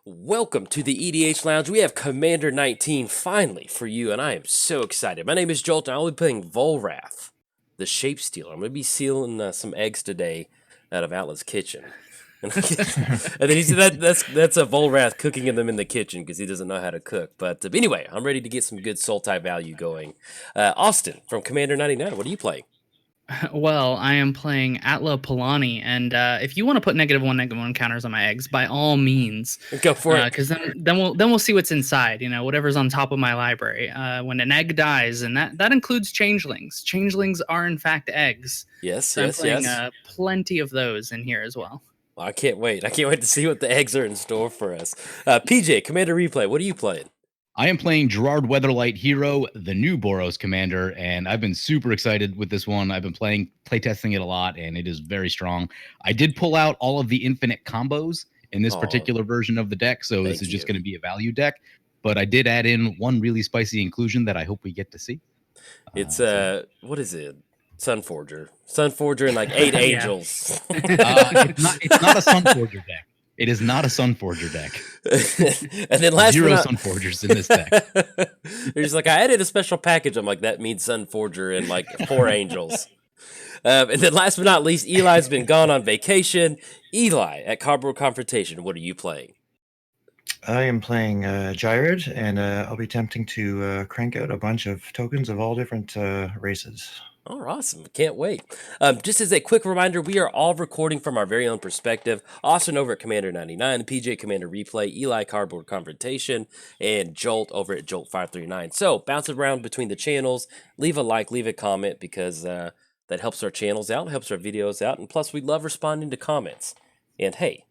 Welcome to the EDH Lounge. We have Commander 19 finally for you, and I am so excited. My name is Jolt, and I'll be playing Volrath, the Shapestealer. I'm going to be sealing some eggs today out of Atla's kitchen. And then he said that's a Volrath cooking them in the kitchen because he doesn't know how to cook. But anyway, I'm ready to get some good soul type value going. Austin from Commander 99, what are you playing? Well, I am playing Atla Palani, and if you want to put -1/-1 counters on my eggs, by all means, Go for it. because then we'll see what's inside. You know, whatever's on top of my library. When an egg dies, and that includes changelings. Changelings are in fact eggs. Yes, So I'm yes, playing yes. plenty of those in here as well. Well, I can't wait. I can't wait to see what the eggs are in store for us. PJ, Commander Replay, what are you playing? I am playing Gerrard Weatherlight Hero, the new Boros commander, and I've been super excited with this one. I've been playtesting it a lot, and it is very strong. I did pull out all of the infinite combos in this particular version of the deck, so this is just going to be a value deck. But I did add in one really spicy inclusion that I hope we get to see. It's what is it? Sunforger and like 8 angels. It's not a Sunforger deck. It is not a Sunforger deck. And then last Zero Sunforgers in this deck. There's like, I added a special package. I'm like, that means Sunforger and like 4 angels. And then last but not least, Eli's been gone on vacation. Eli at Cardboard Confrontation, what are you playing? I am playing Ghired, and I'll be attempting to crank out a bunch of tokens of all different races. Oh, awesome. Can't wait. Just as a quick reminder, we are all recording from our very own perspective. Austin over at Commander 99, PJ Commander Replay, Eli Cardboard Confrontation, and Jolt over at Jolt 539. So bounce around between the channels. Leave a like, leave a comment, because that helps our channels out, helps our videos out, and plus we love responding to comments. And hey,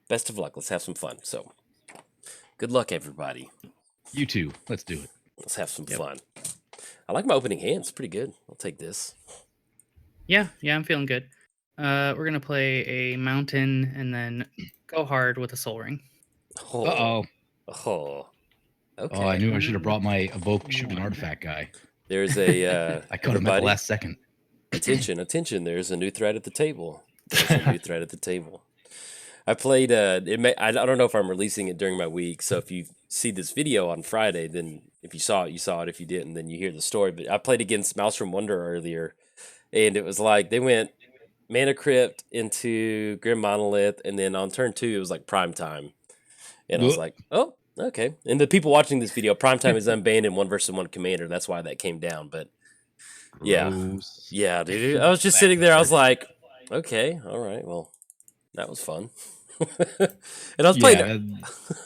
best of luck. Let's have some fun. So good luck, everybody. You too. Let's do it. Let's have some fun. I like my opening hands. Pretty good. I'll take this. Yeah, I'm feeling good. We're gonna play a mountain and then go hard with a soul ring. Oh. Okay. Oh, I knew I should have brought my evoke shooting artifact guy. There's a I caught him at the last second. Attention! There's a new threat at the table. I played. I don't know if I'm releasing it during my week. So if you see this video on Friday, then if you saw it, you saw it. If you didn't, then you hear the story. But I played against Maelstrom Wonder earlier, and it was like they went Mana Crypt into Grim Monolith, and then on turn 2 it was like Prime Time, and I was like, oh, okay. And the people watching this video, Prime Time is unbanned in 1v1 Commander. That's why that came down. But yeah, dude. I was just sitting there. I was like, okay, all right, well, that was fun. And I was playing.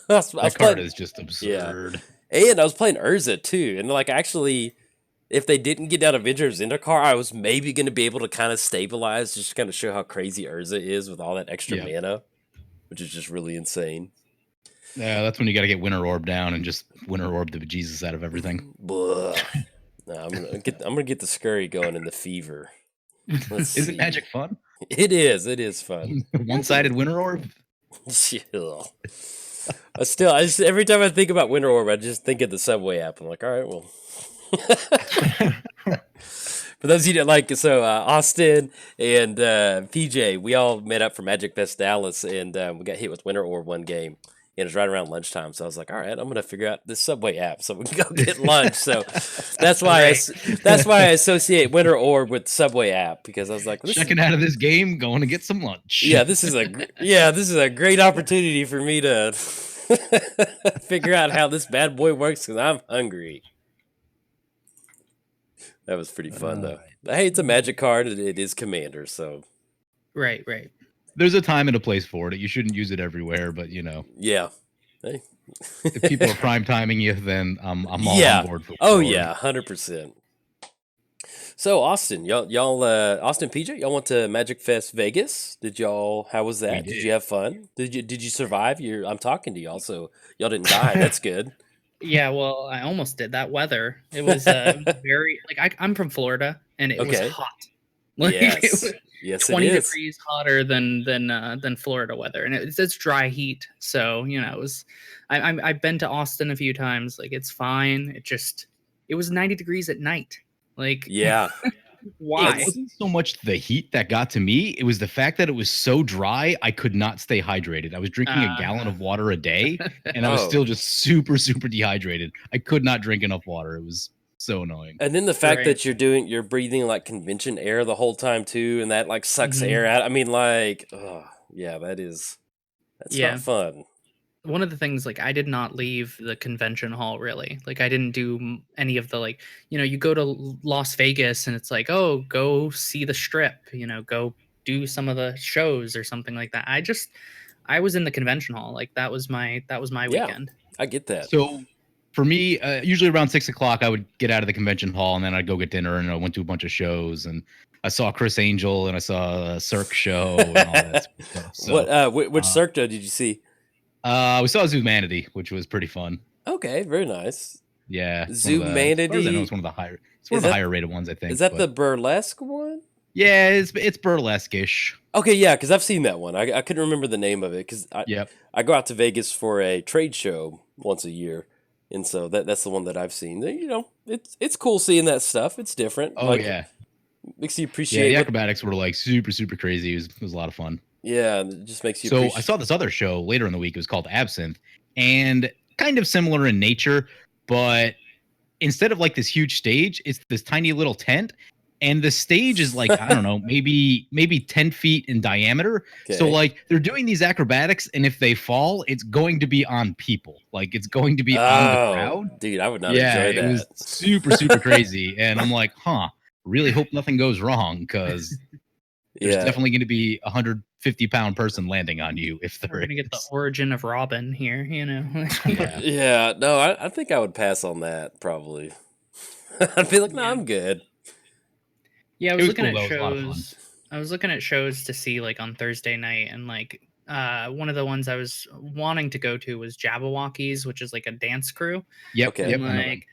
That card is just absurd. Yeah. And I was playing Urza too, and like actually, if they didn't get down Avengers Zendikar, I was maybe going to be able to kind of stabilize, just kind of show how crazy Urza is with all that extra mana, which is just really insane. Yeah, that's when you got to get Winter Orb down and just Winter Orb the bejesus out of everything. No, I'm gonna get the scurry going in the fever. Isn't Magic fun? It is fun. One-sided Winter Orb. Every time I think about Winter Orb, I just think of the Subway app. I'm like, all right, well. For those of you that like, so Austin and PJ, we all met up for Magic Fest Dallas, and we got hit with Winter Orb one game. And it was right around lunchtime, so I was like, all right, I'm gonna figure out this Subway app so we can go get lunch. So that's why I associate Winter Orb with Subway app, because I was like, checking out of this game, going to get some lunch. Yeah, this is a great opportunity for me to figure out how this bad boy works, because I'm hungry. That was pretty fun though. But hey, it's a Magic card. It is Commander, so Right. There's a time and a place for it. You shouldn't use it everywhere, but you know. Yeah. Hey. If people are prime timing you, then I'm all on board for it. Oh yeah, 100%. So Austin, Austin, PJ, y'all went to Magic Fest Vegas. How was that? Did you have fun? Did you survive? I'm talking to y'all, so y'all didn't die. That's good. Yeah, well, I almost did. That weather, it was very I'm from Florida, and it was hot. Like, yes, 20 degrees hotter than Florida weather, and it's dry heat. So you know, it was. I've been to Austin a few times. Like, it's fine. It was 90 degrees at night. Like, yeah, Why? It wasn't so much the heat that got to me. It was the fact that it was so dry, I could not stay hydrated. I was drinking a gallon of water a day, and I was still just super, super dehydrated. I could not drink enough water. It was so annoying. And then the fact Right. that you're breathing like convention air the whole time too, and that like sucks air out. I mean, like, yeah, that's not fun. One of the things, like, I did not leave the convention hall really. Like, I didn't do any of the, like, you go to Las Vegas and it's like, oh, go see the strip, go do some of the shows or something like that. I was in the convention hall. Like, that was my weekend. I get that. So for me, usually around 6 o'clock, I would get out of the convention hall and then I'd go get dinner, and I went to a bunch of shows, and I saw Chris Angel and I saw a Cirque show and all that stuff. So, which Cirque did you see? we saw Zoomanity, which was pretty fun. Okay, very nice. Yeah, Zoomanity. I know it's one of the higher rated ones, I think. Is that the burlesque one? Yeah, it's burlesque-ish. Okay, yeah, because I've seen that one. I couldn't remember the name of it because I go out to Vegas for a trade show once a year, and so that's the one that I've seen. It's cool seeing that stuff. It's different. Oh, yeah, makes you appreciate. Yeah, the acrobatics were like super, super crazy. It was a lot of fun. Yeah, it just makes you. So I saw this other show later in the week. It was called Absinthe, and kind of similar in nature, but instead of like this huge stage, it's this tiny little tent, and the stage is like, I don't know, maybe 10 feet in diameter. Okay. So like they're doing these acrobatics, and if they fall, it's going to be on people. Like it's going to be on the crowd. Dude, I would not enjoy that. It was super, super crazy, and I'm like, really hope nothing goes wrong, because there's definitely going to be 150-pound person landing on you if they're going to get the origin of Robin here, Yeah, no, I think I would pass on that probably. I'd be like, no, I'm good. Yeah, I was looking at shows. I was looking at shows to see like on Thursday night, and like one of the ones I was wanting to go to was Jabberwockies, which is like a dance crew. Yep. Okay. And like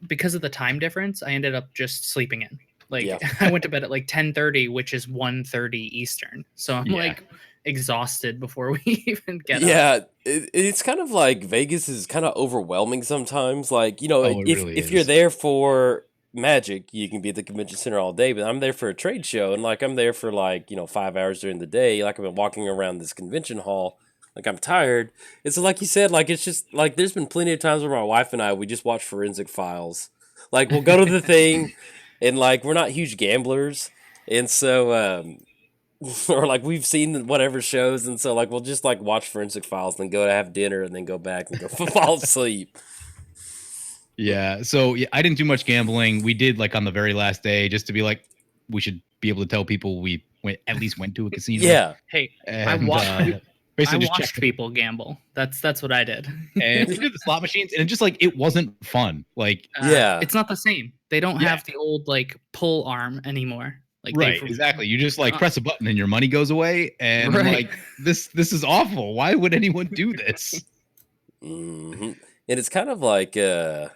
because of the time difference, I ended up just sleeping in. Like I went to bed at like 10:30, which is 1:30 Eastern. So I'm like exhausted before we even get up. Yeah, it's kind of like Vegas is kind of overwhelming sometimes. Like, if you're there for Magic, you can be at the convention center all day, but I'm there for a trade show, and like I'm there for like 5 hours during the day. Like I've been walking around this convention hall, like I'm tired. It's like you said, like it's just like there's been plenty of times where my wife and I we just watch Forensic Files. Like we'll go to the thing, and like we're not huge gamblers, and so or like we've seen whatever shows, and so like we'll just like watch Forensic Files, then go to have dinner, and then go back and go fall asleep. Yeah, so I didn't do much gambling. We did like on the very last day, just to be like, we should be able to tell people we at least went to a casino. Yeah. Hey, I watched people gamble. That's what I did. And we did the slot machines, and it wasn't fun. Like, it's not the same. They don't have the old like pull arm anymore. Like exactly. You just like press a button and your money goes away, and like this is awful. Why would anyone do this? Mm-hmm. And it's kind of like the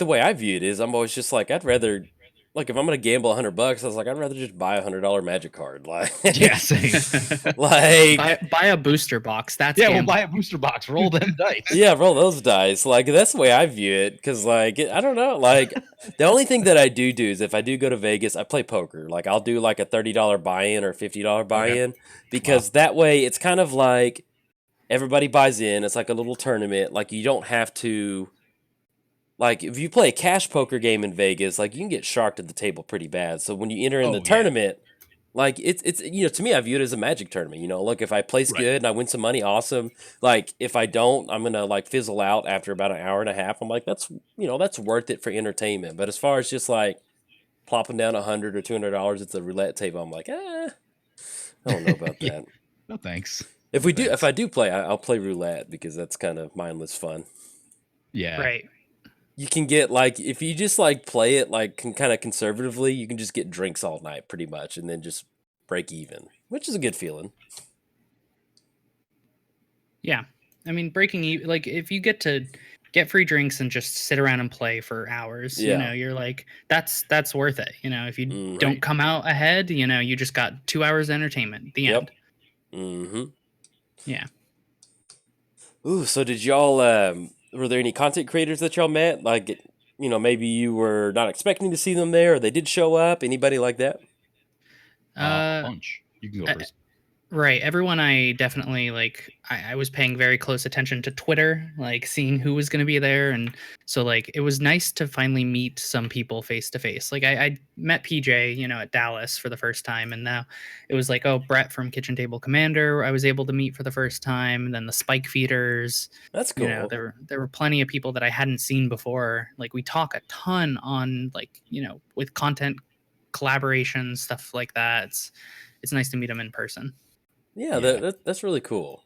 way I view it is I'm always just like I'd rather like if I'm gonna gamble $100, I was like I'd rather just buy $100 Magic card. Like same. like buy a booster box. We'll buy a booster box. Roll them dice. Yeah, roll those dice. Like that's the way I view it, because like I don't know. Like the only thing that I do is if I do go to Vegas, I play poker. Like I'll do like a $30 buy-in or $50 buy-in because that way it's kind of like everybody buys in. It's like a little tournament. Like you don't have to. Like, if you play a cash poker game in Vegas, like, you can get sharked at the table pretty bad. So when you enter in the tournament, like, it's to me, I view it as a Magic tournament. Look, if I place good and I win some money, awesome. Like, if I don't, I'm going to, like, fizzle out after about an hour and a half. I'm like, that's worth it for entertainment. But as far as just, like, plopping down $100 or $200 at the roulette table, I'm like, I don't know about that. No, thanks. If I do play, I'll play roulette because that's kind of mindless fun. Yeah. Right. You can get, like, if you just, like, play it, like, kind of conservatively, you can just get drinks all night, pretty much, and then just break even, which is a good feeling. Yeah. I mean, breaking even, like, if you get to get free drinks and just sit around and play for hours, you're like, that's worth it. If you don't come out ahead, you just got 2 hours of entertainment, the end. Mm-hmm. Yeah. Ooh, so did y'all, were there any content creators that y'all met? Like, maybe you were not expecting to see them there, or they did show up? Anybody like that? A bunch. You can go first. Right. Everyone I definitely I was paying very close attention to Twitter, like seeing who was going to be there. And so it was nice to finally meet some people face to face. Like I met PJ, at Dallas for the first time. And now it was like, oh, Brett from Kitchen Table Commander, I was able to meet for the first time. And then the Spike Feeders. That's cool. There were plenty of people that I hadn't seen before. Like we talk a ton on with content collaboration, stuff like that. It's nice to meet them in person. Yeah, that's really cool.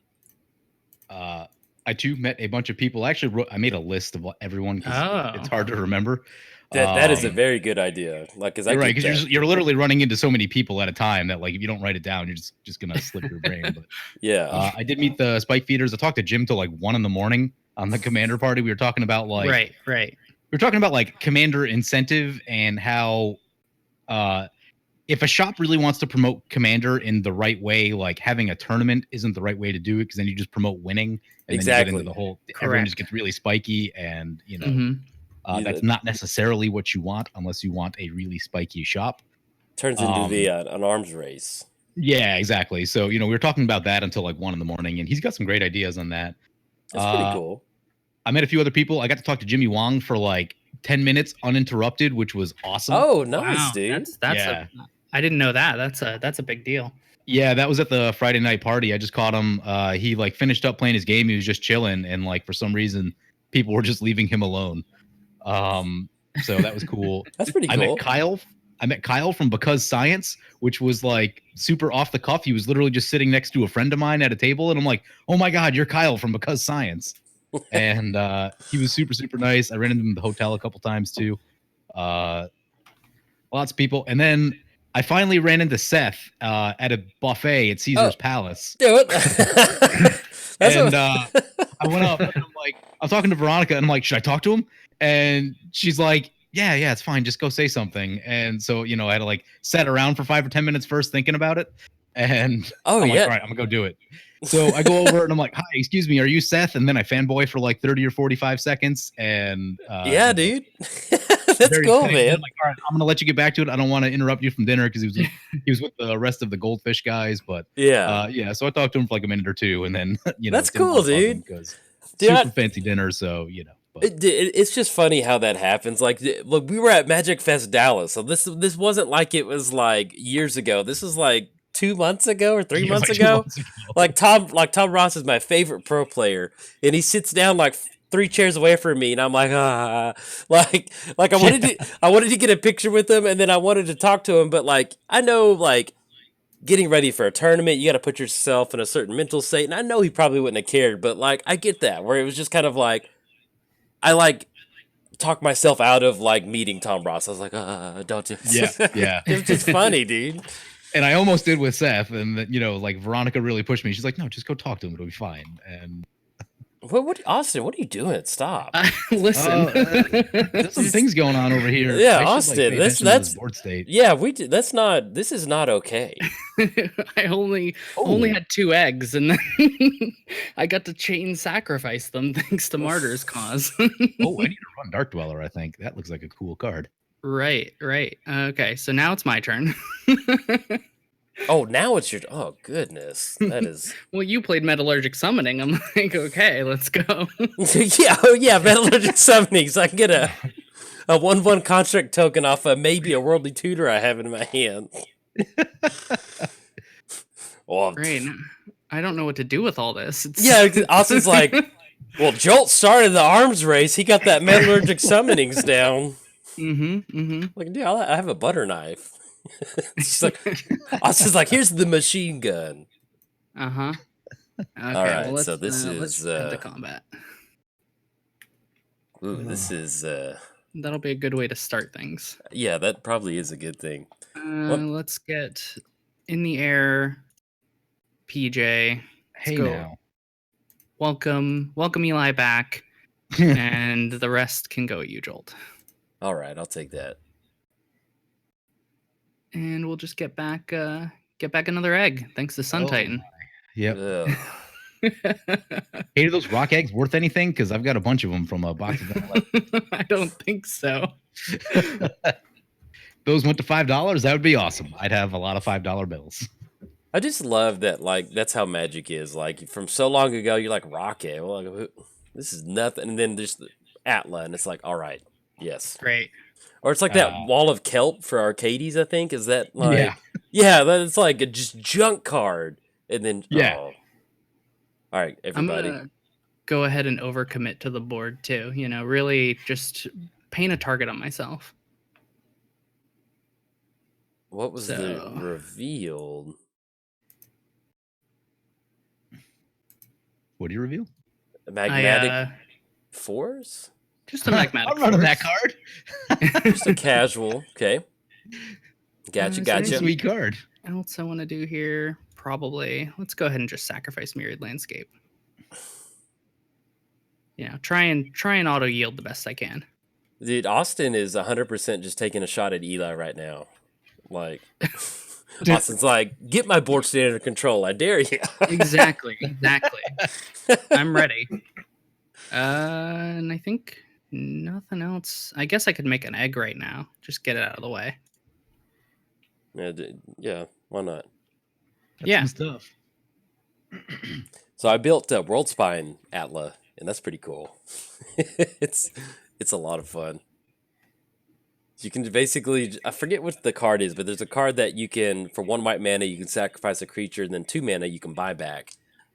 I too met a bunch of people. Actually, I made a list of everyone because it's hard to remember. That is a very good idea. Because you're right, because you're literally running into so many people at a time that if you don't write it down, you're just gonna slip your brain. But yeah, I did meet the Spike Feeders. I talked to Jim till 1 a.m. on the Commander party. We were talking about right. We were talking about Commander incentive and how if a shop really wants to promote Commander in the right way, having a tournament isn't the right way to do it because then you just promote winning and then you get into the whole everyone just gets really spiky and that's not necessarily what you want unless you want a really spiky shop. Turns into an arms race. Yeah, exactly. So we were talking about that until 1 a.m. and he's got some great ideas on that. That's pretty cool. I met a few other people. I got to talk to Jimmy Wong for 10 minutes uninterrupted, which was awesome. Oh, nice, wow, dude. That's I didn't know that. That's a big deal. Yeah, that was at the Friday night party. I just caught him. He finished up playing his game. He was just chilling, and for some reason, people were just leaving him alone. So that was cool. That's pretty cool. I met Kyle from Because Science, which was super off the cuff. He was literally just sitting next to a friend of mine at a table, and I'm like, "Oh my god, you're Kyle from Because Science." And he was super, super nice. I ran into him in the hotel a couple times too. Lots of people, and then I finally ran into Seth at a buffet at Caesar's Palace. Do it. I went up and I'm talking to Veronica and I'm like, should I talk to him? And she's like, yeah, it's fine. Just go say something. And so, I had to sat around for 5 or 10 minutes first thinking about it. And I'm like, all right, I'm gonna go do it. So I go over and I'm like, hi, excuse me, are you Seth? And then I fanboy for 30 or 45 seconds. And yeah, dude. That's cool, man. All right, I'm gonna let you get back to it. I don't want to interrupt you from dinner because he was with the rest of the Goldfish guys. But yeah. So I talked to him for a minute or two, and then that's cool, dude. Because super fancy dinner, so But. It's just funny how that happens. Look, we were at Magic Fest Dallas, so this wasn't it was years ago. This was 2 months ago or 3 months ago. Tom Ross is my favorite pro player, and he sits down 3 chairs away from me, and I'm like, I wanted to get a picture with him, and then I wanted to talk to him, but I know getting ready for a tournament, you got to put yourself in a certain mental state, and I know he probably wouldn't have cared, but I get that where it was just kind of I talked myself out of meeting Tom Ross. I was like, don't you? Yeah. It was just funny, dude. And I almost did with Seth, and Veronica really pushed me. She's like, no, just go talk to him. It'll be fine. And Austin, what are you doing? Stop. Listen. There's some things going on over here. Yeah, Austin, that's board state. Yeah, this is not okay. I only had 2 eggs, and then I got to chain sacrifice them thanks to Martyr's Cause. I need to run Dark Dweller, I think. That looks like a cool card. Right. Okay, so now it's my turn. Oh, now it's your... Oh, goodness. That is... Well, you played Metallurgic Summoning. I'm like, okay, let's go. yeah, Metallurgic Summoning. So I can get a 1/1 construct token off of maybe a Worldly Tutor I have in my hand. Great. I don't know what to do with all this. Austin's like, well, Jolt started the arms race. He got that Metallurgic Summonings down. Like, dude, I have a butter knife. She's like, Austin's like, here's the machine gun. Okay, all right, so this let's is head to combat. Ooh, this is that'll be a good way to start things. Yeah, that probably is a good thing. Let's get in the air, PJ. Hey now. Welcome Eli back, and the rest can go at you, Jolt. All right, I'll take that. And we'll just get back another egg, thanks to Sun Titan. Yep. Hey, are those rock eggs worth anything? Because I've got a bunch of them from a box of them. I don't think so. Those went to $5. That would be awesome. I'd have a lot of $5 bills. I just love that, like, that's how Magic is. Like, from so long ago, you're like, Rocket. Well, like, this is nothing. And then there's Atla, and it's like, all right, yes. Great. Or it's like that wall of kelp for Arcades, I think. Is that like, Yeah. yeah, that's like a just junk card. And then, Yeah. oh. All right, everybody. I'm gonna go ahead and overcommit to the board too. You know, really just paint a target on myself. What was the So- revealed? What do you reveal? Magmatic Force? Just a magmatic. I'm running that Force. card. Just a casual. Okay. Gotcha, Is there gotcha. Sweet card. Else I want to do here? Probably. Let's go ahead and just sacrifice Myriad Landscape. You know, try and auto yield the best I can. Dude, Austin is 100% just taking a shot at Eli right now. Like, Austin's like, get my board state under control. I dare you. Exactly. I'm ready. And I think nothing else. I guess I could make an egg right now. Just get it out of the way. Yeah, why not? That's Yeah. some stuff. So I built World Spine Atla, and that's pretty cool. it's a lot of fun. You can basically, I forget what the card is, but there's a card that you can, for 1 white mana, you can sacrifice a creature, and then 2 mana you can buy back.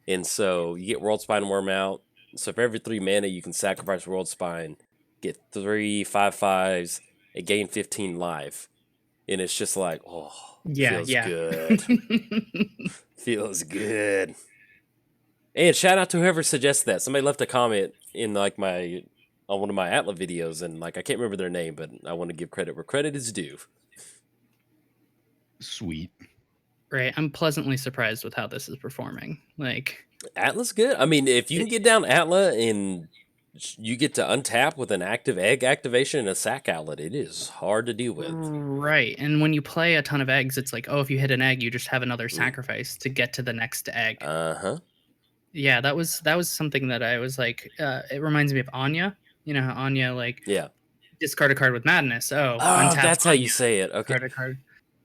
And so you get World Spine Worm out. So for every 3 mana, you can sacrifice World Spine, get 3 5/5s, and gain 15 life. And it's just like, oh, feels good. Feels good. And shout out to whoever suggested that. Somebody left a comment in like on one of my Atla videos, and like I can't remember their name, but I want to give credit where credit is due. Sweet. Right. I'm pleasantly surprised with how this is performing. Like, Atla's good. I mean, if you can get down Atla and you get to untap with an active egg activation and a sack outlet, it is hard to deal with. right. And when you play a ton of eggs, it's like, oh, if you hit an egg, you just have another sacrifice to get to the next egg. Uh-huh. Yeah, that was something that I was like, it reminds me of Anya. You know how Anya like Yeah. discard a card with madness. Oh, Oh, untap that's how you Anya, say it. Okay. discard a card.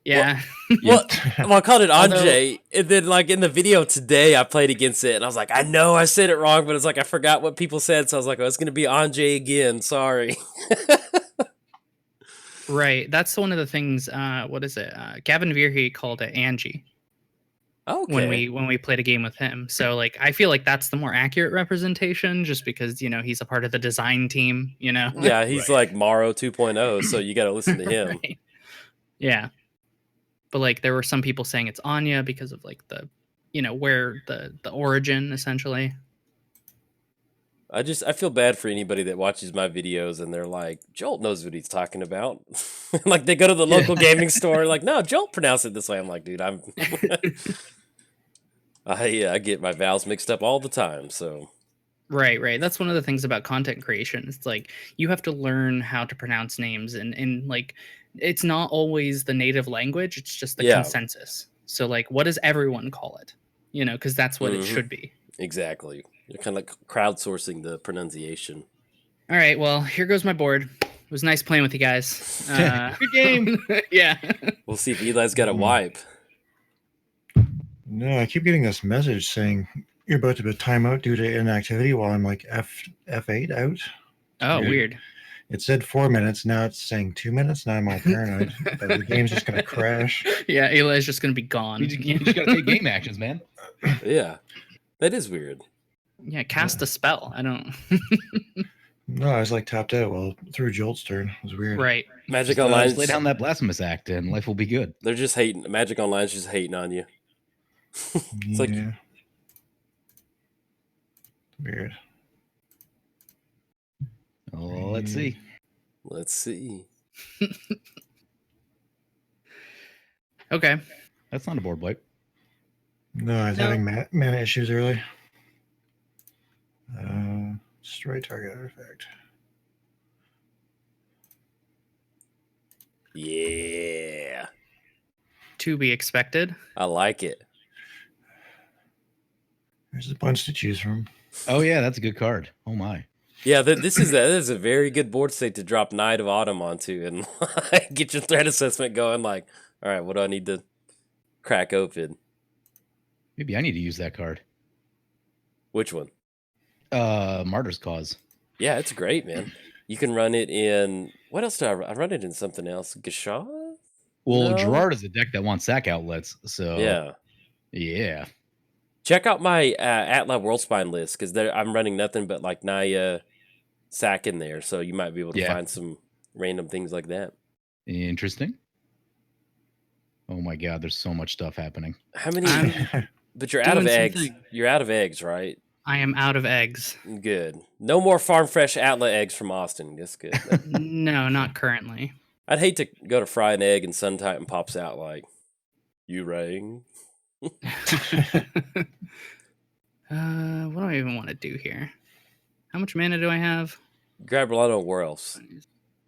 Yeah. Well, I called it Although- Anjay, and then like in the video today, I played against it, and I was like, I know I said it wrong, but it's like I forgot what people said, so I was like, oh, it's gonna be Anjay again. Sorry. Right. That's one of the things. What is it? Gavin Verhey called it Angie Okay. when we played a game with him. So like, I feel like that's the more accurate representation, just because he's a part of the design team. Yeah, he's like Morrow 2.0, so you got to listen to him. Right. Yeah. But like, there were some people saying it's Anya because of like the, where the origin essentially. I feel bad for anybody that watches my videos and they're like, Jolt knows what he's talking about. Like they go to the local gaming store, like, no, Jolt pronounced it this way. I'm like, dude, I get my vowels mixed up all the time. So Right. That's one of the things about content creation. It's like you have to learn how to pronounce names, and like it's not always the native language. It's just the consensus. So like, what does everyone call it? Because that's what it should be. Exactly. You're kind of like crowdsourcing the pronunciation. All right. Well, here goes my board. It was nice playing with you guys. Good game. Yeah. We'll see if Eli's got a wipe. No, I keep getting this message saying you're about to be timeout due to inactivity while I'm like F8 out. Oh, weird. It said 4 minutes. Now it's saying 2 minutes. Now I'm all paranoid that the game's just going to crash. Yeah, Eli's just going to be gone. You just got to take game actions, man. Yeah. That is weird. Yeah, cast a spell. I don't. No, I was like tapped out through Jolt's turn. It was weird. Right. Magic Just Online. lay down that Blasphemous Act and life will be good. They're just hating. Magic Online's just hating on you. It's like, Yeah. Weird. Oh, let's see. let's see. Okay. That's not a board wipe. No, I was having mana issues early. Destroy target artifact. Yeah. To be expected. I like it. There's a bunch to choose from. Oh yeah, that's a good card. Oh my. Yeah, this is a very good board state to drop Knight of Autumn onto and like, get your threat assessment going. Like, all right, what do I need to crack open? Maybe I need to use that card. Which one? Martyr's Cause. Yeah, it's great, man. You can run it in what else do I run it in something else? Gashaw? Well, No? Gerrard is a deck that wants sack outlets, so yeah. Check out my Atla Worldspine list because I'm running nothing but like Naya sack in there, so you might be able to find some random things like that. Interesting. Oh my god, there's so much stuff happening. How many? But you're out of eggs. You're out of eggs, right? I am out of eggs. Good. No more farm fresh Atla eggs from Austin. That's good. No, not currently. I'd hate to go to fry an egg and Sun Titan pops out like, you rang. What do I even want to do here? How much mana do I have? Grab Rolando, where else?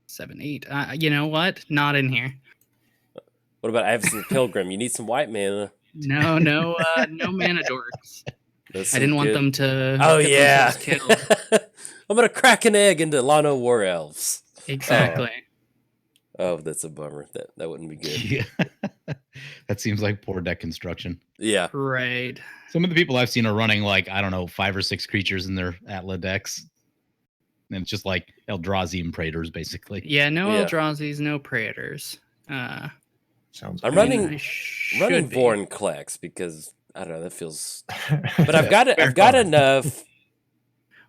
7, 8. You know what? Not in here. What about Avacyn Pilgrim? You need some white mana. No mana dorks. I didn't want them to. Oh get yeah. killed. I'm gonna crack an egg into Lano War Elves. Exactly. Oh, that's a bummer. That wouldn't be good. Yeah. That seems like poor deck construction. Yeah. Right. Some of the people I've seen are running like, I don't know, 5 or 6 creatures in their Atla decks. And it's just like Eldrazi and Praetors, basically. Yeah, no Eldrazi's, no Praetors. Sounds. I'm running Vorinclex because I don't know, that feels. But I've got enough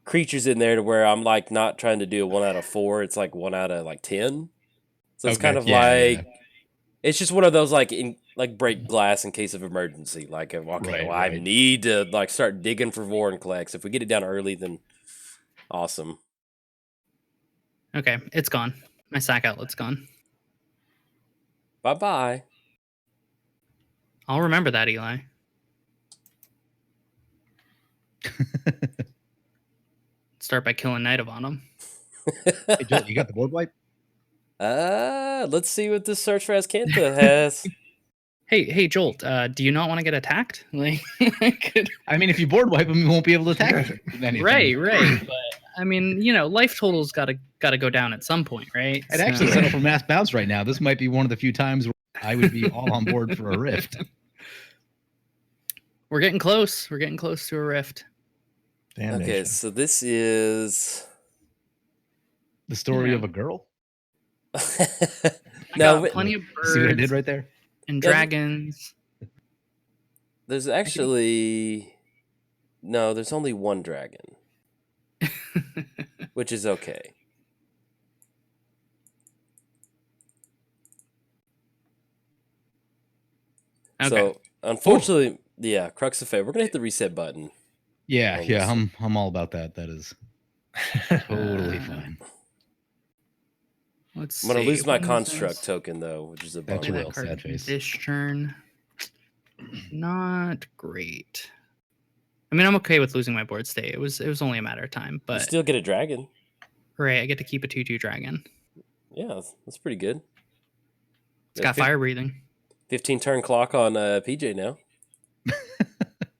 creatures in there to where I'm like not trying to do a 1 out of 4. It's like 1 out of like 10. So it's kind of it's just one of those like break glass in case of emergency. Like I need to like start digging for Vorinclex. If we get it down early, then awesome. Okay, it's gone. My sack outlet's gone. Bye. I'll remember that, Eli. Start by killing Knight of Autumn. Hey, Jolt, you got the board wipe? Let's see what this Search for Azcantha has. Hey, Jolt. Do you not want to get attacked? Like, I mean, if you board wipe him, you won't be able to attack him. Right. But I mean, life total's got to go down at some point, right? I'd actually settle for mass bounce right now. This might be one of the few times where I would be all on board for a rift. We're getting close. We're getting close to a rift. Damnation. Okay, so this is the story of a girl. No, plenty of birds. See what I did right there? And dragons. There's actually there's only one dragon, which is okay. So unfortunately, Crux of Fate. We're gonna hit the reset button. Yeah, I'm all about that. That is totally fine. Let's I'm gonna lose my construct token though, which is a bummer. That's real sad face. This turn, not great. I mean, I'm okay with losing my board state. It was only a matter of time, but you still get a dragon. Right, I get to keep a 2/2 dragon. Yeah, that's pretty good. It's got fire breathing. 15 turn clock on PJ now.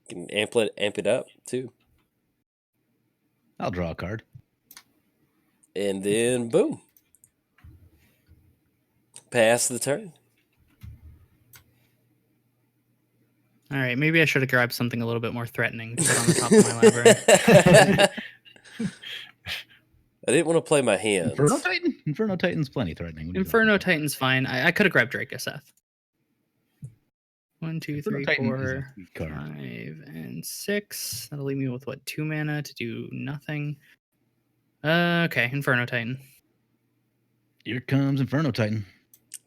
Can amp it up too. I'll draw a card. And then boom. Pass the turn. All right, maybe I should have grabbed something a little bit more threatening to put on the top of my library. I didn't want to play my hands. Inferno Titan? Inferno Titan's plenty threatening. Inferno Titan's fine. I could have grabbed Drakoseth. 1, 2, 3, 4, 5, and 6. That'll leave me with 2 mana to do nothing. Okay, Inferno Titan. Here comes Inferno Titan.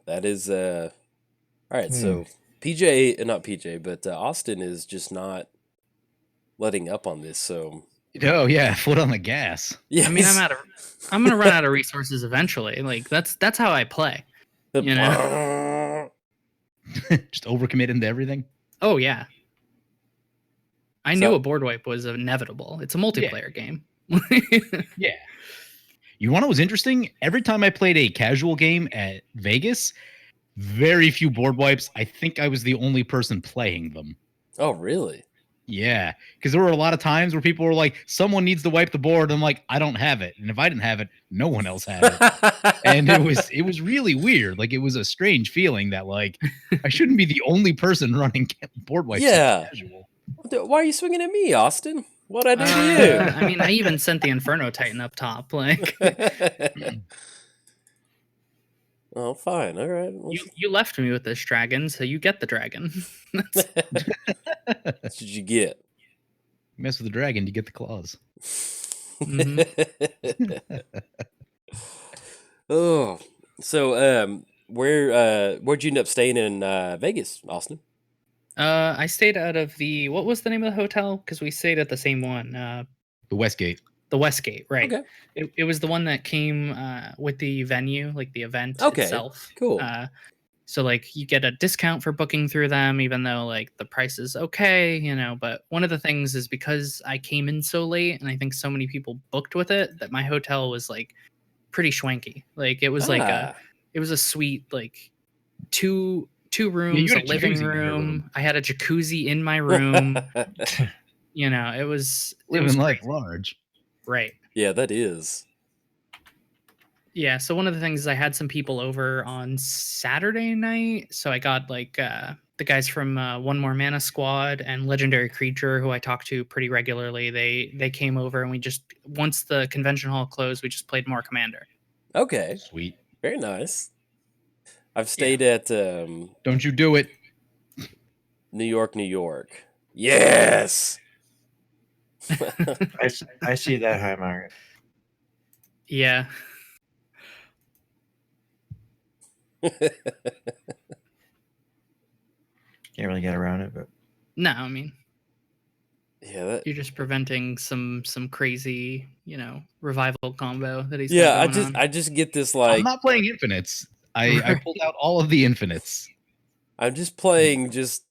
That is all right. So PJ, not PJ, but Austin is just not letting up on this. So oh yeah, foot on the gas. Yeah, I mean, I'm gonna run out of resources eventually. Like that's how I play. You know, just overcommit into everything. Oh yeah. I knew a board wipe was inevitable. It's a multiplayer game. Yeah. You want what was interesting? Every time I played a casual game at Vegas, very few board wipes. I think I was the only person playing them. Oh, really? Yeah, because there were a lot of times where people were like, "Someone needs to wipe the board." I'm like, "I don't have it," and if I didn't have it, no one else had it, and it was really weird. Like it was a strange feeling that like I shouldn't be the only person running board wipes. Yeah. Casual. Why are you swinging at me, Austin? What'd I do to I mean, I even sent the Inferno Titan up top. Like, you? Oh, fine. All right. you left me with this dragon, so you get the dragon. That's what you get. Mess with the dragon, you get the claws. Oh, so where'd you end up staying in Vegas, Austin? I stayed out of what was the name of the hotel? Because we stayed at the same one. The Westgate. The Westgate, right? Okay. It was the one that came with the venue, like the event Okay, itself. cool. So like you get a discount for booking through them, even though like the price is okay, you know. But one of the things is because I came in so late, and I think so many people booked with it, that my hotel was like pretty schwanky. Like it was like it was a suite, like two rooms, got a a living jacuzzi in your room. room. I had a jacuzzi in my room. You know, it was Living life crazy. large. Right. Yeah, that is. Yeah, so one of the things is I had some people over on Saturday night, so I got like the guys from One More Mana Squad and Legendary Creature, who I talk to pretty regularly. They came over, and we just, once the convention hall closed, we just played more Commander. Okay. Sweet. Very nice. I've stayed at Don't you do it. New York. Yes. I see that high market. Yeah. Can't really get around it, but No, I mean, Yeah, you're just preventing some crazy, you know, revival combo that he's yeah. got going on. I just get this I'm like not playing infinites. I pulled out all of the infinites. I'm just playing just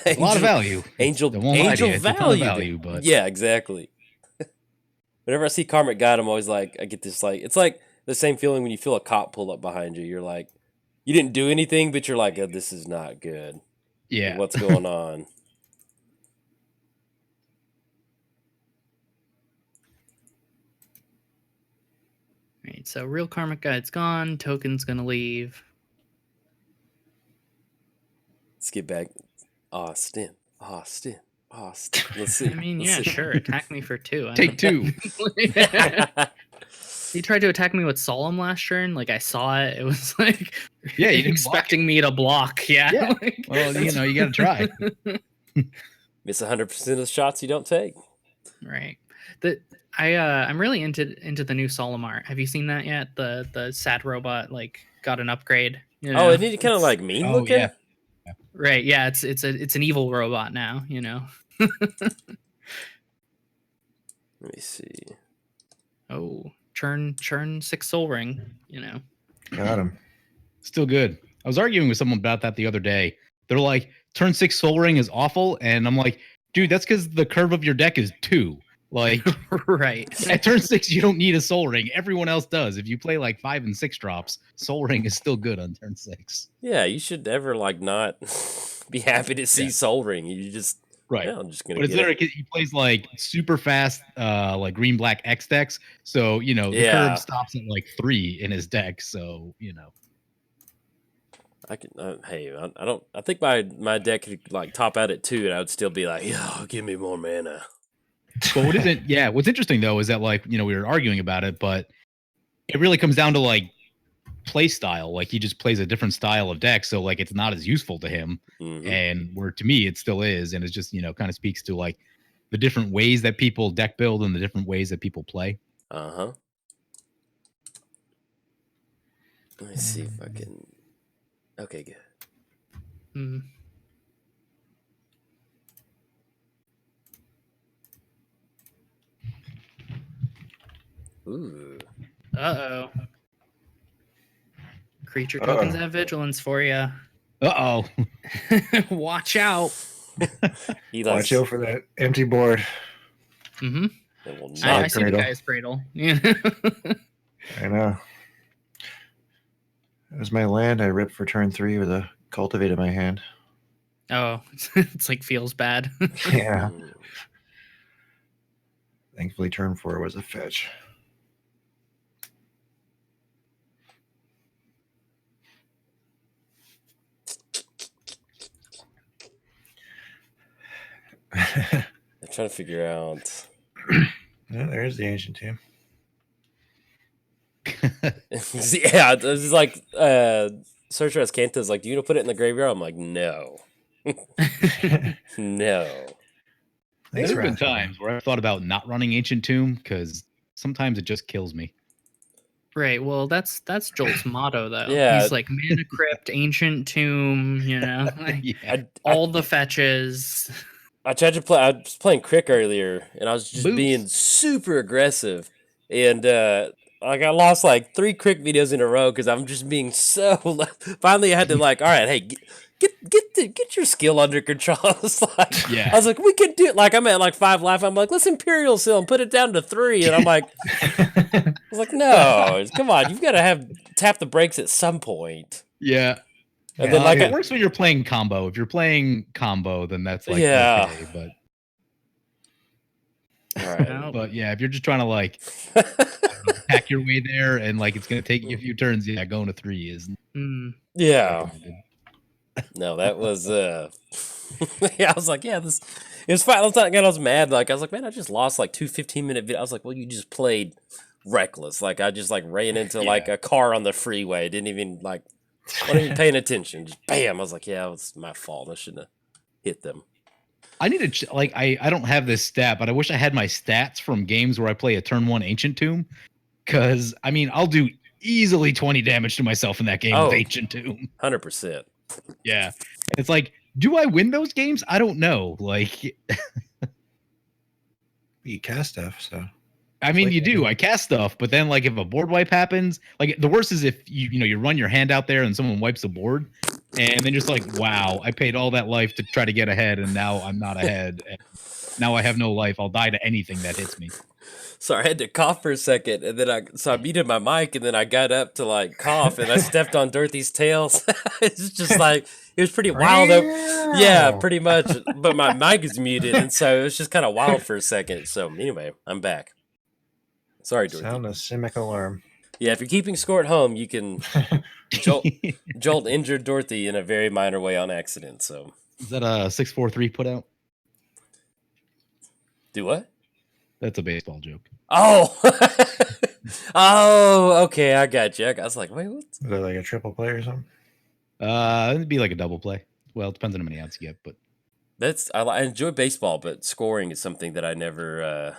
A lot of value. Angel I won't lie to you, it's a ton of value. value, but Yeah, exactly. Whenever I see Karmic God, I'm always like, I get this like, it's like the same feeling when you feel a cop pull up behind you. You're like, you didn't do anything, but you're like, oh, this is not good. yeah. Like, what's going on? Right, so real Karmic Guide's gone. Token's gonna leave. Let's get back. Austin. Let's see. I mean, Let's yeah, see. sure. Attack me for 2. I Take don't- 2. He tried to attack me with Solemn last turn. Like I saw it. It was like Yeah, you didn't expecting me to block. Yeah. Yeah. like- Well, you know, you got to try. Miss 100% of the shots you don't take. right. I'm really into the new Solemn. Have you seen that yet? The sad robot like got an upgrade. You know? Oh, isn't it kind of It's- like mean Oh, looking? yeah. right. Yeah, it's an evil robot now. You know. Let me see. Oh, churn 6 Soul Ring. You know. Got him. Still good. I was arguing with someone about that the other day. They're like, turn 6 Soul Ring is awful. And I'm like, dude, that's because the curve of your deck is 2. Like, right. at turn 6, you don't need a Soul Ring. Everyone else does. If you play like 5 and 6 drops, Soul Ring is still good on turn 6. Yeah, you should ever like not be happy to see Yeah. Soul Ring. You just Right. Yeah, I'm just gonna. But it's get literally, he plays like super fast, like green black X decks. So, you know, the Yeah. curve stops at like 3 in his deck. So, you know. I can. Hey, I don't. I think my deck could like top out at 2, and I would still be like, yeah, give me more mana. But what isn't, yeah, what's interesting though is that like, you know, we were arguing about it, but it really comes down to like play style. Like he just plays a different style of deck. So like it's not as useful to him. Mhm. And where to me it still is. And it's just, you know, kind of speaks to like the different ways that people deck build and the different ways that people play. Uh-huh. Let me see if I can. Okay, good. Mm. Ooh. Uh-oh. Creature tokens have vigilance for you. Uh-oh. Watch out. He likes. Watch out for that empty board. Mm-hmm. It will I not. see the Cradle. guy's cradle. Yeah. I know. It was my land I ripped for turn 3 with a cultivate in my hand. Oh, it's like feels bad. Yeah. Mm. Thankfully, turn 4 was a fetch. I'm trying to figure out. Yeah, there's the ancient tomb. Yeah, it's like Searcher as Kanta's like, do you want to put it in the graveyard? I'm like, no. No. Thanks There's for been asking. times where I've thought about not running Ancient Tomb because sometimes it just kills me. Right. Well, that's Jolt's motto, though. Yeah. He's like Mana Crypt, Ancient Tomb. You know, like Yeah. all the fetches. I tried to play. I was playing Crick earlier, and I was just Boots. being super aggressive, and like I lost like 3 Crick videos in a row because I'm just being so. Finally, I had to like, all right, hey, get your skill under control. I was like, Yeah. I was like, we can do it. Like I'm at like 5 life. I'm like, let's Imperial Seal and put it down to 3, and I'm like, I was like, no, come on, you've got to tap the brakes at some point. Yeah. And then like it works when you're playing combo. If you're playing combo, then that's like Yeah. okay. But all right. No. but yeah, if you're just trying to like hack your way there and like it's gonna take you a few turns, yeah, going to 3 is Mm. Yeah. recommended. No, that was yeah, I was like, yeah, it was fine. I was mad. Like I was like, man, I just lost like 2 15-minute videos. I was like, well, you just played reckless. Like I just like ran into like a car on the freeway. Didn't even like wasn't even paying attention. Just bam. I was like, yeah, it was my fault. I shouldn't have hit them. I need to like I don't have this stat, but I wish I had my stats from games where I play a turn 1 Ancient Tomb. Cause I mean I'll do easily 20 damage to myself in that game with Ancient Tomb. 100%. Yeah. It's like, do I win those games? I don't know. Like You cast stuff, so. I mean, like you that, do. yeah. I cast stuff, but then like if a board wipe happens, like the worst is if you run your hand out there and someone wipes the board, and then just like, wow, I paid all that life to try to get ahead, and now I'm not ahead. And now I have no life. I'll die to anything that hits me. Sorry, I had to cough for a second, and then I muted my mic, and then I got up to like cough, and I stepped on Dorothy's tails. It's just like it was pretty wild. Yeah, pretty much. But my mic is muted, and so it was just kind of wild for a second. So anyway, I'm back. Sorry, Dorothy. Sound a simic alarm. Yeah, if you're keeping score at home, you can. Jolt injured Dorothy in a very minor way on accident. So Is that a 643 put out? do what? That's a baseball joke. Oh, oh, okay, I got you. I was like, wait, what? Is that like a triple play or something? It'd be like a double play. Well, it depends on how many outs you get, but I enjoy baseball, but scoring is something that I never.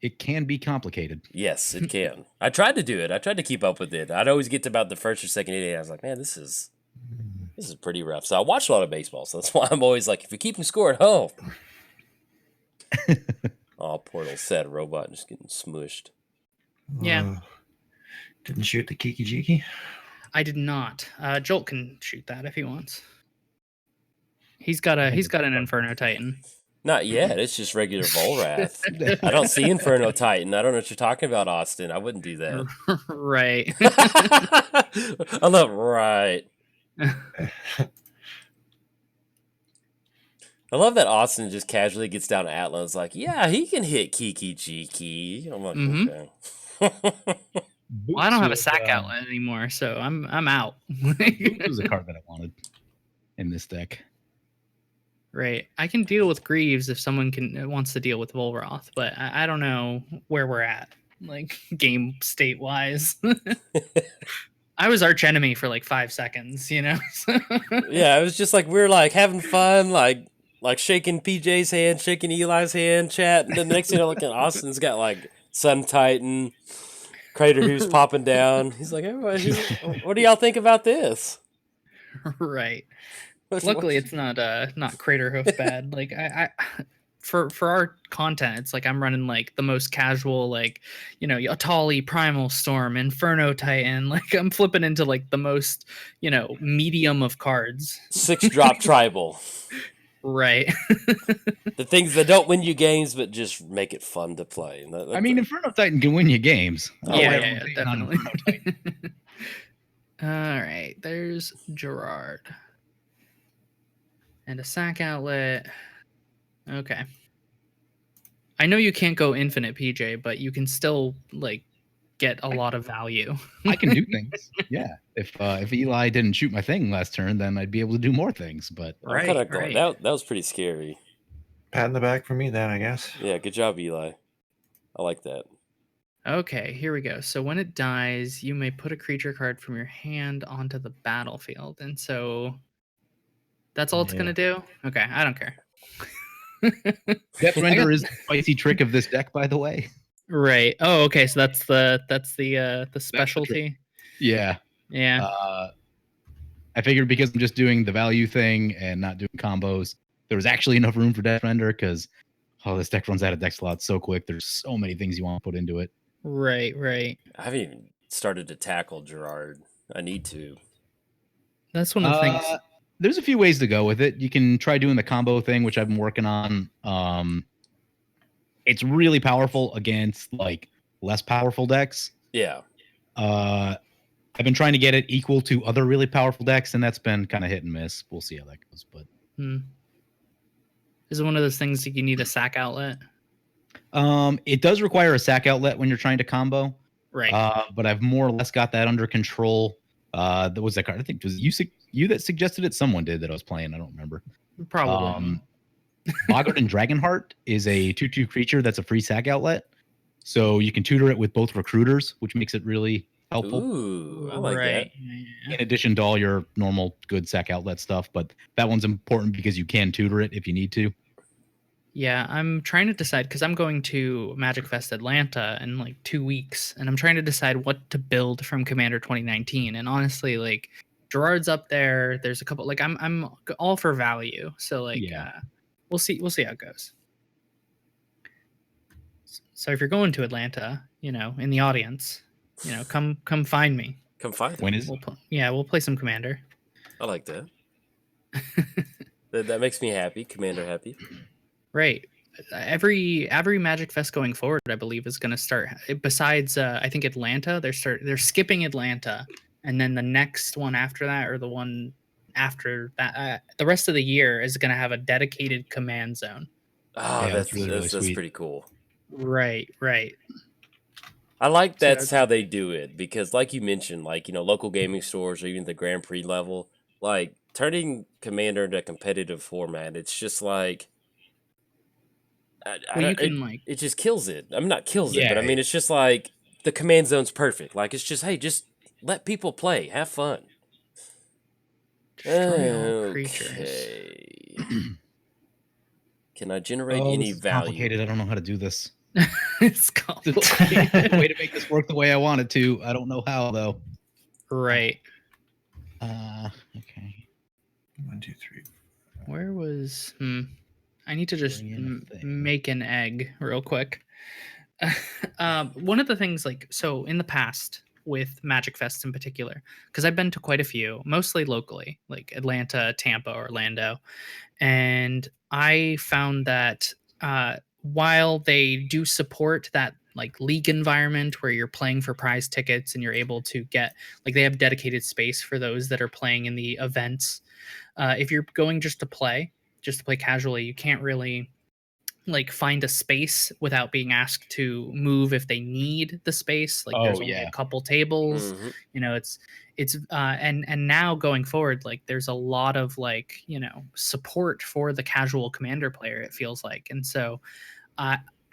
it can be complicated. Yes, it can. I tried to do it. I tried to keep up with it. I'd always get to about the first or second inning. I was like, man, this is pretty rough. So I watch a lot of baseball. So that's why I'm always like, if you're keeping score at home. Oh, poor little sad robot just getting smushed. Yeah. Didn't shoot the Kiki Jiki? I did not. Jolt can shoot that if he wants. He's got an Inferno Titan. Not yet. It's just regular Volrath. I don't see Inferno Titan. I don't know what you're talking about, Austin. I wouldn't do that. Right. I love right. I love that Austin just casually gets down to Atla and is like, yeah, he can hit Kiki Jiki. I'm like, okay. Well, I don't have a sack outlet anymore, so I'm out. It was a card that I wanted in this deck. Right. I can deal with Greaves if someone wants to deal with Volrath, but I don't know where we're at, like game state wise. I was arch enemy for like 5 seconds, you know. Yeah, it was just like we were like having fun, like shaking PJ's hand, shaking Eli's hand, chat, and then the next thing I look at Austin's got like Sun Titan, Crater who's popping down. He's like, everybody, what do y'all think about this? Right. Luckily, it's not Crater Hoof bad. Like I for our content, it's like I'm running like the most casual, like, you know, Atali, Primal Storm, Inferno Titan. Like I'm flipping into like the most, you know, medium of cards. 6-drop tribal. Right. The things that don't win you games, but just make it fun to play. I mean, Inferno Titan can win you games. Yeah, definitely. All right, there's Gerrard. And a sack outlet. Okay. I know you can't go infinite, PJ, but you can still like get a lot of value. I can do things. Yeah. If Eli didn't shoot my thing last turn, then I'd be able to do more things. But I'm kind of right. that was pretty scary. Pat in the back for me then, I guess. Yeah, good job, Eli. I like that. Okay, here we go. So when it dies, you may put a creature card from your hand onto the battlefield. And so that's all it's going to do? Okay, I don't care. Death Render is the spicy trick of this deck, by the way. Right. Oh, okay. So that's the specialty. Yeah. Yeah. I figured because I'm just doing the value thing and not doing combos, there was actually enough room for Death Render because this deck runs out of deck slots so quick. There's so many things you want to put into it. Right. I haven't even started to tackle Gerrard. I need to. That's one of the things. There's a few ways to go with it. You can try doing the combo thing, which I've been working on. It's really powerful against like less powerful decks. Yeah. I've been trying to get it equal to other really powerful decks, and that's been kind of hit and miss. We'll see how that goes. But is it one of those things that you need a sack outlet? It does require a sack outlet when you're trying to combo. Right. But I've more or less got that under control. That was that card. I think it was you that suggested it. Someone did that I was playing. I don't remember. Probably. Boggart and Dragonheart is a 2/2 creature that's a free sack outlet. So you can tutor it with both recruiters, which makes it really helpful. Ooh, I like that. Yeah. In addition to all your normal good sack outlet stuff, but that one's important because you can tutor it if you need to. Yeah, I'm trying to decide because I'm going to Magic Fest Atlanta in like 2 weeks, and I'm trying to decide what to build from Commander 2019. And honestly, like Gerrard's up there. There's a couple. Like I'm all for value. So like, we'll see how it goes. So if you're going to Atlanta, in the audience, come find me. Come find me. When is it? We'll play some Commander. I like that. That makes me happy. Commander happy. Right. Every Magic Fest going forward, I believe, is going to start. Besides, I think Atlanta, they're skipping Atlanta, and then the next one after that, or the one after that, the rest of the year is going to have a dedicated command zone. Oh, yeah, that's pretty cool. Right. I like that's how they do it because, like you mentioned, like local gaming stores or even the Grand Prix level, like turning Commander into a competitive format, it's just like. It just kills it. I mean, not kills it, but I mean, it's just like the command zone's perfect. Like, it's just, hey, just let people play. Have fun. Destroy all creatures. Can I generate any value? Complicated. I don't know how to do this. It's complicated. Way to make this work the way I want it to. I don't know how, though. Right. Okay. 1, 2, 3. Where was... I need to just make an egg real quick. One of the things, so in the past with Magic Fest in particular, because I've been to quite a few, mostly locally, like Atlanta, Tampa, Orlando, and I found that while they do support that like league environment where you're playing for prize tickets and you're able to get, like, they have dedicated space for those that are playing in the events. If you're going just to play casually, you can't really like find a space without being asked to move if they need the space. Like there's only a couple tables, it's and now going forward, like there's a lot of like, support for the casual Commander player, it feels like. And so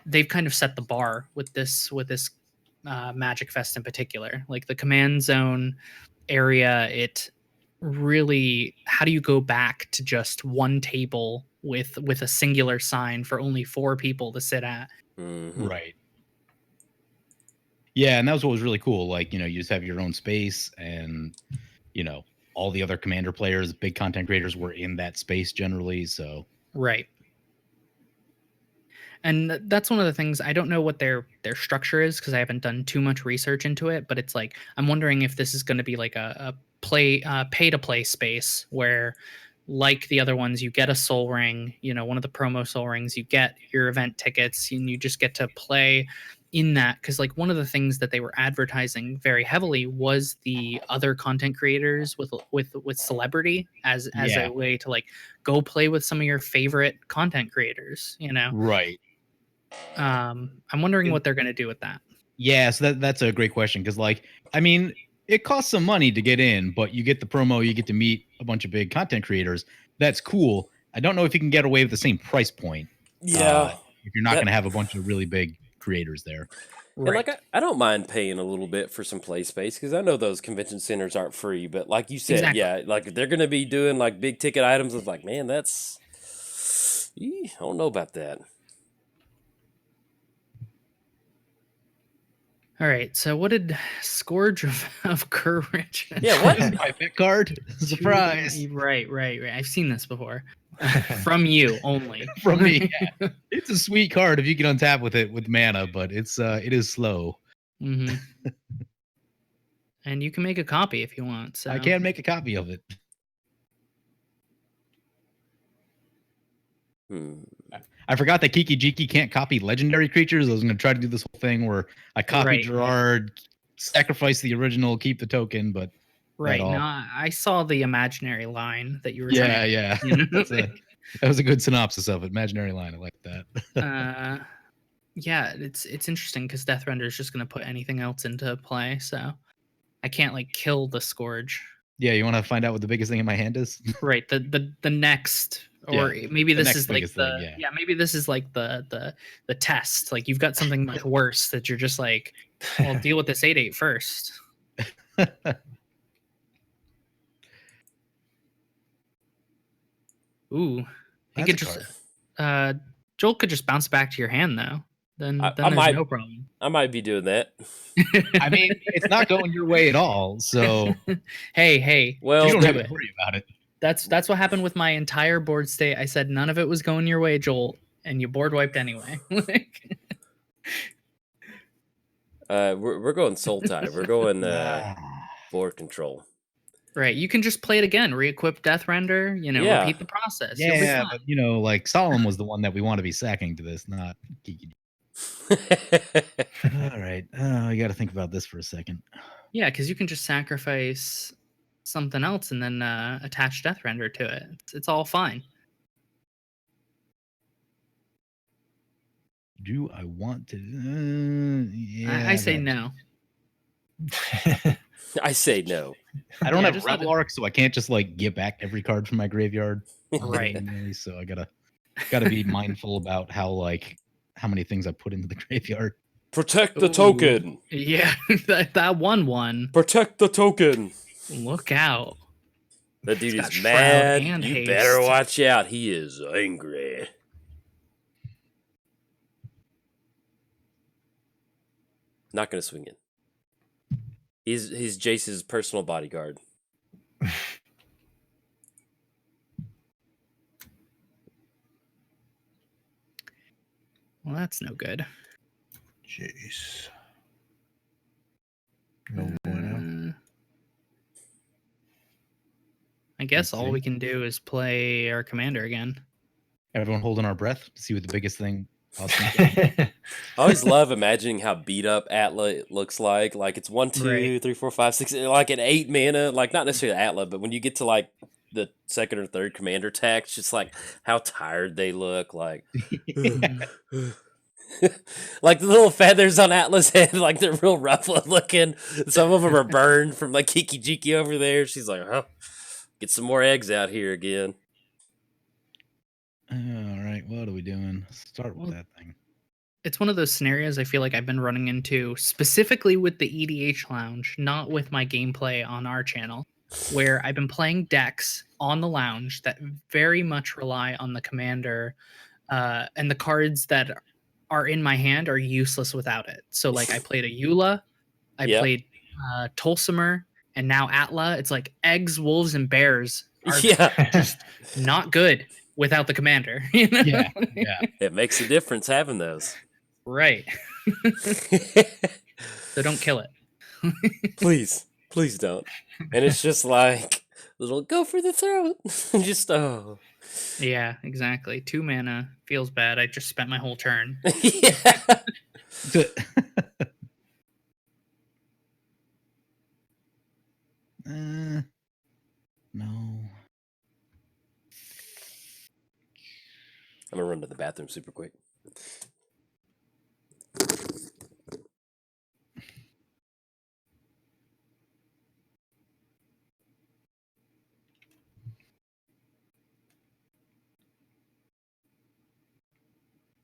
they've kind of set the bar with this Magic Fest in particular, like the command zone area. It really, how do you go back to just one table with a singular sign for only 4 people to sit at? Right. Yeah, and that was what was really cool. Like, you just have your own space, and all the other Commander players, big content creators, were in that space generally. So right. And that's one of the things. I don't know what their structure is because I haven't done too much research into it, but it's like, I'm wondering if this is going to be like a pay to play space where, like the other ones, you get a soul ring, one of the promo soul rings, you get your event tickets, and you just get to play in that, because like one of the things that they were advertising very heavily was the other content creators with celebrity as Yeah. a way to like go play with some of your favorite content creators, you know. Right. I'm wondering what they're going to do with that. Yeah, so that's a great question, because like, I mean, it costs some money to get in, but you get the promo, you get to meet a bunch of big content creators. That's cool. I don't know if you can get away with the same price point. Yeah. If you're not going to have a bunch of really big creators there. And like I don't mind paying a little bit for some play space, because I know those convention centers aren't free. But like you said, Exactly. yeah, like if they're going to be doing like big ticket items, it's like, man, that's I don't know about that. All right, so what did Scourge of Courage? Yeah, what? My pick card? Surprise. Right. I've seen this before. From you only. From me. Yeah. It's a sweet card if you can untap with it with mana, but it is slow. Mm-hmm. And you can make a copy if you want. So I can make a copy of it. I forgot that Kiki Jiki can't copy legendary creatures. I was going to try to do this whole thing where I copy Gerrard, sacrifice the original, keep the token, but right. No, I saw the imaginary line that you were Yeah. You know? That was a good synopsis of it. Imaginary line. I like that. Yeah, it's interesting because Deathrender is just going to put anything else into play, so I can't like kill the Scourge. Yeah, you want to find out what the biggest thing in my hand is? Right. The next, or maybe this is like maybe this is like the test. Like you've got something much worse that you're just like, I'll deal with this 8/8 first. Ooh, he could just Jolt could just bounce back to your hand though. Then there's no problem. I might be doing that. I mean, it's not going your way at all. So hey, well, you don't have to worry about it. That's what happened with my entire board state. I said none of it was going your way, Jolt, and you board wiped anyway. We're going Soul Tie. We're going board control. Right. You can just play it again, re-equip Deathrender, repeat the process. Yeah, but like Solemn was the one that we want to be sacking to this, not Kiki. All right. You got to think about this for a second. Yeah, because you can just sacrifice something else and then attach Deathrender to it. It's all fine. Do I want to? I say no. I say no. I don't have Rebel Arc, so I can't just like get back every card from my graveyard. Right. So I gotta be mindful about how many things I put into the graveyard. Protect the token. Yeah, that 1/1. Protect the token. Look out. The dude is mad. You better watch out. He is angry. Not gonna swing it. He's Jace's personal bodyguard. Well, that's no good. Jace. No bueno. I guess all we can do is play our commander again. Everyone holding our breath to see what the biggest thing. I always love imagining how beat up Atla looks like. Like it's 1, 2, 3, 4, 5, 6, like an 8 mana. Like not necessarily Atla, but when you get to like the second or third commander text, just like how tired they look. Like, like the little feathers on Atla's head, like they're real rough looking. Some of them are burned from like Kiki Jiki over there. She's like, oh, get some more eggs out here again. All right, what are we doing? Start with that thing. It's one of those scenarios I feel like I've been running into specifically with the EDH Lounge, not with my gameplay on our channel, where I've been playing decks on the lounge that very much rely on the commander, and the cards that are in my hand are useless without it. So like I played a Eula, I played Tolsimer, and now Atla. It's like eggs, wolves, and bears are just not good without the commander. Yeah. It makes a difference having those. Right. So don't kill it. Please don't. And it's just like little go for the throat. Just Yeah, exactly. 2 mana feels bad. I just spent my whole turn. Yeah. No. I'm gonna run to the bathroom super quick.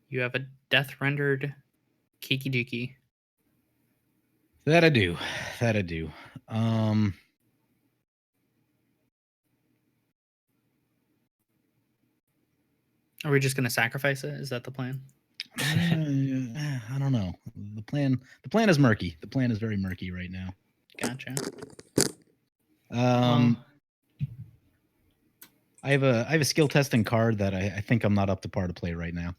You have a death rendered Kiki Duki. That I do. Are we just gonna sacrifice it? Is that the plan? I don't know. The plan is murky. The plan is very murky right now. Gotcha. I have a skill testing card that I think I'm not up to par to play right now.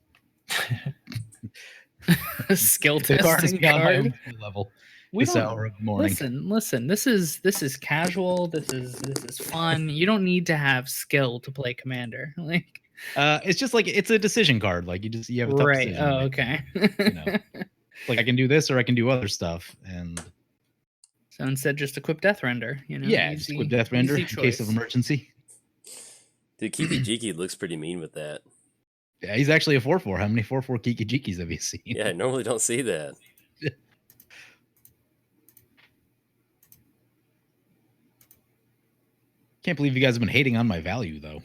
Skill The card is testing beyond my card. own skill level. We This don't hour of the morning. listen. This is casual. This is fun. You don't need to have skill to play Commander. Like, It's just like it's a decision card. Like you have a tough right? decision. Oh, to make. okay. You know, like I can do this or I can do other stuff, and So instead, just equip Death Render. You know, yeah, just equip Death Render in easy case of choice. emergency. Dude, Kiki Jiki looks pretty mean with that. Yeah, he's actually a 4/4. How many 4/4 Kiki Jikis have you seen? Yeah, I normally don't see that. Can't believe you guys have been hating on my value though.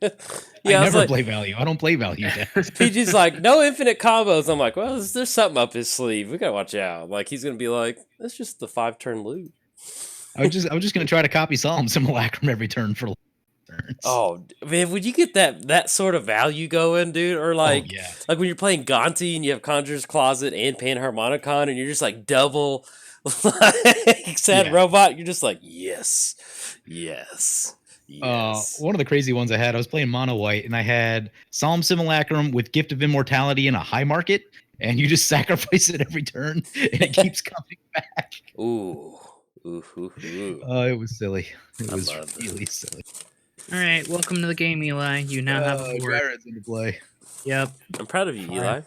Yeah, I never like, play value. I don't play value. PG's like, no infinite combos. I'm like, well, there's something up his sleeve. We gotta watch out. Like, he's gonna be like, that's just the 5-turn loot. I was just gonna try to copy Solemn Simulacrum every turn for turns. Oh man, would you get that sort of value going, dude? Or like, yeah. like when you're playing Gonti and you have Conjurer's Closet and Panharmonicon, and you're just like double like sad robot. You're just like, yes. One of the crazy ones I was playing mono white, and I had Solemn Simulacrum with Gift of Immortality in a high market, and you just sacrifice it every turn, and it keeps coming back. Ooh. It was silly. It was really silly. All right, welcome to the game, Eli. You now have a board. Ghired's into play. Yep. I'm proud of you, Eli.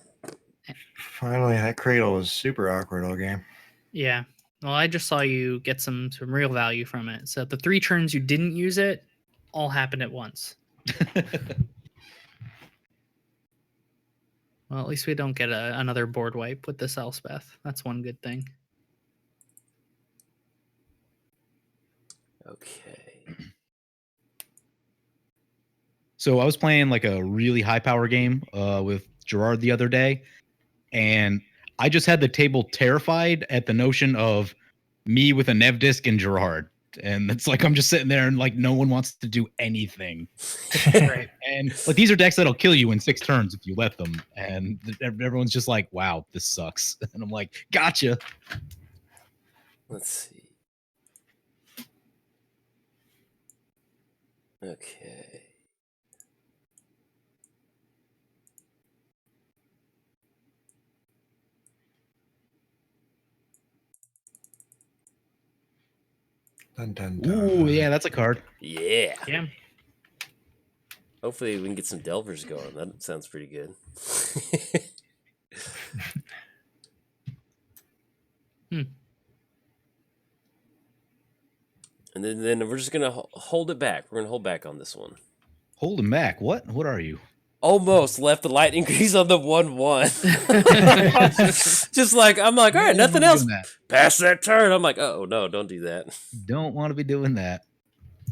Finally, that cradle was super awkward all game. Yeah. Well, I just saw you get some real value from it. So the 3 turns you didn't use it all happened at once. Well, at least we don't get another board wipe with this Elspeth. That's one good thing. Okay. So I was playing like a really high power game with Gerrard the other day, and I just had the table terrified at the notion of me with a Nev disc and Gerrard. And it's like I'm just sitting there and like no one wants to do anything. Right. And like these are decks that'll kill you in 6 turns if you let them. And everyone's just like, wow, this sucks. And I'm like, gotcha. Let's see. Okay. Dun, dun, dun. Ooh, yeah, that's a card. Yeah. Yeah. Hopefully we can get some Delvers going. That sounds pretty good. And then we're just gonna hold it back. We're gonna hold back on this one. Hold him back. What? What are you? Almost left the lightning grease on the 1/1. Just like I'm like, all right, nothing else. Pass that turn. I'm like, oh no, don't do that. Don't want to be doing that.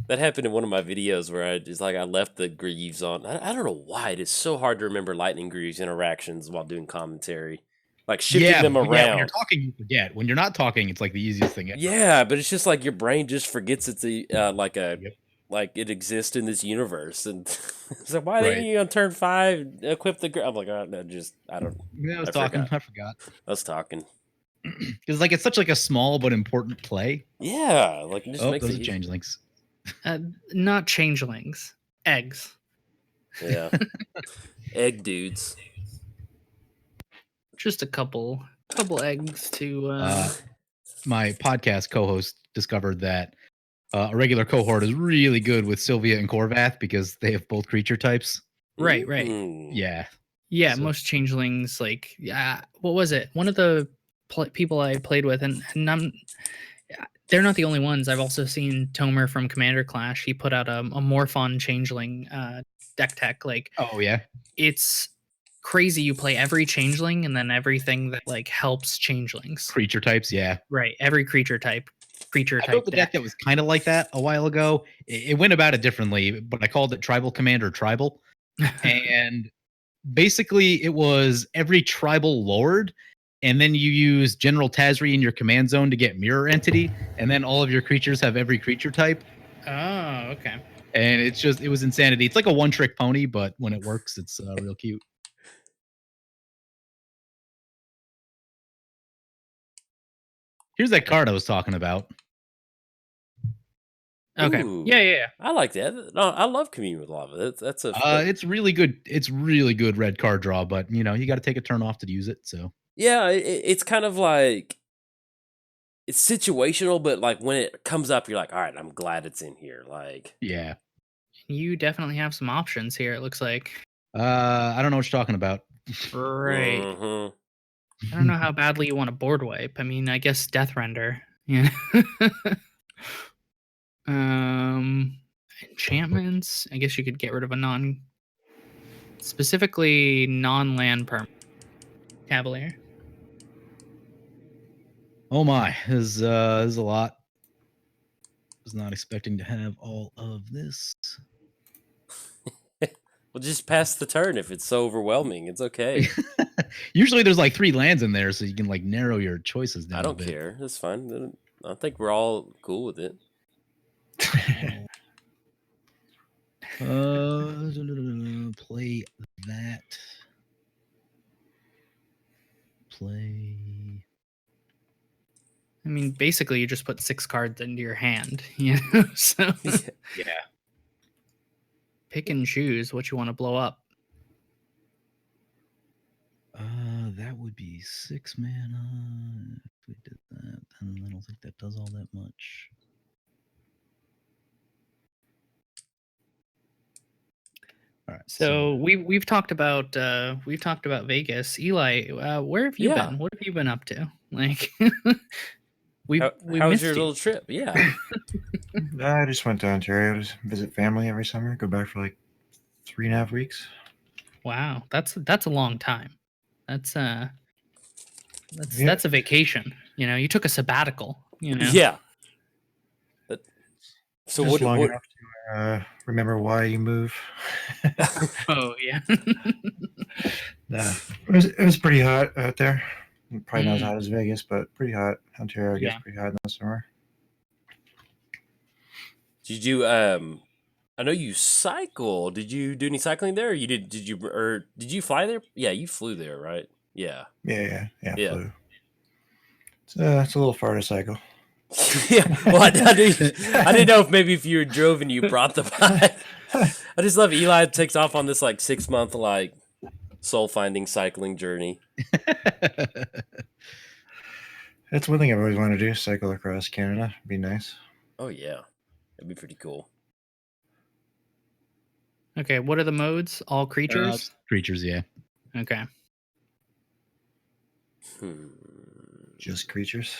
That happened in one of my videos where I left the greaves on. I don't know why it is so hard to remember lightning greaves interactions while doing commentary. Like shifting them around. Yeah, when you're talking, you forget. When you're not talking, it's like the easiest thing ever. Yeah, but it's just like your brain just forgets it's like it exists in this universe. And so why didn't you on turn 5 equip the? I'm like, I don't. Yeah, I was talking. Forgot. I forgot. I was talking. Because like it's such like a small but important play. Yeah, like it just makes those it are changelings. Not changelings. Eggs. Yeah. Egg dudes. Just a couple eggs to my podcast co-host discovered that a regular cohort is really good with Sylvia and Corvath because they have both creature types. Right. Ooh. Yeah. Yeah, So- most changelings, like, what was it? One of the people I played with, and they're not the only ones. I've also seen Tomer from Commander Clash. He put out a Morphon changeling deck tech. Like, Oh yeah, it's crazy. You play every changeling and then everything that like helps changelings. creature types. Yeah, Right, every creature type I built a deck that was kind of like that a while ago. It went about it differently, but I called it Tribal Commander Tribal, and basically it was every tribal lord, and then you use General Tazri in your command zone to get mirror entity, and then all of your creatures have every creature type. Oh, okay. And it was insanity. It's like a one-trick pony, but when it works, it's real cute. Here's that card I was talking about. Okay. Ooh, Yeah. I like that. No, I love Commune with Lava. That's a It's really good. It's really good red card draw, but you got to take a turn off to use it. So yeah. It's kind of like it's situational, but like when it comes up, you're like, all right, I'm glad it's in here. Like, yeah, You definitely have some options here, it looks like. I don't know what you're talking about. Right. mhm. I don't know how badly you want a board wipe. I mean, I guess Death Render. Yeah. Enchantments. I guess you could get rid of a specifically non-land permanent. Cavalier. Oh my, this is a lot. Was not expecting to have all of this. Well, just pass the turn if it's so overwhelming. It's okay. Usually there's like 3 lands in there, so you can like narrow your choices down. I don't a bit. care. That's fine. I think we're all cool with it. Play that. Play. I mean, basically, you just put 6 cards into your hand. So Yeah. pick and choose what you want to blow up. That would be 6 mana. If we did that, then I don't think that does all that much. All right. So we've talked about Vegas. Eli, where have you Yeah. been? What have you been up to? Like, we How was missed your you. little trip? Yeah. I just went to Ontario to visit family every summer. Go back for like 3.5 weeks. Wow, that's a long time. That's Yeah. that's a vacation. You took a sabbatical. Yeah. So Just long what enough to remember why you move. Oh yeah. Nah, it was pretty hot out there. Probably not as hot as Vegas, but pretty hot. Ontario gets Yeah. pretty hot in the summer. did you I know you cycle. Did you do any cycling there? Or did you fly there? Yeah, you flew there, right? Yeah. Yeah. Yeah. Flew. It's a little far to cycle. Yeah. Well, I didn't know if you drove and you brought the bike. I just love Eli takes off on this like 6-month like soul finding cycling journey. That's one thing I've always wanted to do: cycle across Canada. Be nice. Oh yeah, that'd be pretty cool. Okay, what are the modes? All creatures? Creatures, yeah. Okay. Just creatures.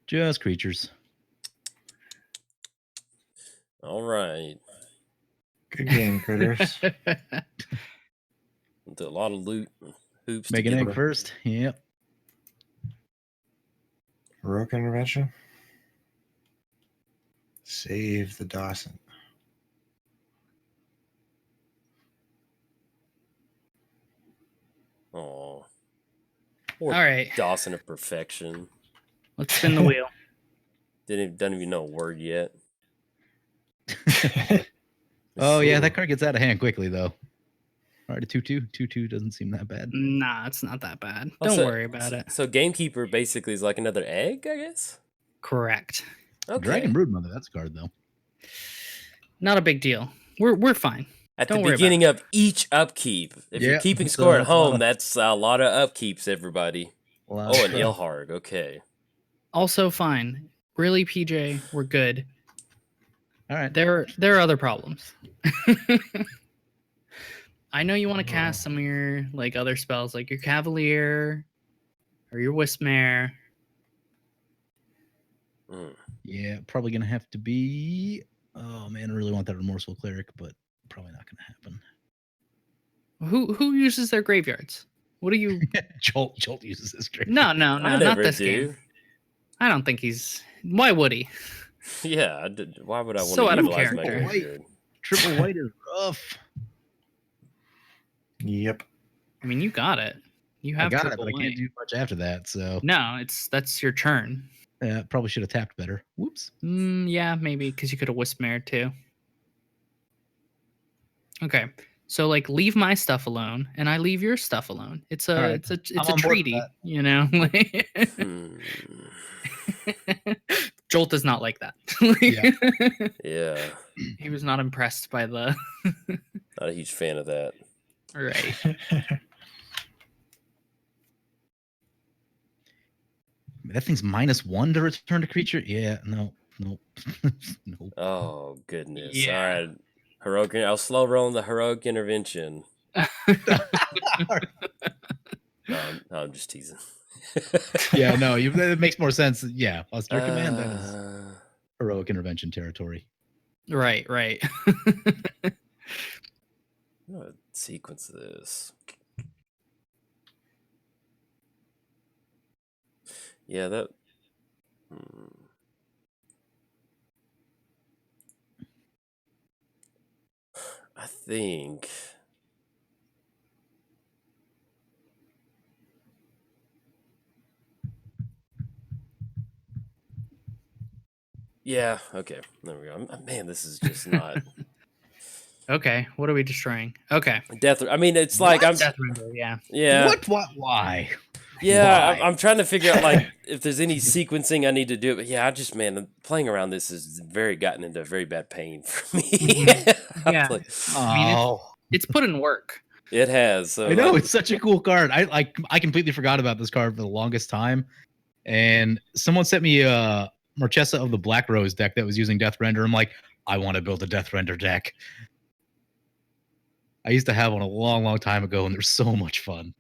Just creatures. All right. Good game, critters. Do a lot of loot hoops. Make to an get egg first. Yep. Heroic intervention. Save the Dawson. Oh. All right. Dawson of perfection. Let's spin the wheel. Doesn't even know a word yet. Oh yeah, that card gets out of hand quickly though. All right, a 2/2. 2/2 doesn't seem that bad. Nah, it's not that bad. Oh, Don't worry about it. So Gamekeeper basically is like another egg, I guess? Correct. Okay. Dragon Broodmother, that's a card though. Not a big deal. We're fine. At Don't the worry about beginning of each upkeep. If you're Yeah, keeping so score at that's a lot home, of- that's a lot of upkeeps, everybody. Wow. Oh, and Ilharg. Okay. Also fine. Really, PJ, we're good. All right. There are other problems. I know you want to cast some of your like other spells, like your Cavalier or your Wisp-Mare. Yeah, probably gonna have to be. Oh man, I really want that Remorseful Cleric, but probably not gonna happen. Who uses their graveyards? What do you? Jolt uses this trick. No, I not never this do. game. I don't think he's. Why would he? Yeah, why would I want So to out of utilize my character. graveyard? Triple white is rough. Yep. I mean, you got it. You have I got it, triple but I white. can't do much after that. So No, that's your turn. probably should have tapped better. Whoops. Yeah, maybe because you could have Wisp-Mare too. Okay, so like leave my stuff alone, and I leave your stuff alone. It's a All right. it's a I'm it's a on board with treaty, that. you know. Hmm. Jolt is not like that. Yeah, He was not impressed by the not a huge fan of that. right. That thing's -1 to return to creature. Yeah, no. Nope. Oh goodness! Yeah. All right, heroic. I'll slow roll the heroic intervention. No, I'm just teasing. Yeah, no, that makes more sense. Yeah, Austere Command, that is heroic intervention territory. Right. I'm gonna sequence this. Yeah, that. I think. Yeah. Okay. There we go. Man, this is just not Okay, what are we destroying? Okay, death. I mean, it's like I'm. Death Render. Yeah. Yeah. What? Why? Yeah, Why? I'm trying to figure out like if there's any sequencing I need to do. But yeah, I just playing around this has gotten into very bad pain for me. Yeah. Oh, It's put in work. It has. So I know like, it's such a cool card. I completely forgot about this card for the longest time, and someone sent me a Marchesa of the Black Rose deck that was using Death Render. I'm like, I want to build a Death Render deck. I used to have one a long time ago, and they're so much fun.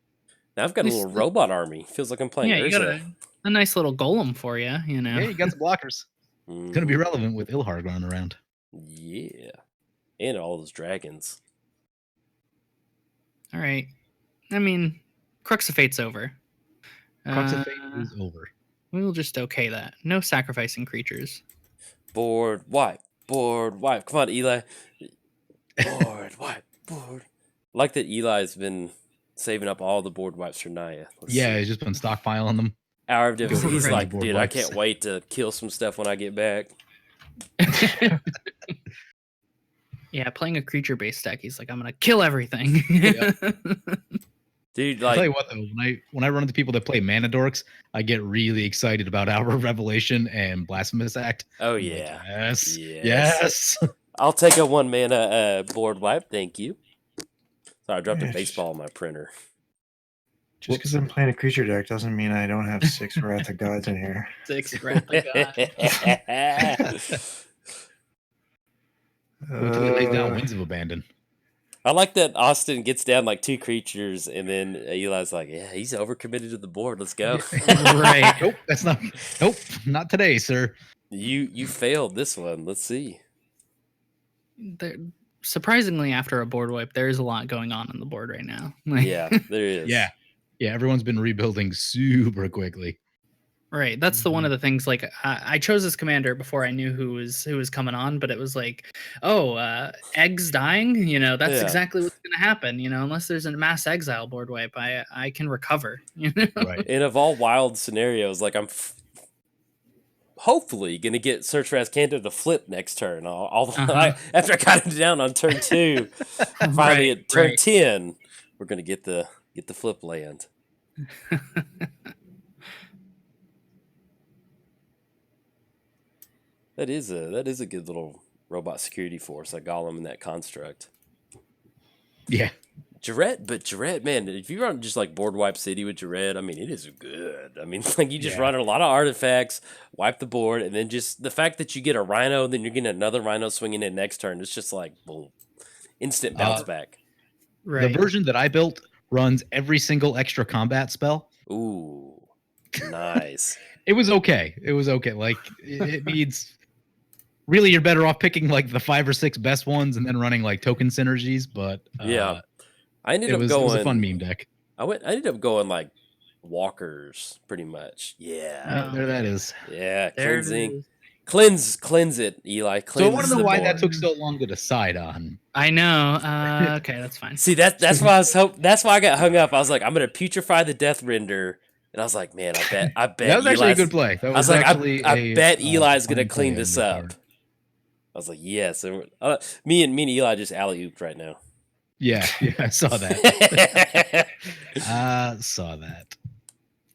now I've got a little robot army. Feels like I'm playing Yeah, you got Urza. a nice little golem for you. You know. Yeah, you got some blockers. It's gonna be relevant with Ilhar going around. Yeah, and all those dragons. All right. I mean, Crux of Fate's over. Crux of Fate is over. We'll just okay that. No sacrificing creatures. Board wipe. Board wipe. Come on, Eli. Board wipe. Board. I like that Eli's been saving up all the board wipes for Naya. Yeah, he's just been stockpiling them. Hour of difficulty. He's Right. like, Board dude, I wipes. can't wait to kill some stuff when I get back. Yeah, playing a creature-based deck, he's like, I'm gonna kill everything. Dude, I'll tell you like, what though, when I run into people that play Mana Dorks, I get really excited about Hour of Revelation and Blasphemous Act. oh I'm like, yeah. yes, Yes. yes. I'll take a 1 mana board wipe. Thank you. Sorry, I dropped a Yes. baseball on my printer. Just because I'm playing a creature deck doesn't mean I don't have 6 Wrath of Gods in here. 6 Wrath of God. Wait till he lays down Winds of Abandon. I like that Austin gets down like 2 creatures, and then Eli's like, yeah, he's overcommitted to the board. Let's go. Right. Nope, that's not. Nope, not today, sir. You failed this one. Let's see. There, surprisingly, after a board wipe, there is a lot going on the board right now. Like, Yeah, there is. Yeah, everyone's been rebuilding super quickly. right. That's the one of the things. Like, I chose this commander before I knew who was coming on, but it was like, eggs dying. You know, that's Yeah. exactly what's going to happen. You know, unless there's a mass exile board wipe, I can recover. You know, Right. And of all wild scenarios, like I'm hopefully gonna get Search for Ascanto to flip next turn. After I got it down on turn 2, finally Right, at turn right. 10, we're gonna get the flip land. That is a good little robot security force, like Golem in that construct. Yeah. Gerrard, man, if you run just like board wipe city with Gerrard, I mean, it is good. I mean, like you just Yeah. run a lot of artifacts, wipe the board, and then just the fact that you get a rhino, then you're getting another rhino swinging in next turn. It's just like boom, instant bounce back. Right. The version that I built runs every single extra combat spell. Ooh, nice. It was okay. Like it needs. Really, you're better off picking like the 5 or 6 best ones and then running like token synergies. But Yeah, I ended it up was a fun meme deck. I ended up going like walkers, pretty much. Yeah, There that is. yeah, There it cleansing, is. cleanse it, Eli. So I Cleanse want to know the why board. that took so long to decide on. I know. Okay, that's fine. See, that's why that's why I got hung up. I was like, I'm gonna putrefy the death render, and I was like, man, I bet That was actually a Eli's- good play. That I was was like, actually I bet Eli's fun gonna play clean on this your up. part. I was like, yes. And me and Eli just alley-ooped right now. Yeah, I saw that. Saw that.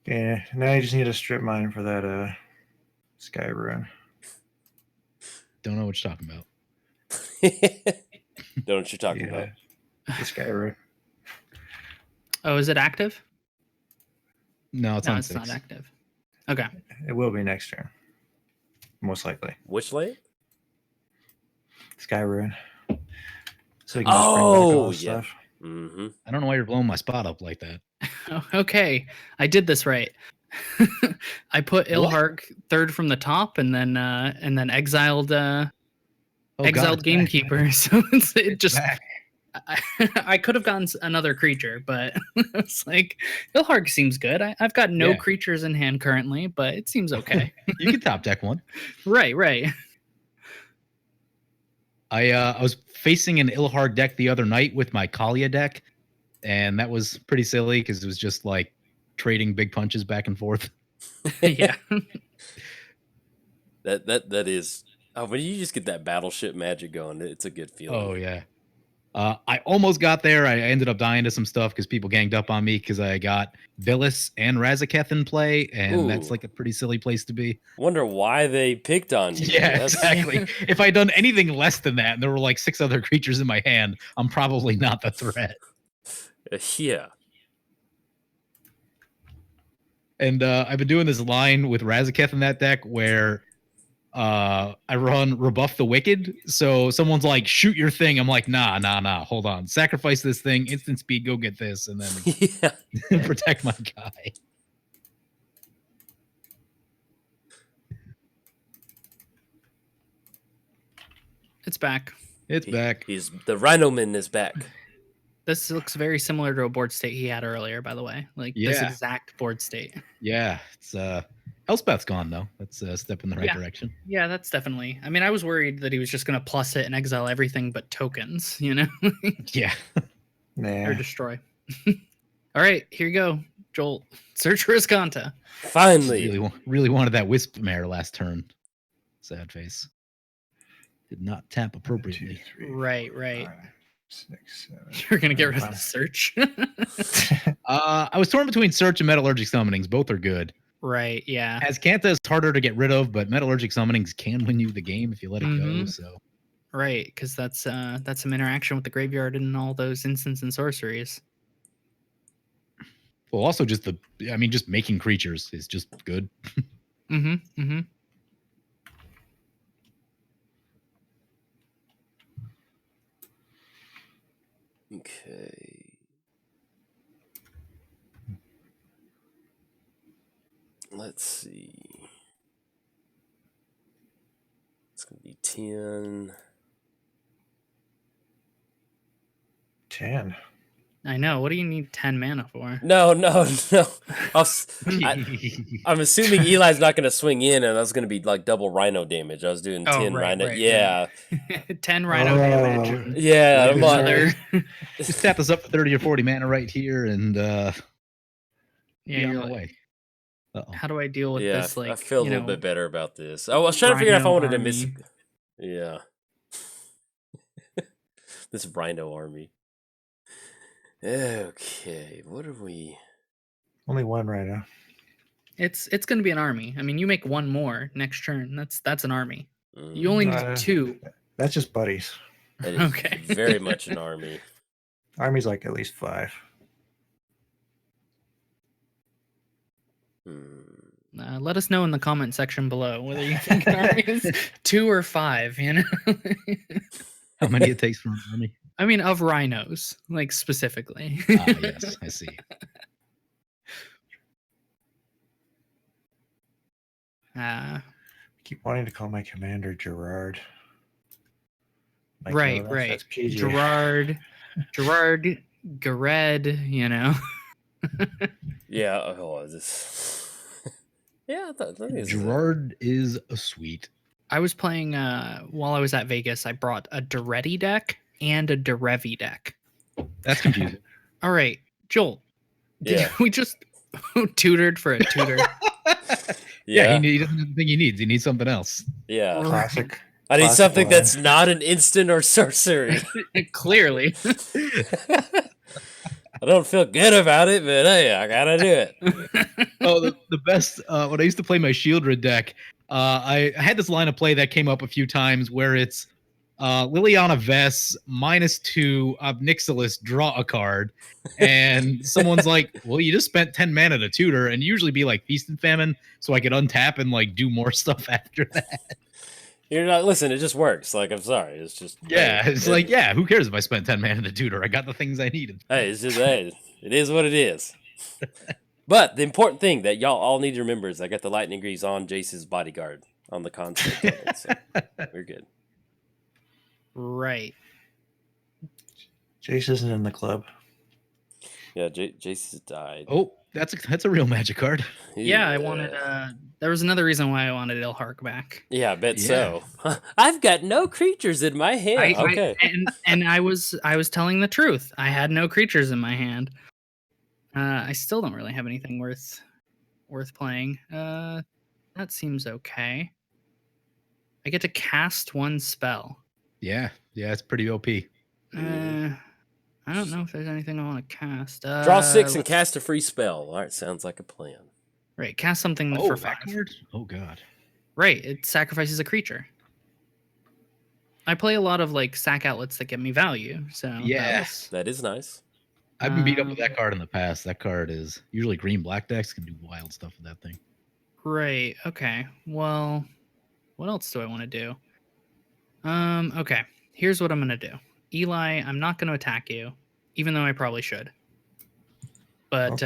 Yeah, now you just need a strip mine for that Sky Ruin. Don't know what you're talking about. Know what you're talking about. The Sky Ruin. Oh, is it active? No, it's No, on it's 6. not active. Okay. It will be next turn. Most likely. Which lane? Sky Ruin. So you can just bring back all this yeah. stuff. Mm-hmm. I don't know why you're blowing my spot up like that. Oh, okay, I did this right. I put Ilharg third from the top, and then exiled exiled it's back. Gamekeeper. So it It's just back. I could have gotten another creature, but it's like Ilharg seems good. I've got no Yeah. creatures in hand currently, but it seems okay. You can top deck one. Right. I was facing an Ilharg deck the other night with my Kalia deck, and that was pretty silly because it was just like trading big punches back and forth. Yeah. That is. Oh, when you just get that battleship magic going, it's a good feeling. Oh yeah. I almost got there. I ended up dying to some stuff because people ganged up on me because I got Villis and Razaketh in play, and that's Ooh. like a pretty silly place to be. Wonder why they picked on you. Yeah, That's- exactly. If I'd done anything less than that, and there were like 6 other creatures in my hand, I'm probably not the threat. Yeah. And I've been doing this line with Razaketh in that deck where I run Rebuff the Wicked. So someone's like, shoot your thing. I'm like, nah, hold on. Sacrifice this thing, instant speed, go get this, and then Yeah. protect my guy. It's back. It's back. He's the Rhinoman is back. This looks very similar to a board state he had earlier, by the way. Like this Yeah. exact board state. Yeah, it's Elspeth's gone though. That's a step in the right Yeah. direction. Yeah, that's definitely. I mean, I was worried that he was just going to plus it and exile everything but tokens, you know, Yeah. Nah. or destroy. All right, here you go, Jolt. Search for Escanta. Finally. Really wanted that Wisp Mare last turn. Sad face. Did not tap 1, 2, appropriately. 3, Right. 5, 6, 7. You're going to get rid of the Fine. search. I was torn between Search and Metallurgic Summonings. Both are good. Right. Yeah. Azcanta is harder to get rid of, but Metallurgic Summonings can win you the game if you let it go. Mhm. So Right. Because that's some interaction with the graveyard and all those instants and sorceries. well, also just just making creatures is just good. Mm-hmm. Okay. Let's see. It's gonna be 10. 10. I know. What do you need 10 mana for? No. I'm assuming Eli's not gonna swing in, and that's gonna be like double Rhino damage. I was doing 10 right, Rhino. right, yeah, 10 Rhino damage. yeah. I'm like, Another. Just tap this up for 30 or 40 mana right here and Yeah. be on You're the like, way. Uh-oh. how do I deal with yeah. this? Like, I feel a you little know, bit better about this. I was trying to figure out if I Rhino wanted to miss. army. Yeah. This Rhino army. Okay, what are we? Only one right now. It's going to be an army. I mean, you make one more next turn. That's an army. You Mm, only need Uh, 2. That's just buddies. that is Okay. very much an army. Army's like at least 5. Let us know in the comment section below whether you think an army is 2 or 5. You know. How many it takes for an army? I mean, of rhinos, like specifically. Yes, I see. I keep wanting to call my commander Gerrard. Like, right, no, right. That's PG. Gerrard, Ghired, you know. Yeah. Oh, this. Yeah, I think it's Gerrard is a sweet. I was playing while I was at Vegas. I brought a Duretti deck and a Derevi deck. That's confusing. All right, Joel. Yeah. We just tutored for a tutor. Yeah, he doesn't have the thing he needs. He needs something else. Yeah. Classic. I need Classic something line. that's not an instant or sorcery. Clearly. I don't feel good about it, but hey, I gotta do it. Oh, the best when I used to play my Shieldred deck, I had this line of play that came up a few times where it's Liliana Vess -2 Obnixilis, draw a card, and someone's like, well, you just spent 10 mana to tutor, and usually be like Feast and Famine, so I could untap and like do more stuff after that. You're not listen, it just works. Like, I'm sorry. It's just It's like, who cares if I spent 10 mana to tutor? I got the things I needed. Hey, it's just it is what it is. But the important thing that y'all all need to remember is I got the lightning greaves on Jace's bodyguard on the console. So we're good. Right. Jace isn't in the club. Yeah, Jace has died. Oh, that's a real magic card. Yeah, I wanted. There was another reason why I wanted Ilharg back. Yeah, I bet so. I've got no creatures in my hand. Okay. And I was telling the truth. I had no creatures in my hand. I still don't really have anything worth playing. That seems okay. I get to cast one spell. Yeah, it's pretty OP. I don't know if there's anything I want to cast. Draw 6 and cast a free spell. All right, sounds like a plan. Right, cast something for 5. Oh god. Right, it sacrifices a creature. I play a lot of like sack outlets that get me value. So Yes, that is nice. I've been beat up with that card in the past. That card is usually green-black decks can do wild stuff with that thing. Right. Okay. Well, what else do I want to do? Okay. Here's what I'm gonna do. Eli, I'm not gonna attack you, even though I probably should. But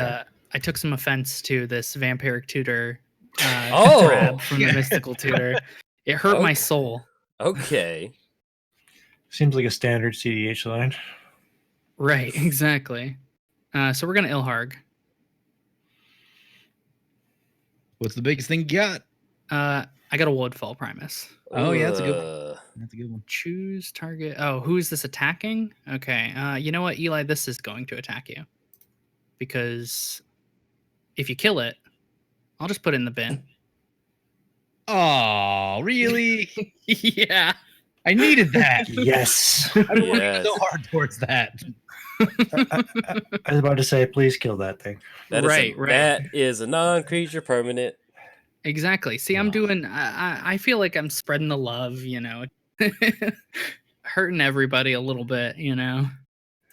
I took some offense to this vampiric tutor grab from the mystical tutor. It hurt my soul. Okay. Seems like a standard CDH line. Right, exactly. So we're gonna Ilharg. What's the biggest thing you got? I got a Woodfall Primus. Oh yeah, that's a good one. That's a good one. Choose target. Oh, who is this attacking? Okay. You know what, Eli? This is going to attack you. Because if you kill it, I'll just put it in the bin. Oh, really? Yeah. I needed that. Yes. I've been working so hard towards that. I was about to say, please kill that thing. That is a non-creature permanent. Exactly. See, I'm doing. I feel like I'm spreading the love. You know, hurting everybody a little bit. You know.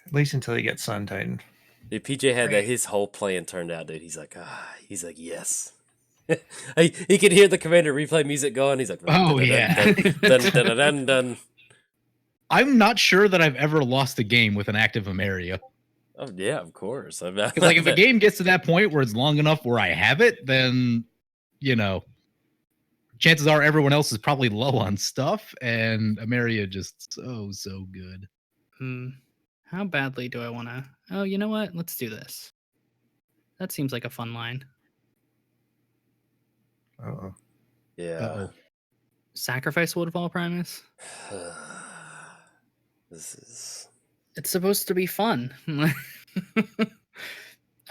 At least until you get Sun Titan. Dude, PJ had that. His whole plan turned out, dude. He's like, yes. He could hear the commander replay music going. He's like, oh yeah. Dun. I'm not sure that I've ever lost a game with an active Emeria. Oh yeah, of course. Like if a game gets to that point where it's long enough where I have it, then chances are everyone else is probably low on stuff, and Emeria just so good. How badly do I want to? Oh, you know what? Let's do this. That seems like a fun line. Uh-oh. Yeah. Uh-oh. Sacrifice Woodfall Primus. It's supposed to be fun.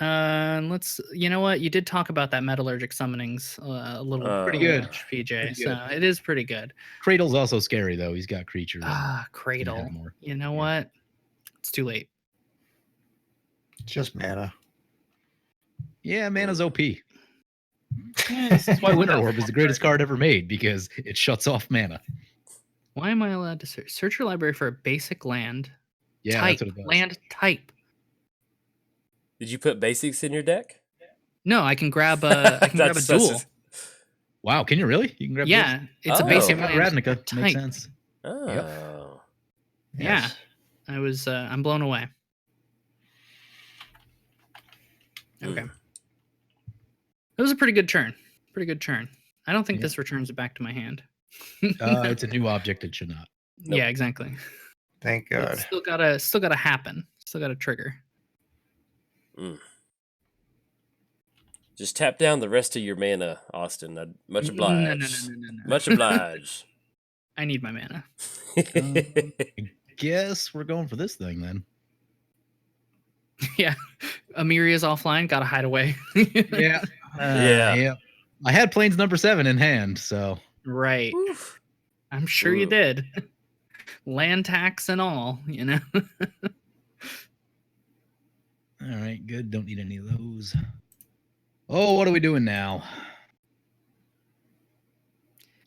Let's. You know what? You did talk about that metallurgic summonings a little. Pretty good, PJ. Pretty good. So it is pretty good. Cradle's also scary though. He's got creatures. Cradle. You know what? It's too late. Just mana. Yeah, mana's OP. That's why Winter Orb is the greatest card ever made, because it shuts off mana. Why am I allowed to search? Search your library for a basic land. Yeah, type. that's what it does. Land type. Did you put basics in your deck? No, I can grab a duel. Wow, can you really? You can grab it's a basic land Ravnica. type. Makes sense. Oh. Yeah. I'm blown away. Okay. It was a pretty good turn. Pretty good turn. I don't think this returns it back to my hand. It's a new object. It should not. Nope. Yeah, exactly. Thank But God. it's still gotta happen. Still gotta trigger. Just tap down the rest of your mana, Austin. I'd much No. obliged. Much obliged. I need my mana. I guess we're going for this thing then. Yeah. Amiria's offline, gotta hide away. Yeah. Yeah. I had Plains number 7 in hand, so. Right. Oof. I'm sure you did. Land tax and all, you know. All right, good. Don't need any of those. Oh, what are we doing now?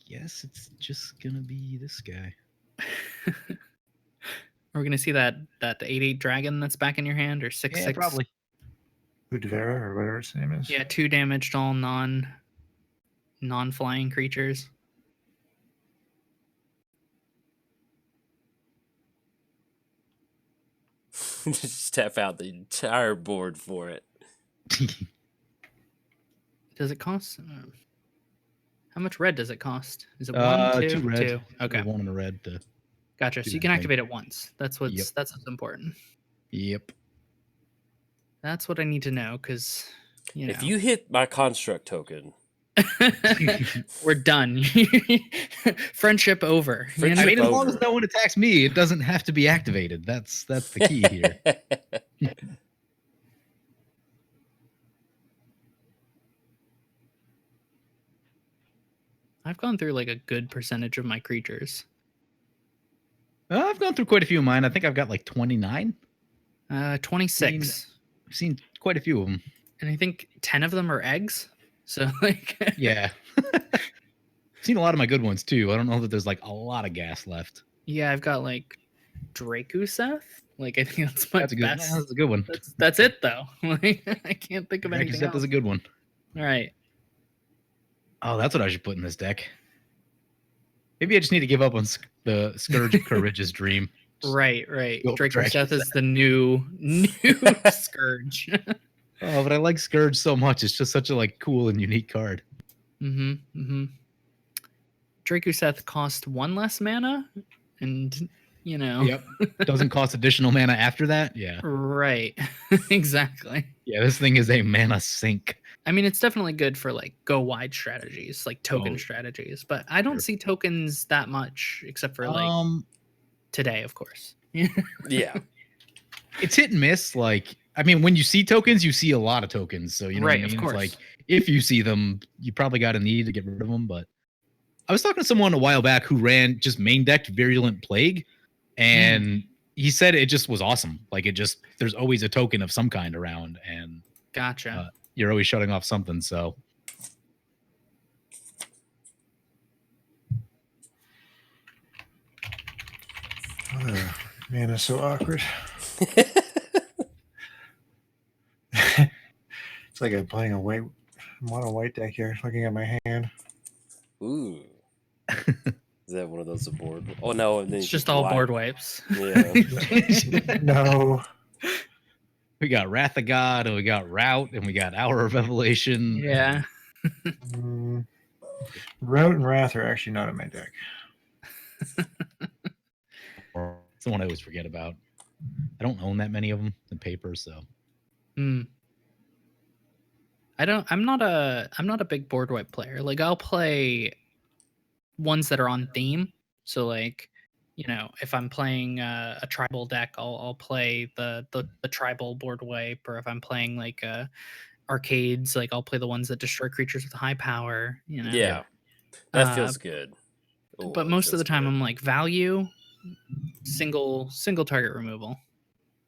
Guess it's just gonna be this guy. We're gonna see that 8/8 dragon that's back in your hand, or 6/6. Yeah, probably. Udvera or whatever its name is. Yeah, 2 damaged all non-flying creatures. Just tap out the entire board for it. Does it cost? How much red does it cost? Is it 1, 2, 2 red. 2? Okay, 1 in a red. gotcha. So you can activate it once. That's what's important. Yep. That's what I need to know, because If you hit my construct token, we're done. Friendship over. You Friendship I mean, as long over. as no one attacks me, it doesn't have to be activated. That's the key here. I've gone through like a good percentage of my creatures. I've gone through quite a few of mine. I think I've got like 29. 26. I've seen quite a few of them. And I think 10 of them are eggs. So like Yeah. I've seen a lot of my good ones too. I don't know that there's like a lot of gas left. yeah, I've got like Drakuseth. Like I think that's my That's a good. best. That's a good one. That's it though. Like I can't think of anything else. That's a good one. All right. Oh, that's what I should put in this deck. Maybe I just need to give up on the Scourge of Courageous Dream. Right. Go for Drakuseth is the new Scourge. Oh, but I like Scourge so much. It's just such a like cool and unique card. Drakuseth cost 1 less mana, and you know. Yep. Doesn't cost additional mana after that. Yeah. Right. Exactly. Yeah, this thing is a mana sink. I mean, it's definitely good for like go wide strategies, like token strategies, but I don't see tokens that much except for like today, of course. Yeah. It's hit and miss. Like, I mean, when you see tokens, you see a lot of tokens. So, you know what I mean? Of course. It's like, if you see them, you probably got a need to get rid of them. But I was talking to someone a while back who ran just main decked Virulent Plague, and he said it just was awesome. Like, there's always a token of some kind around, and Gotcha. You're always shutting off something. So, Man, it's so awkward. It's like I'm playing a mono white deck here, looking at my hand. Ooh. Is that one of those board? Oh no, and then It's just all board wipes. Yeah. No. we got Wrath of God, and we got Rout, and we got Hour of Revelation. Yeah. Rout and Wrath are actually not in my deck. It's the one I always forget about. I don't own that many of them in paper, so. I'm not a big board wipe player. Like I'll play ones that are on theme. So like, you know, if I'm playing a tribal deck, I'll play the tribal board wipe, or if I'm playing like arcades, like I'll play the ones that destroy creatures with high power, you know. Yeah. That feels good. Ooh, But that most of feels the time good. I'm like value, single target removal.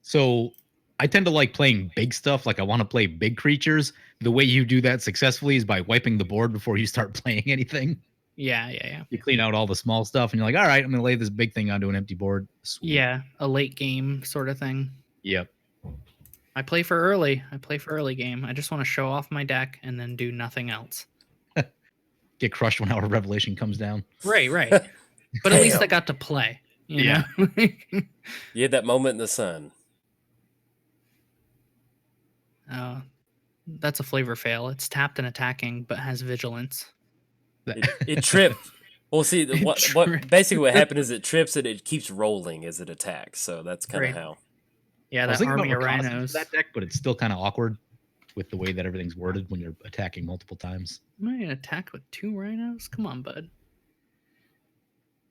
So I tend to like playing big stuff. Like I want to play big creatures. The way you do that successfully is by wiping the board before you start playing anything. Yeah. You clean out all the small stuff, and you're like, all right, I'm going to lay this big thing onto an empty board. Sweet. Yeah, a late game sort of thing. Yep. I play for early game. I just want to show off my deck and then do nothing else. Get crushed when Hour of Revelation comes down. Right. But at least I got to play. You Yeah. know? You had that moment in the sun. That's a flavor fail. It's tapped and attacking, but has vigilance. It tripped. Well, see, It what tripped. basically what happened is it trips and it keeps rolling as it attacks. So that's kind of Right. how. Yeah, I was that thinking army about of reconnaissance rhinos. for that deck, but it's still kind of awkward with the way that everything's worded when you're attacking multiple times. Am I gonna attack with 2 rhinos? Come on, bud.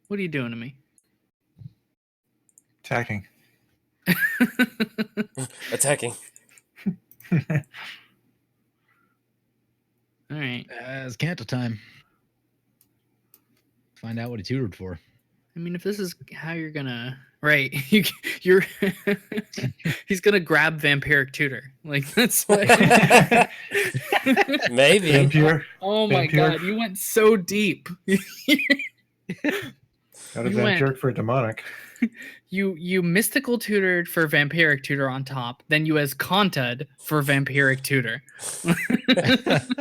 What are you doing to me? Attacking. Attacking. All right. It's Canto time. Find out what he tutored for. I mean, if this is how you're gonna, right? You're he's gonna grab vampiric tutor. Like that's what. Maybe. Vampire. Oh my Vampire. god, you went so deep. Got a You went- vampiric for demonic. You mystical tutored for vampiric tutor on top, then you as conted for vampiric tutor.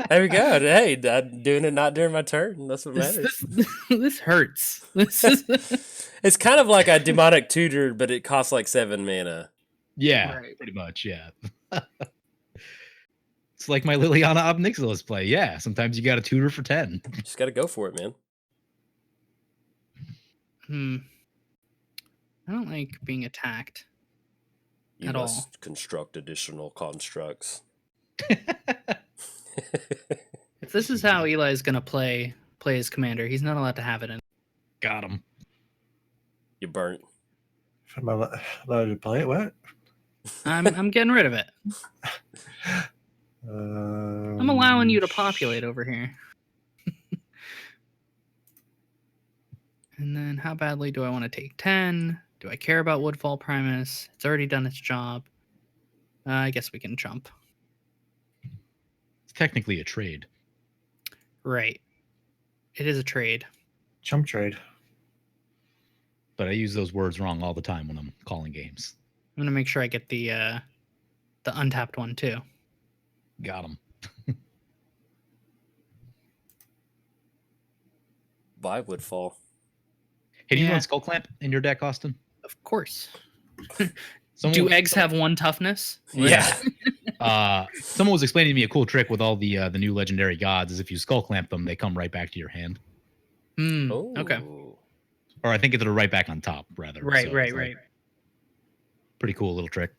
There we go. Hey, I'm doing it not during my turn. That's what matters. This hurts. This is It's kind of like a demonic tutor, but it costs like 7 mana. Yeah, Right. pretty much. Yeah. It's like my Liliana Obnixilis play. Yeah, sometimes you got a tutor for 10. Just got to go for it, man. I don't like being attacked. You At must construct additional constructs. If this is how Eli is gonna play his commander, he's not allowed to have it in. Got him. You burnt. If I'm allowed to play it, what? I'm getting rid of it. I'm allowing you to populate over here. And then how badly do I want to take 10? Do I care about Woodfall Primus? It's already done its job. I guess we can jump. It's technically a trade. Right. It is a trade. Chump trade. But I use those words wrong all the time when I'm calling games. I'm gonna make sure I get the untapped one too. Got him. By Woodfall. Hey, do you Yeah. run Skull Clamp in your deck, Austin? Of course. Someone Do was- eggs have 1 toughness? Yeah. Someone was explaining to me a cool trick with all the new legendary gods is if you Skull Clamp them, they come right back to your hand. Oh. Okay. Or I think it's right back on top, rather. Right, So right, it's like right. pretty cool little trick.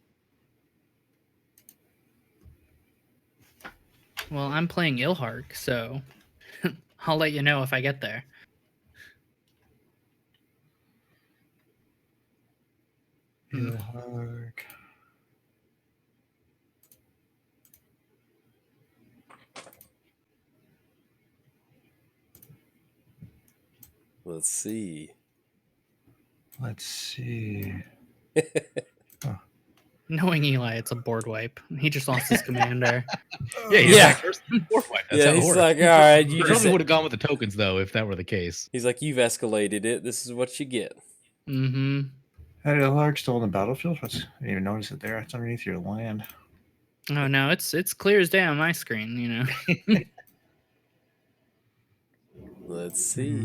Well, I'm playing Ilhark, so I'll let you know if I get there. Ilhark. Let's see. Let's see. Knowing Eli, it's a board wipe. He just lost his commander. Yeah, he's Yeah. back first and fourth wipe. That's Yeah, how it he's works. like, all right. I You probably just, would have gone with the tokens though if that were the case. he's like, you've escalated it. This is what you get. Mm-hmm. Had Ilhark still in the battlefield? I didn't even notice it there. It's underneath your land. Oh no, it's clear as day on my screen, you know. Let's see.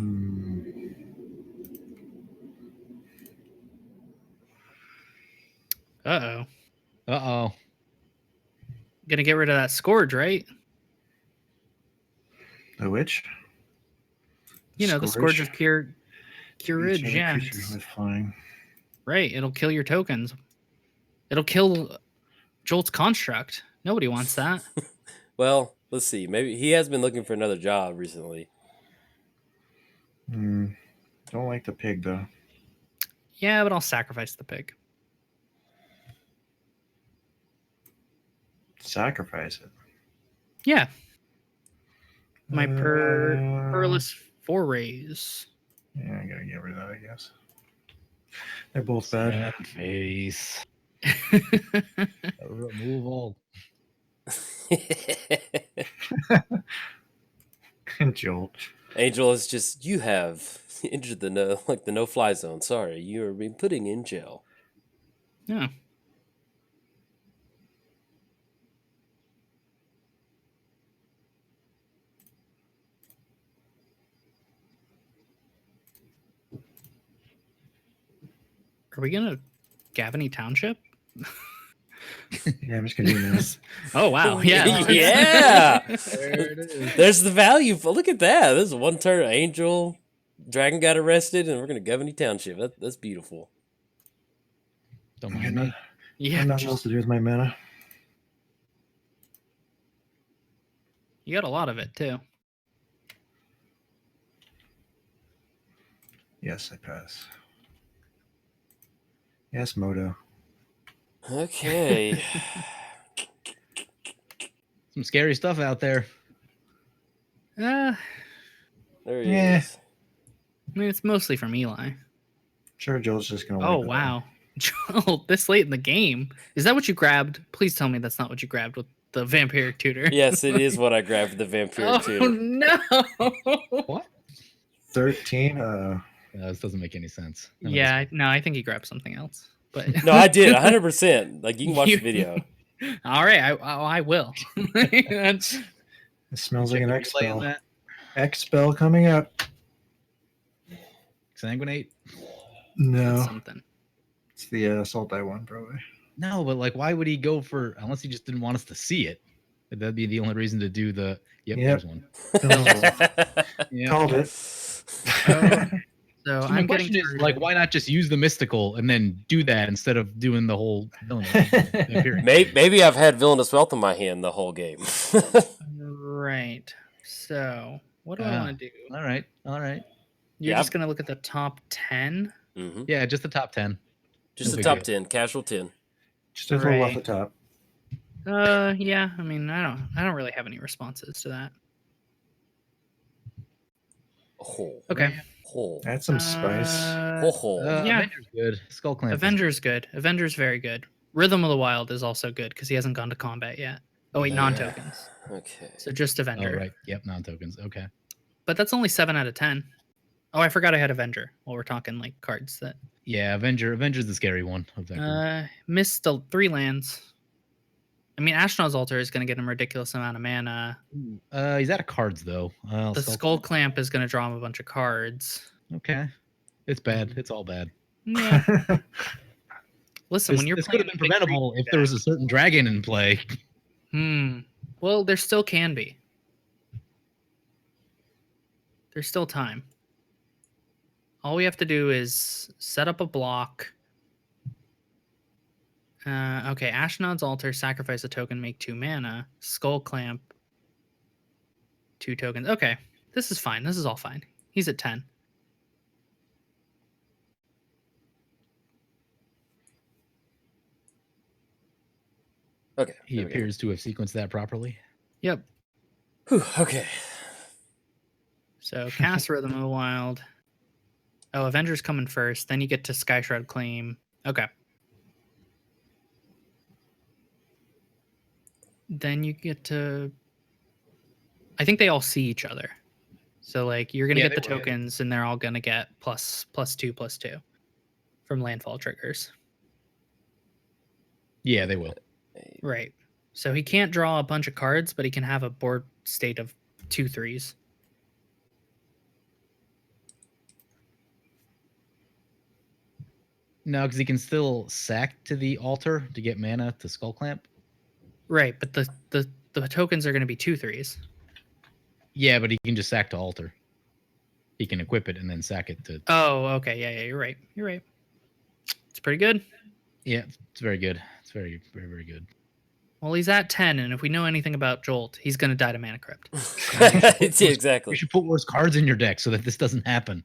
Uh-oh. Uh-oh. Gonna get rid of that Scourge, right? The witch? You know, the Scourge of Curage Each other creature Gens. with flying. Right, it'll kill your tokens. It'll kill Jolt's construct. Nobody wants that. Well, let's see. Maybe he has been looking for another job recently. Don't like the pig though. Yeah, but I'll sacrifice the pig. Sacrifice it. Yeah. My Uh, Perilous Forays. Yeah, I gotta get rid of that, I guess. They're both bad. Sad face. Removal. Jolt. Angel is just, you have entered the no-fly zone. Sorry, you are being putting in jail. Yeah. Are we gonna Gavany Township? Yeah, I'm just gonna do this. Oh wow, yeah. Yeah. There it is. There's the value. Look at that. This is one turn. Angel, dragon got arrested, and we're gonna Governey Township. That's beautiful. Don't I mind got me. Yeah, nothing else to do with my mana. you got a lot of it too. Yes, I pass. Yes, Moto. Okay. Some scary stuff out there. Uh, There he Yeah. is. I mean, it's mostly from Eli. Sure, Joel's just gonna. Oh wipe it out. wow, Joel, this late in the game, is that what you grabbed? Please tell me that's not what you grabbed with the vampiric tutor. Yes, it is what I grabbed the vampire Oh tutor. no! What? 13. This doesn't make any sense. Yeah, no, I think he grabbed something else. But No, I did 100%. Like you can watch the video. All right, I will. That's- It smells like an X Playing spell. that. X spell coming up. Sanguinate? No, that's something. it's the assault die one probably. No, but like, why would he go for? Unless he just didn't want us to see it. That'd be the only reason to do the. Yep, Yep. there's one. Yeah. Called it. So So my I'm question getting is, like, why not just use the mystical and then do that instead of doing the whole villain? Maybe I've had Villainous Wealth in my hand the whole game. right. So what do I want to do? All right, all right. You're Yeah. just gonna look at the top 10. Mm-hmm. Yeah, just the top 10. Just No the big top deal. 10, casual 10. Just a little off Right. the top. Yeah. I mean, I don't really have any responses to that. Oh, Okay. oh, Add some spice. oh. Yeah. Avenger's good. Skull Clamp. Avenger's good. Avenger's very good. Rhythm of the Wild is also good because he hasn't gone to combat yet. Oh wait, Yeah. non-tokens. Okay. So just Oh, Avenger. right. Yep, non-tokens. Okay. But that's only 7 out of 10. Oh, I forgot I had Avenger. While we're talking like cards that Yeah, Avenger's the scary one of that group. missed the 3 lands. I mean, Ashnod's Altar is going to get him a ridiculous amount of mana. He's out of cards though. The Skull Clamp is going to draw him a bunch of cards. Okay. It's bad. It's all bad. Yeah. Listen, when you're this could have playing been a big preventable creature if there was a certain dragon in play. deck- Well, there still can be. There's still time. All we have to do is set up a block. Okay, Ashnod's Altar, sacrifice a token, make 2 mana. Skull Clamp, 2 tokens. Okay, this is fine. This is all fine. He's at 10. Okay. He there we go. appears to have sequenced that properly. Yep. Whew, okay. So cast Rhythm of the Wild. Oh, Avenger's coming first. Then you get to Sky Shroud Claim. Okay. Then you get to. I think they all see each other. So like you're gonna Yeah, get the they will. tokens, and they're all gonna get +2/+2 from landfall triggers. Yeah, they will. Right. So he can't draw a bunch of cards, but he can have a board state of 2 3s. No, because he can still sack to the altar to get mana to Skull Clamp. Right, but the tokens are going to be 2 3s. Yeah, but he can just sack to altar. He can equip it and then sack it to. Oh, okay. Yeah, you're right. You're right. It's pretty good. Yeah, it's very good. It's very, very, very good. Well, he's at 10, and if we know anything about Jolt, he's going to die to Mana Crypt. Yeah, You exactly. should put worse cards in your deck so that this doesn't happen.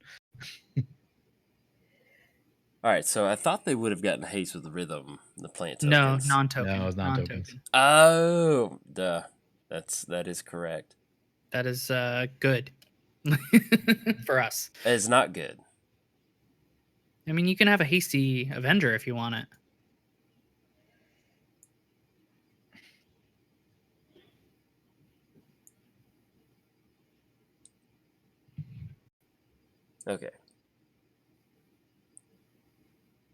All right, so I thought they would have gotten haste with the rhythm, the plant No, tokens. non-token. No, it's non-tokens. Non-token. Oh, duh. That is correct. That is good for us. That is not good. I mean, you can have a hasty Avenger if you want it. Okay.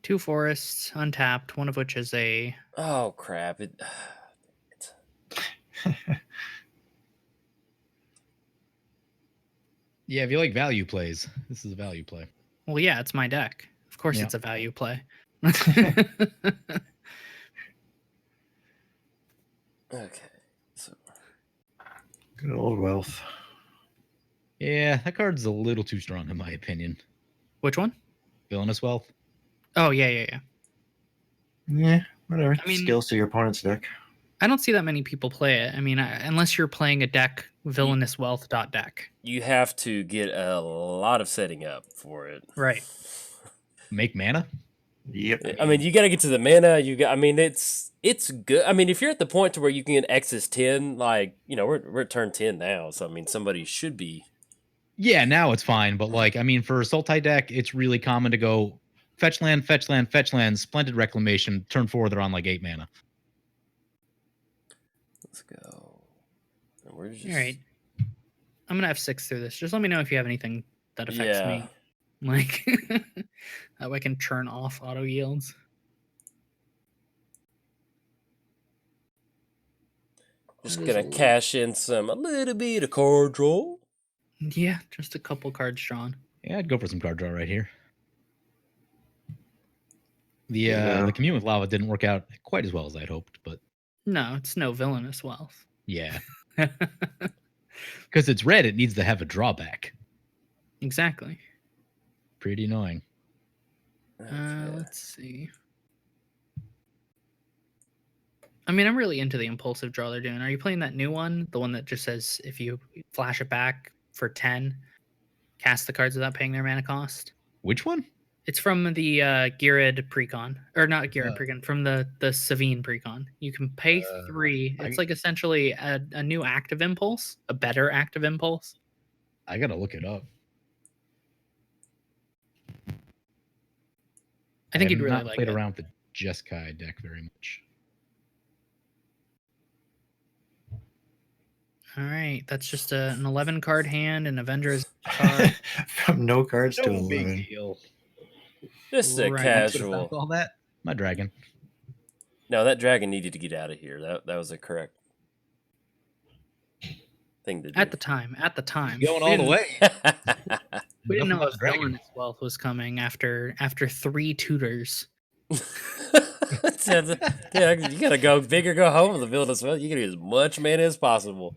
2 forests, untapped, one of which is a... Oh crap! It. Yeah, if you like value plays, this is a value play. Well, yeah, it's my deck. Of course Yeah. it's a value play. Okay. So Good old wealth. Yeah, that card's a little too strong in my opinion. Which one? Villainous Wealth. Oh, yeah. Yeah, whatever. I mean- Skills to your opponent's deck. I don't see that many people play it. I mean, unless you're playing a deck, Villainous Wealth deck. you have to get a lot of setting up for it. Right. Make mana. Yep. I mean, you got to get to the mana. I mean, it's good. I mean, if you're at the point to where you can get X's 10, like, you know, we're at turn 10 now. So, I mean, somebody should be. Yeah, now it's fine. But like, I mean, for a Sultai deck, it's really common to go fetch land, fetch land, fetch land, Splendid Reclamation. Turn 4, they're on like 8 mana. Let's go. We're just... All right. I'm gonna F6 through this. Just let me know if you have anything that affects me. Like that way I can turn off auto yields. Just That is gonna a cash in a little bit of card draw. Yeah, just a couple cards drawn. Yeah, I'd go for some card draw right here. Yeah. The Commune with Lava didn't work out quite as well as I'd hoped, but No, it's no Villainous Wealth. yeah. Because it's red, it needs to have a drawback. Exactly. Pretty annoying. Okay. Let's see. I mean, I'm really into the impulsive draw they're doing. Are you playing that new one? The one that just says if you flash it back for 10, cast the cards without paying their mana cost? Which one? It's from the Ghired precon. Or not Ghired precon, from the Savine precon. You can pay 3. It's like essentially a new active impulse, a better active impulse. I gotta look it up. I think have you'd really not like played it. around with the Jeskai deck very much. All right, that's just an 11 card hand and Avengers card. From no cards to No big 11. deal. Just a Right. casual. All that. My dragon. No, that dragon needed to get out of here. That was a correct thing to do. At the time. Going all the way. We didn't Enough know about if the dragon. Villainous Wealth was coming after 3 tutors. Yeah, you gotta go big or go home with the Villainous Wealth. You gotta get as much mana as possible.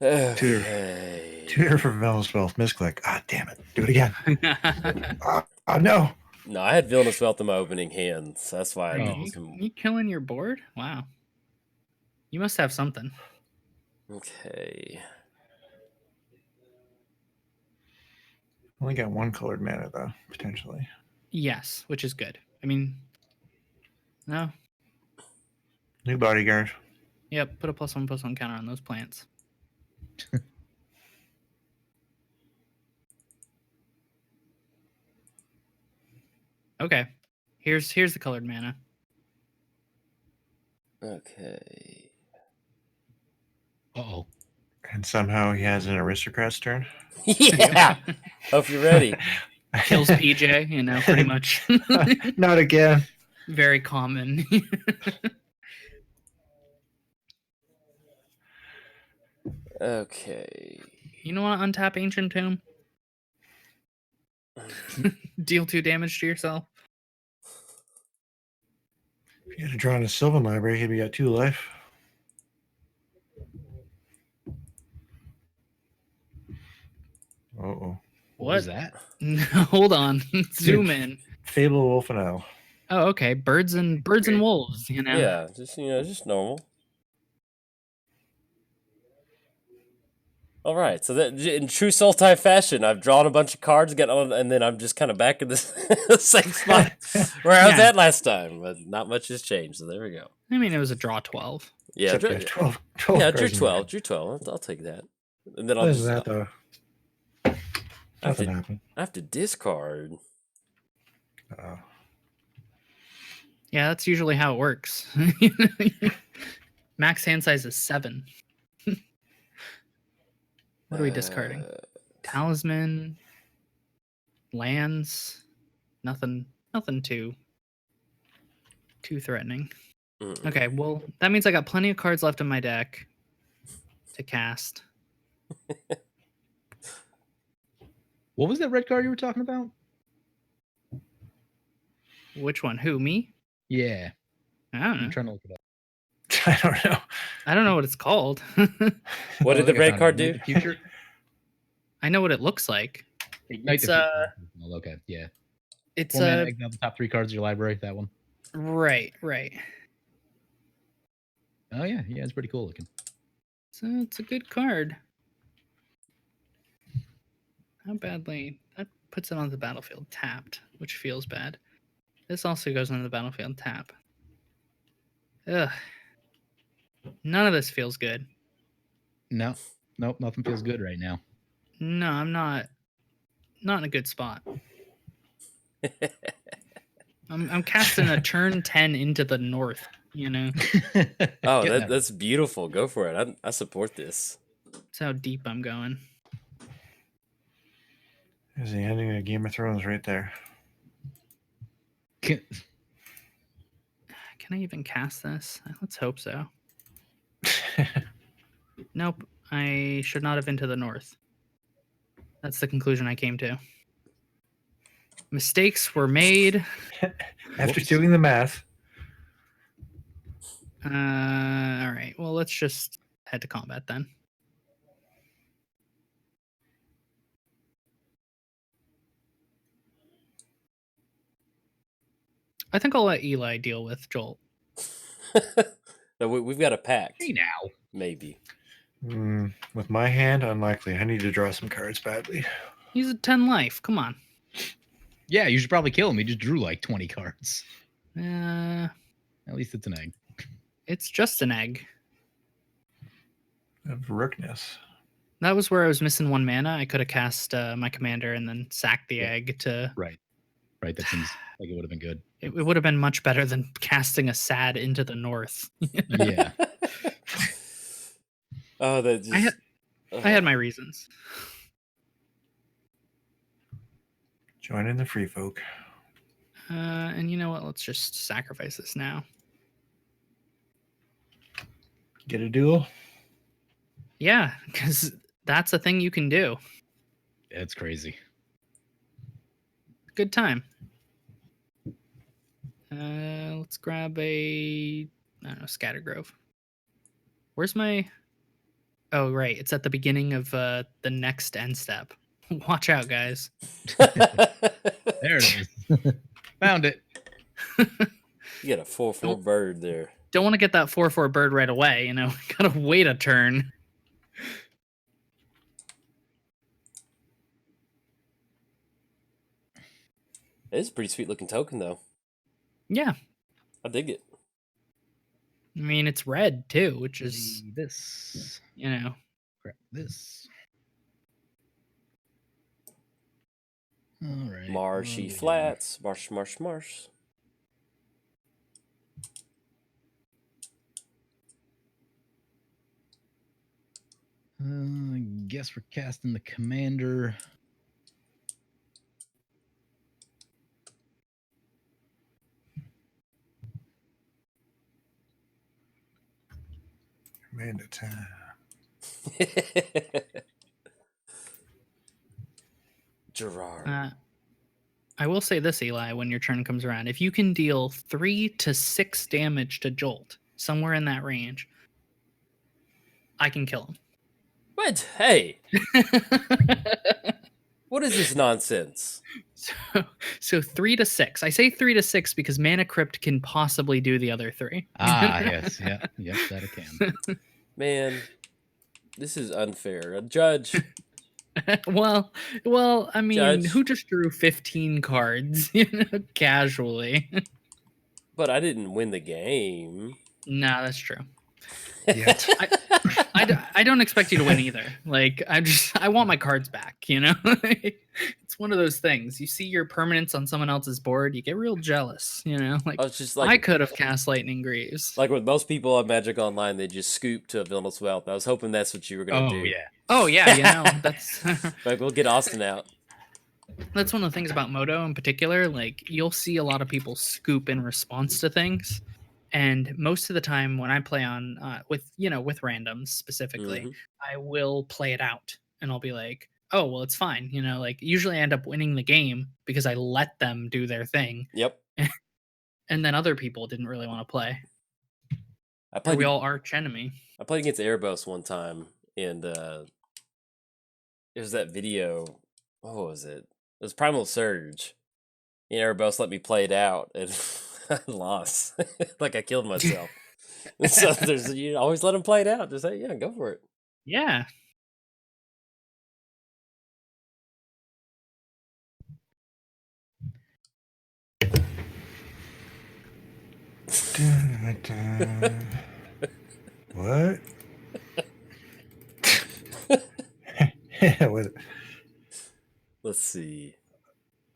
Okay. Tutor for Villainous Wealth. Misclick. Ah, damn it. Do it again. Oh, no. No, I had Villainous Wealth in my opening hands. That's why I Oh. did some... You killing your board? Wow. You must have something. Okay. Only got one colored mana, though, potentially. Yes, which is good. I mean, no. New bodyguard. Yep, put a +1/+1 counter on those plants. Okay. Here's the colored mana. Okay. Uh-oh. And somehow he has an aristocrat's turn. Yeah. Hope you're ready. Kills PJ, you know, pretty much. Not again. Very common. Okay. You don't want to untap Ancient Tomb? Deal 2 damage to yourself? If you had to draw in a Sylvan Library, he'd be at 2 life. Uh-oh. What was that? Hold on. Zoom in. Fable Wolf and Owl. Oh, okay. Birds and wolves, you know. Yeah, just normal. All right, so that in true Sultai fashion, I've drawn a bunch of cards, and then I'm just kind of back in the same spot where I was at last time, but not much has changed. So there we go. I mean, it was a draw 12. Yeah, Except you have 12 yeah, cards drew in 12, drew 12. I'll take that, and then What I'll is just that, though? Nothing happened. I have to discard. Oh. Yeah, that's usually how it works. Max hand size is 7. What are we discarding? Talisman, lands, nothing too threatening. Okay, well, that means I got plenty of cards left in my deck to cast. What was that red card you were talking about? Which one? Who? Me? Yeah, I don't know. I'm trying to look it up. I don't know. I don't know what it's called. What Oh, did the I think I red found it. card Ignite do? The future. I know what it looks like. Ignite It's, the future. Oh, okay, yeah. It's 4 mana, exile the top 3 cards of your library. That one. right. Oh yeah, it's pretty cool looking. So it's a good card. How badly that puts it on the battlefield tapped, which feels bad. This also goes on the battlefield tap. Ugh. None of this feels good. No, nope, nothing feels good right now. No, I'm not in a good spot. I'm casting a turn 10 into the north, you know. Oh, Getting that's beautiful. Go for it. I support this. That's how deep I'm going. There's the ending of Game of Thrones right there. Can I even cast this? Let's hope so. Nope. I should not have been to the north. That's the conclusion I came to. Mistakes were made. After Whoops. doing the math. All right. Well, let's just head to combat then. I think I'll let Eli deal with Jolt. No, we've got a pact. Hey now. Maybe. With my hand, unlikely. I need to draw some cards badly. He's a 10 life. Come on. Yeah, you should probably kill him. He just drew like 20 cards. At least it's an egg. It's just an egg. Of Rookness. That was where I was missing 1 mana. I could have cast my commander and then sacked the egg to... Right. That seems like it would have been good. It would have been much better than casting a sad into the north. Yeah. Oh, that just... I had my reasons. Join in the free folk. And you know what? Let's just sacrifice this now. Get a duel? Yeah, because that's a thing you can do. It's crazy. Good time. Let's grab I don't know, Scattergrove. Where's my... Oh, right. It's at the beginning of the next end step. Watch out, guys. There it is. Found it. You got a 4/4 bird there. Don't want to get that 4/4 bird right away, you know. Gotta wait a turn. It's a pretty sweet looking token, though. Yeah. I dig it. I mean, it's red, too, which is... This. You know. Crap, this. All right. Marshy flats. Marsh. I guess we're casting the commander. Commander time. Gerrard. I will say this, Eli, when your turn comes around. If you can deal 3 to 6 damage to Jolt, somewhere in that range, I can kill him. What? Hey! What is this nonsense? So 3 to 6. I say 3 to 6 because Mana Crypt can possibly do the other 3. Yes. Yep, that it can. Man, this is unfair. A judge. well, I mean, Judge. who just drew 15 cards, casually? But I didn't win the game. No, that's true. Yet. I don't expect you to win either. Like, I want my cards back, you know? It's one of those things. You see your permanents on someone else's board, you get real jealous, you know? Like, I was just like, I could have cast Lightning Greaves. like with most people on Magic Online, they just scoop to a Villainous Wealth. I was hoping that's what you were going to do. Yeah. Oh, yeah, you know, that's... Like, we'll get Austin out. That's one of the things about Moto in particular. Like, you'll see a lot of people scoop in response to things. And most of the time when I play on with randoms specifically, I will play it out and I'll be like, oh, well, it's fine. You know, like usually I end up winning the game because I let them do their thing. Yep. And then other people didn't really want to play. I Or played. we all arch enemy. I played against Erebos one time, and it was that video. What was it? It was Primal Surge. And Erebos let me play it out, and I lost. Like I killed myself. So you always let them play it out. Just say, yeah, go for it. Yeah. What? With Let's see.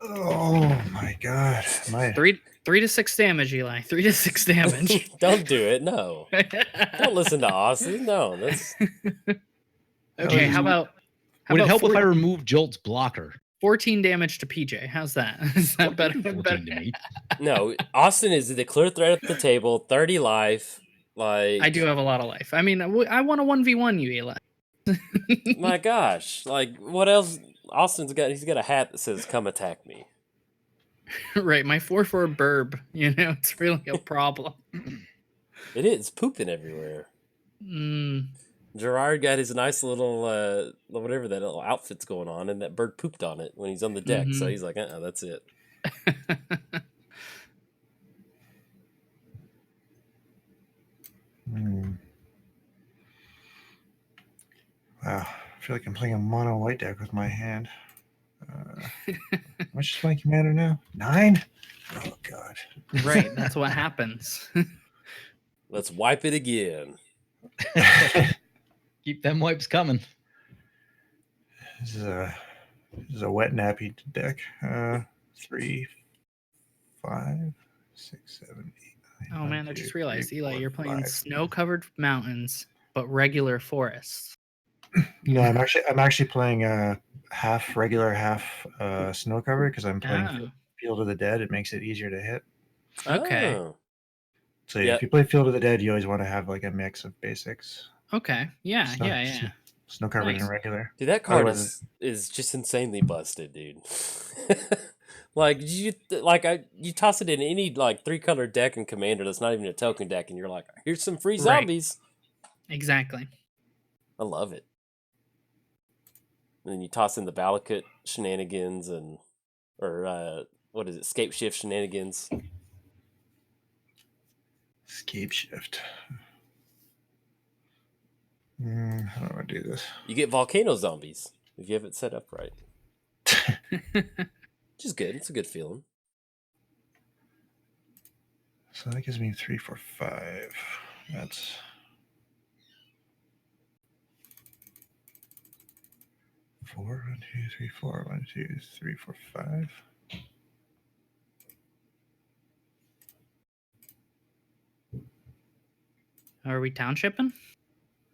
Oh my god. My 3 to 6 damage, Eli. 3 to 6 damage. Don't do it. No. Don't listen to Austin. No. That's Okay, how about Would it help if I 14 remove Jolt's blocker? 14 damage to PJ? How's that? Is that better? 14 to me. no. Austin is the clear threat at the table. 30 life. Like I do have a lot of life. I mean, I want to 1v1 you, Eli. my gosh. Like what else? Austin's got. He's got a hat that says "Come attack me." Right, my 4/4 burb. You know, it's really a problem. It is pooping everywhere. Gerrard got his nice little whatever that little outfit's going on, and that bird pooped on it when he's on the deck. So he's like, that's it. Wow, I feel like I'm playing a mono white deck with my hand. How much is my commander now? 9? Oh god. Right, that's what happens. Let's wipe it again. Keep them wipes coming. This is a wet nappy deck. 3, 5, 6, 7, 8, 9. Oh man, I 1, just 2, realized, 3, Eli, 4, you're playing 5. snow-covered mountains, but regular forests. No, I'm actually playing half regular, half snow cover because I'm playing Field of the Dead. It makes it easier to hit. Okay. Oh. So if you play Field of the Dead, you always want to have like a mix of basics. Okay. Yeah. Yeah. Snow covered Nice. and regular. Dude, that card Otherwise- is just insanely busted, dude. Like you toss it in any like 3-color deck in Commander that's not even a token deck, and you're like, here's some free zombies. Exactly. I love it. And then you toss in the Balakut shenanigans or what is it, Scape Shift shenanigans. Scape Shift. How do I do this? You get volcano zombies if you have it set up right. Which is good. It's a good feeling. So that gives me 3, 4, 5. That's 4. 1, 2, 3, 4. 1, 2, 3, 4, 5. Are we townshipping?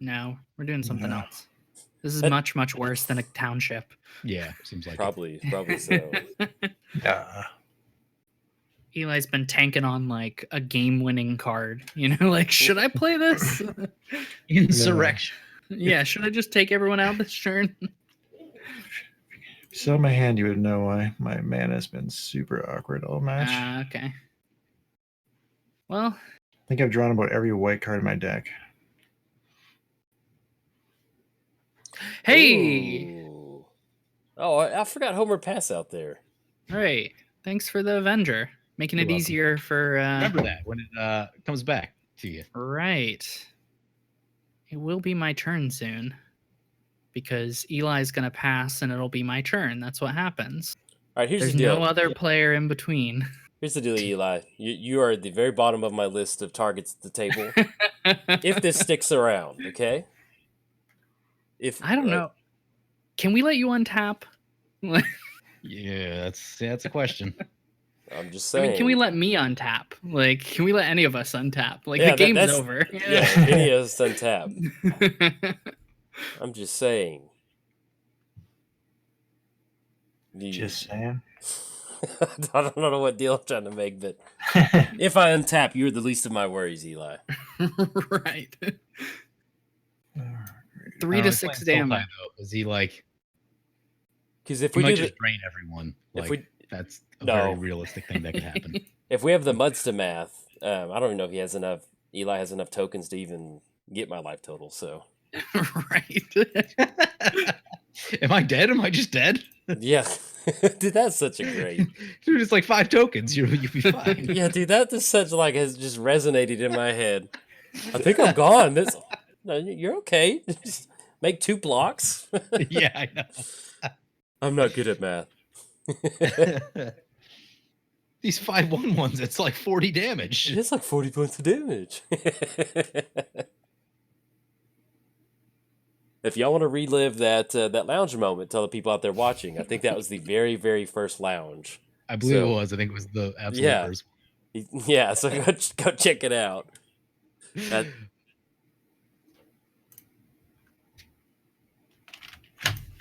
No, we're doing something No. else. This is much, much worse than a township. Yeah, seems like Probably so. Eli's been tanking on like a game-winning card. You know, like, should I play this? Insurrection. Yeah, should I just take everyone out this turn? If you saw my hand, you would know why my mana has been super awkward all match. Okay. Well, I think I've drawn about every white card in my deck. hey! Ooh. Oh, I forgot Homer Pass out there. All right. Thanks for the Avenger. Making You're it welcome. easier for... Remember that when it comes back to you. Right. It will be my turn soon. Because Eli's going to pass and it'll be my turn. That's what happens. All right, here's There's the deal. no other player in between. Here's the deal, Eli. You are at the very bottom of my list of targets at the table. If this sticks around, okay? If I don't know. Can we let you untap? Yeah, that's a question. I'm just I saying. mean, can we let me untap? Like, can we let any of us untap? Like, Yeah, the game's that's- over. Yeah, any of us untap. I'm just saying. Just saying. I don't know what deal I'm trying to make, but if I untap, you're the least of my worries, Eli. Right. 3 to 6 damage. Is he like? Because if He we might do just the, drain everyone. if Like we that's a No. very realistic thing that could happen. If we have the Mudsta math, I don't even know if he has enough. Eli has enough tokens to even get my life total. So Right. Am I dead? Am I just dead? yeah, dude, that's such a great. Dude, it's like 5 tokens. You'll be fine. Yeah, dude, that is such like has just resonated in my head. I think I'm gone. This, no, you're okay. Just make 2 blocks. Yeah, I know. I'm not good at math. These 5/1/1s, it's like 40 damage. It's like 40 points of damage. If y'all want to relive that that lounge moment, tell the people out there watching. I think that was the very, very first lounge. I believe So- it was. I think it was the absolute Yeah. first. Yeah, so go check it out. That-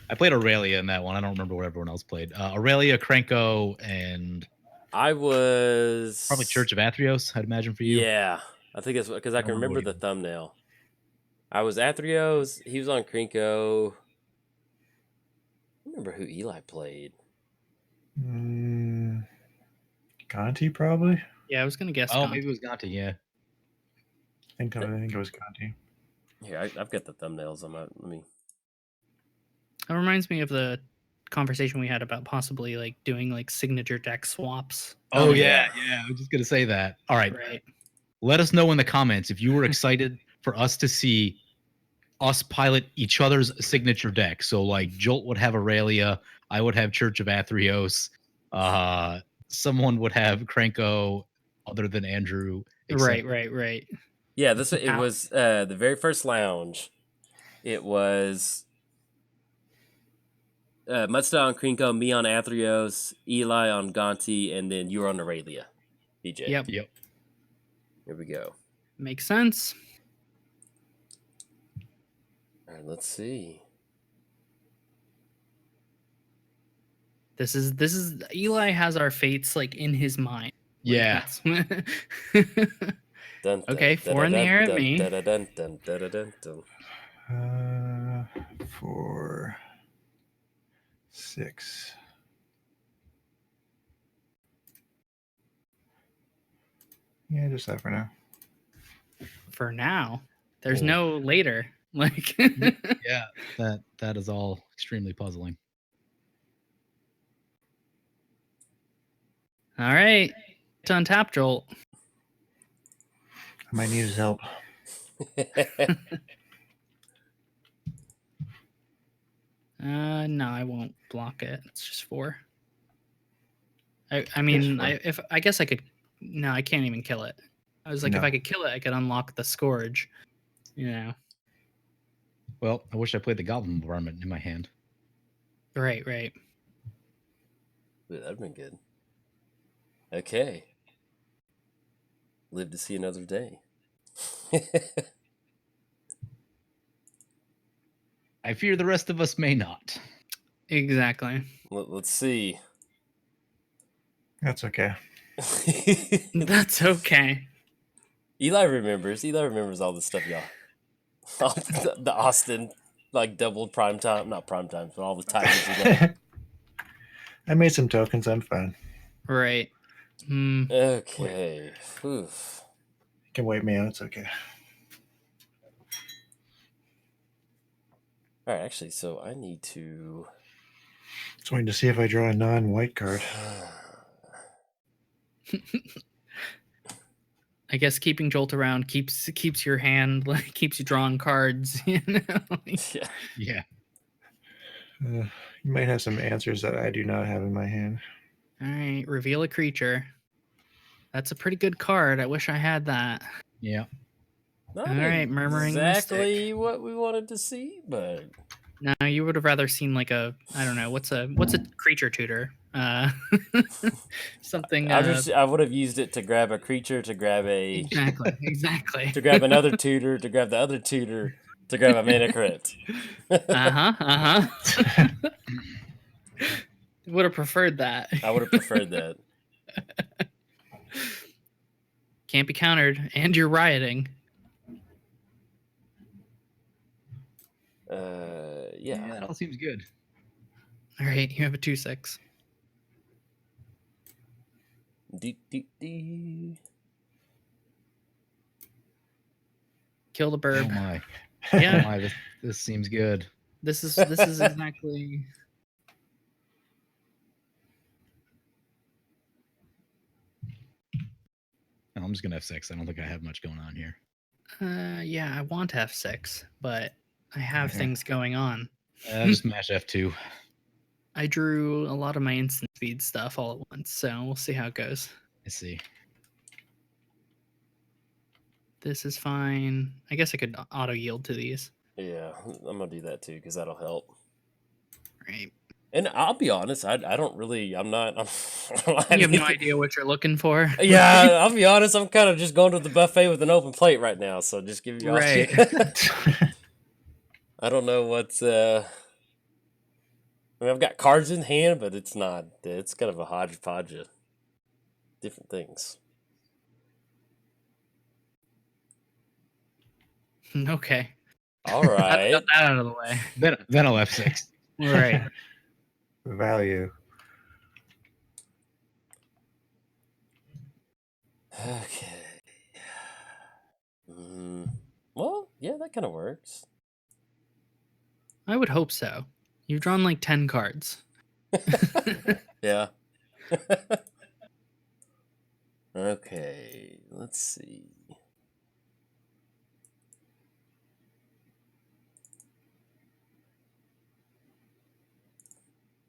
I played Aurelia in that one. I don't remember what everyone else played. Aurelia, Krenko, and I was probably Church of Athreos, I'd imagine for you. Yeah, I think it's because I can remember the thumbnail. I was Athreos. He was on Krenko. I don't remember who Eli played. Conti, probably. Yeah, I was gonna guess. Oh, Gaunt. maybe it was Gante, yeah. I think it was Conti. Here, I've got the thumbnails on my. Let me. It reminds me of the conversation we had about possibly like doing like signature deck swaps. Oh, yeah. yeah. I was just going to say that. All right. Right. Let us know in the comments if you were excited for us to see us pilot each other's signature deck. So, like, Jolt would have Aurelia, I would have Church of Athreos, someone would have Krenko, other than Andrew. Right. Yeah, it was the very first lounge. It was Mudsta on Krenko, me on Athreos, Eli on Gonti, and then you were on Aurelia. DJ. Yep. Yep. Here we go. Makes sense. All right, let's see. This is Eli has our fates like in his mind. Yeah. Dun, Okay, 4 in the air at me. 4, 6. Yeah, just that for now. For now, there's Oh. no later. Like, Yeah. That is all extremely puzzling. all right, to untap Jolt. I might need his help. No, I won't block it. It's just 4. I mean, I guess I could. No, I can't even kill it. I was like, if No. I could kill it, I could unlock the Scourge. You know. Well, I wish I played the Goblin Bombardment in my hand. Right. Ooh, that'd been good. Okay. Live to see another day. I fear the rest of us may not. Exactly. Let's see. That's okay. That's okay. Eli remembers all the stuff y'all. The Austin, like doubled prime time, not prime time, but all the times you got. I made some tokens. I'm fine. Right. Okay. Oof. You can wait me out. It's okay. All right, actually, so I need to. Just waiting to see if I draw a non-white card. I guess keeping Jolt around keeps your hand, like, keeps you drawing cards. You know. Yeah. Yeah. You might have some answers that I do not have in my hand. All right, reveal a creature. That's a pretty good card. I wish I had that. Yeah. Not All right, Murmuring exactly what we wanted to see, but No, you would have rather seen like a, I don't know, what's a creature tutor? Something. I would have used it to grab a creature, to grab a exactly. to grab another tutor, to grab the other tutor, to grab a mana crit. Would have preferred that. I would have preferred that. Can't be countered, and you're rioting. Yeah. That all seems good. All right, you have a 2/6. Kill the Oh bird. my. Yeah. Oh my, this seems good. This is exactly. No, I'm just gonna F6. I don't think I have much going on here. Yeah, I want F6, but I have Yeah. things going on. Just mash F2. I drew a lot of my instant speed stuff all at once, so we'll see how it goes. Let's see. This is fine. I guess I could auto yield to these. Yeah, I'm gonna do that too because that'll help. Right. And I'll be honest, I don't really. I'm not. You have no idea what you're looking for. Yeah, I'll be honest. I'm kind of just going to the buffet with an open plate right now. So just give me Right. I don't know what's. I mean, I've got cards in hand, but it's not. It's kind of a hodgepodge of different things. Okay. All I right. got that out of the way. Then I'll F6. Right. Value. Okay. Well, yeah, that kind of works. I would hope so. You've drawn like 10 cards. Yeah. Okay, let's see.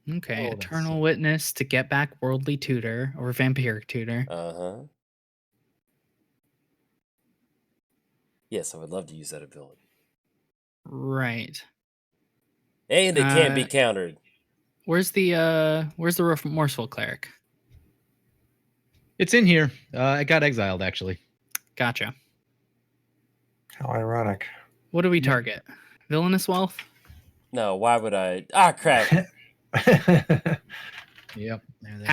Okay, Oh, that's Eternal so- Witness to get back Worldly Tutor or Vampiric Tutor. Uh-huh. Yes, I would love to use that ability. Right. And it can't be countered. Where's the Remorseful Cleric? It's in here. I got exiled actually. Gotcha. How ironic. What do we target? Villainous Wealth? No, why would I? Ah, crap. Yep. There that is.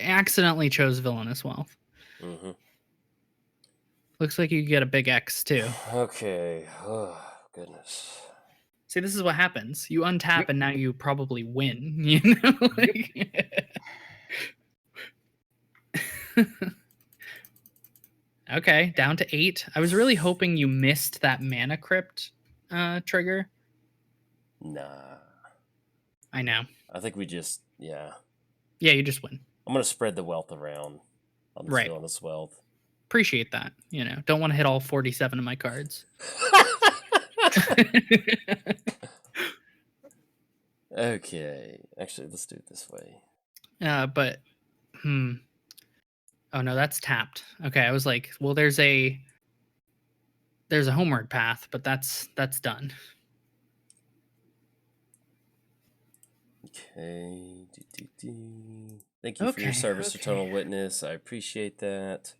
Accidentally chose Villainous Wealth. Mm-hmm. Looks like you get a big X too. Okay. Oh, goodness. See, this is what happens. You untap and now you probably win. You know? Okay, down to 8. I was really hoping you missed that Mana Crypt trigger. Nah. I know. I think we just, yeah. Yeah, you just win. I'm going to spread the wealth around on this Right. Villainous Wealth. Appreciate that. You know, don't want to hit all 47 of my cards. Okay. Actually, let's do it this way. But oh no, that's tapped. Okay, I was like, well, there's a homeward path, but that's done. Okay. Thank you for your service, Eternal Witness. I appreciate that.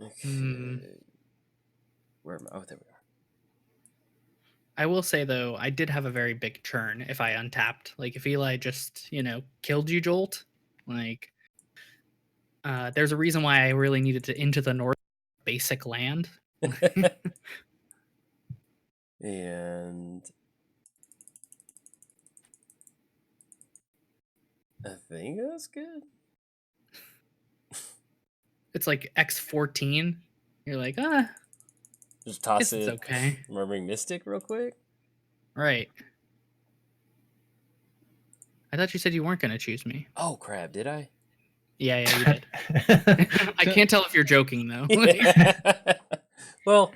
Okay. Where am I? Oh, there we are. I will say though, I did have a very big churn if I untapped. Like if Eli just, killed you, Jolt, like there's a reason why I really needed to into the north basic land. And I think that's good. It's like X14. You're like, Just toss guess it. it's okay. Murmuring Mystic real quick. Right. I thought you said you weren't going to choose me. Oh, crap. Did I? Yeah, you did. I can't tell if you're joking, though. Well,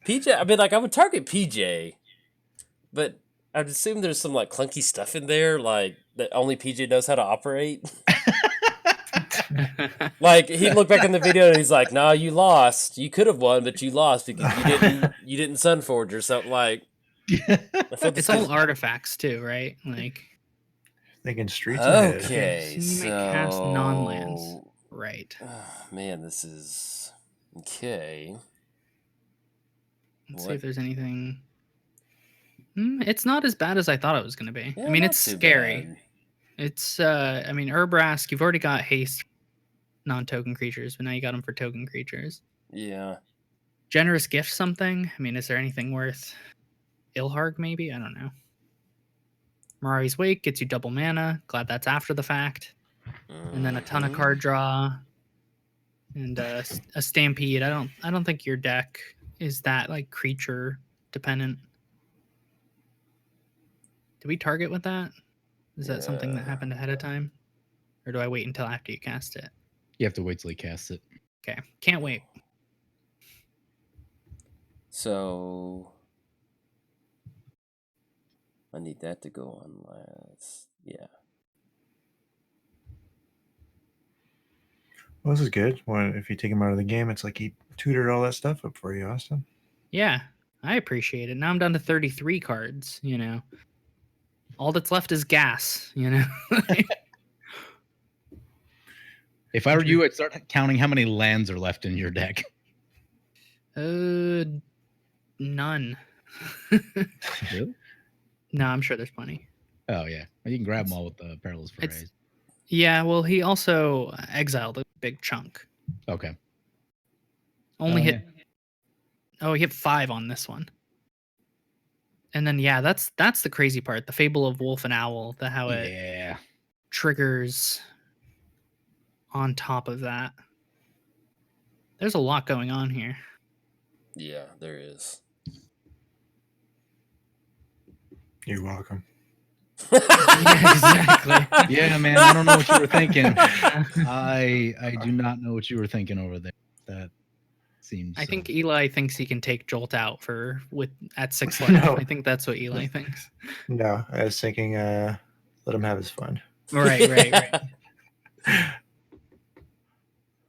PJ, I mean, like, I would target PJ, but I'd assume there's some, like, clunky stuff in there, like, that only PJ knows how to operate. Like, he'd look back in the video and he's like, "Nah, you lost. You could have won, but you lost because you didn't Sunforge or something." Like, it's all artifacts too, right? Like, Thinking streets ahead. okay, so you may cast non-lands, right? Man, this is okay. Let's see if there's anything. It's not as bad as I thought it was going to be. Yeah, I mean, not it's too scary. bad. It's Urbrask, you've already got haste non-token creatures, but now you got them for token creatures. Yeah. Generous gift something? I mean, is there anything worth Ilharg maybe? I don't know. Mirari's Wake gets you double mana. Glad that's after the fact. and then a ton of card draw, and a stampede. I don't think your deck is that like creature dependent. Do we target with that? Is that something that happened ahead of time, or do I wait until after you cast it? You have to wait till he casts it. Okay, can't wait. So I need that to go on last. Yeah. Well, this is good. When if you take him out of the game, it's like he tutored all that stuff up for you, Austin. Yeah, I appreciate it. Now I'm down to 33 cards. You know, all that's left is gas. You know. If I were you, I'd start counting how many lands are left in your deck. None. Really? No, I'm sure there's plenty. Oh yeah, you can grab them all with the Perilous Forays. Yeah, well, he also exiled a big chunk. Okay. Only Oh, hit. yeah. Oh, he hit 5 on this one. And then yeah, that's the crazy part. The Fable of Wolf and Owl. How it triggers on top of that. There's a lot going on here. Yeah, there is. You're welcome. Yeah, exactly. Yeah, man, I don't know what you were thinking. I do not know what you were thinking over there. That seems. I think Eli thinks he can take Jolt out at 6 life. No. I think that's what Eli thinks. No, I was thinking, let him have his fun. Right.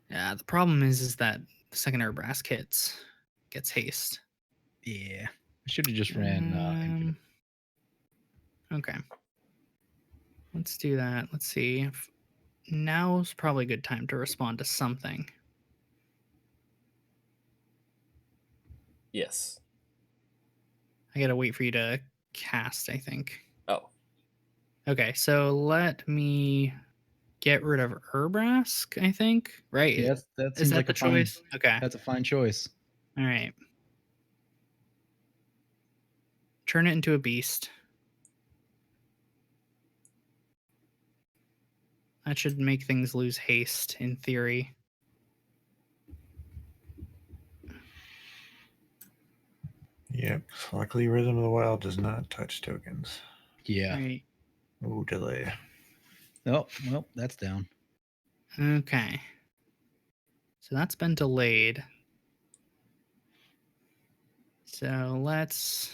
Yeah, the problem is that the second Airbrask gets haste. Yeah, I should have just ran Infinite. Okay. Let's do that. Let's see. Now's probably a good time to respond to something. Yes. I gotta wait for you to cast, I think. Oh. Okay, so let me get rid of Airbrask, I think. Right? Yeah, that Is seems that like the choice? Okay. That's a fine choice. All right. Turn it into a beast. That should make things lose haste, in theory. Yep. Luckily, Rhythm of the Wild does not touch tokens. Yeah. Right. Oh, delay. Oh, well, that's down. Okay. So that's been delayed. So let's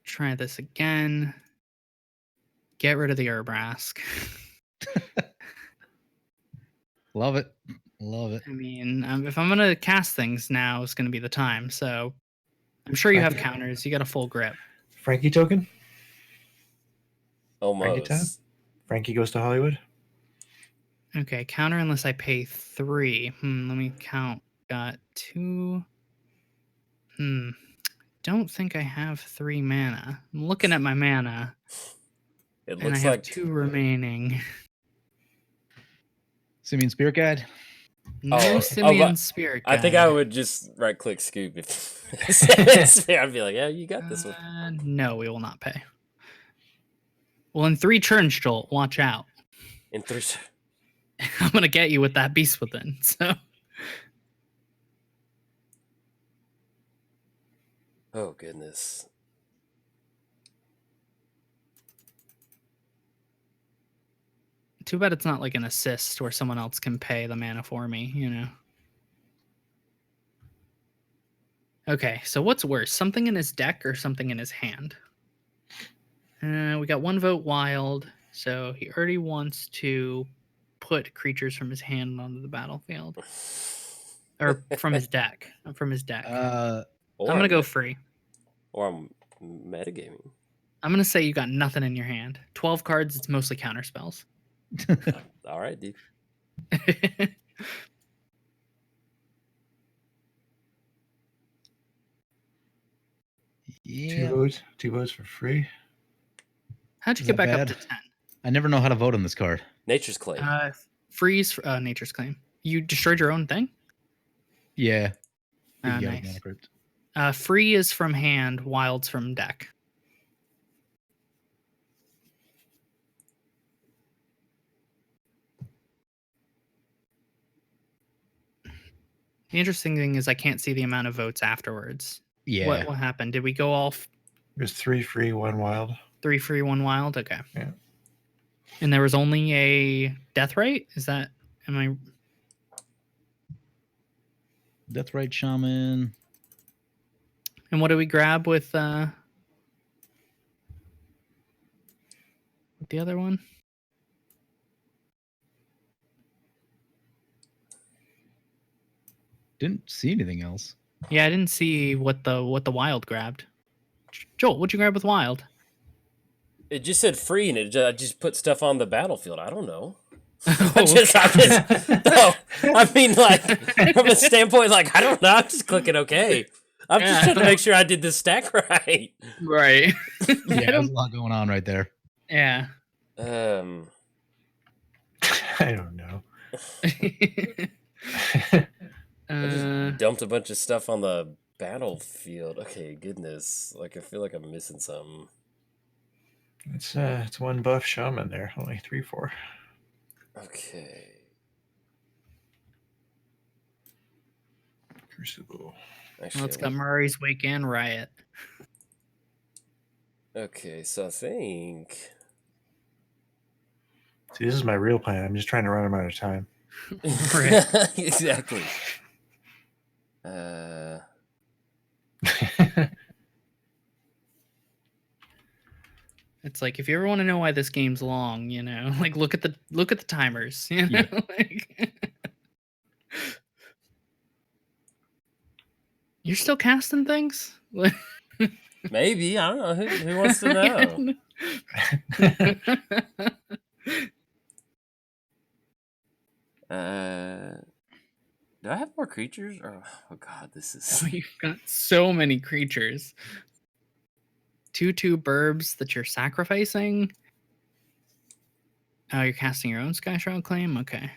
try this again. Get rid of the Airbrask. Love it. Love it. I mean, if I'm going to cast things, now is going to be the time. So I'm sure you have counters. You got a full grip. Frankie token? Frankie time? Almost. Frankie goes to Hollywood? Okay, counter unless I pay 3. Let me count. Got 2. Don't think I have 3 mana. I'm looking at my mana. It And I looks have like 2 remaining. Simian Spirit Guide? No Simian Spirit Guide. I think I would just right click scoop if I'd be like, yeah, you got this one. No, we will not pay. Well, in 3 turns, Jolt, watch out. In 3. I'm going to get you with that Beast Within, so... Oh, goodness. Too bad it's not like an assist where someone else can pay the mana for me, you know? Okay, so what's worse? Something in his deck or something in his hand? We got 1 vote wild, so he already wants to put creatures from his hand onto the battlefield. Or from his deck. From his deck. I'm going to go free. Or I'm metagaming. I'm going to say you got nothing in your hand. 12 cards, it's mostly counter spells. All right, dude. Yeah. 2 votes for free. How'd you get back up to 10? I never know how to vote on this card. Nature's Claim. Freeze, Nature's Claim. You destroyed your own thing? Yeah. Nice. Free is from hand, wild's from deck. The interesting thing is I can't see the amount of votes afterwards. Yeah. What happened? Did we go all There's 3 free, 1 wild. 3 free, 1 wild? Okay. Yeah. And there was only a death rate? Is that... Am I... Deathrite Shaman. And what do we grab with the other one? Didn't see anything else. Yeah, I didn't see what the wild grabbed. Jolt, what'd you grab with wild? It just said free, and I just put stuff on the battlefield. I don't know. Oh, No, I mean, like, from a standpoint, like, I don't know. I'm just clicking OK. I'm just trying to make sure I did this stack right. Right. Yeah, there's a lot going on right there. Yeah. I don't know. I just dumped a bunch of stuff on the battlefield. Okay, goodness. Like, I feel like I'm missing something. It's 1 buff shaman there. Only 3, 4. Okay. Crucible. Actually, Well, it's got Murray's Wake and Riot. okay, so I think... See, this is my real plan. I'm just trying to run him out of time. Right. Exactly. It's like, if you ever want to know why this game's long, you know, like look at the timers. You know? Yeah. Like, you're still casting things? Maybe. I don't know. Who wants to know? Do I have more creatures? Oh God, this is... You've got so many creatures. 2/2 burbs that you're sacrificing. Oh, you're casting your own Sky Shroud Claim? Okay.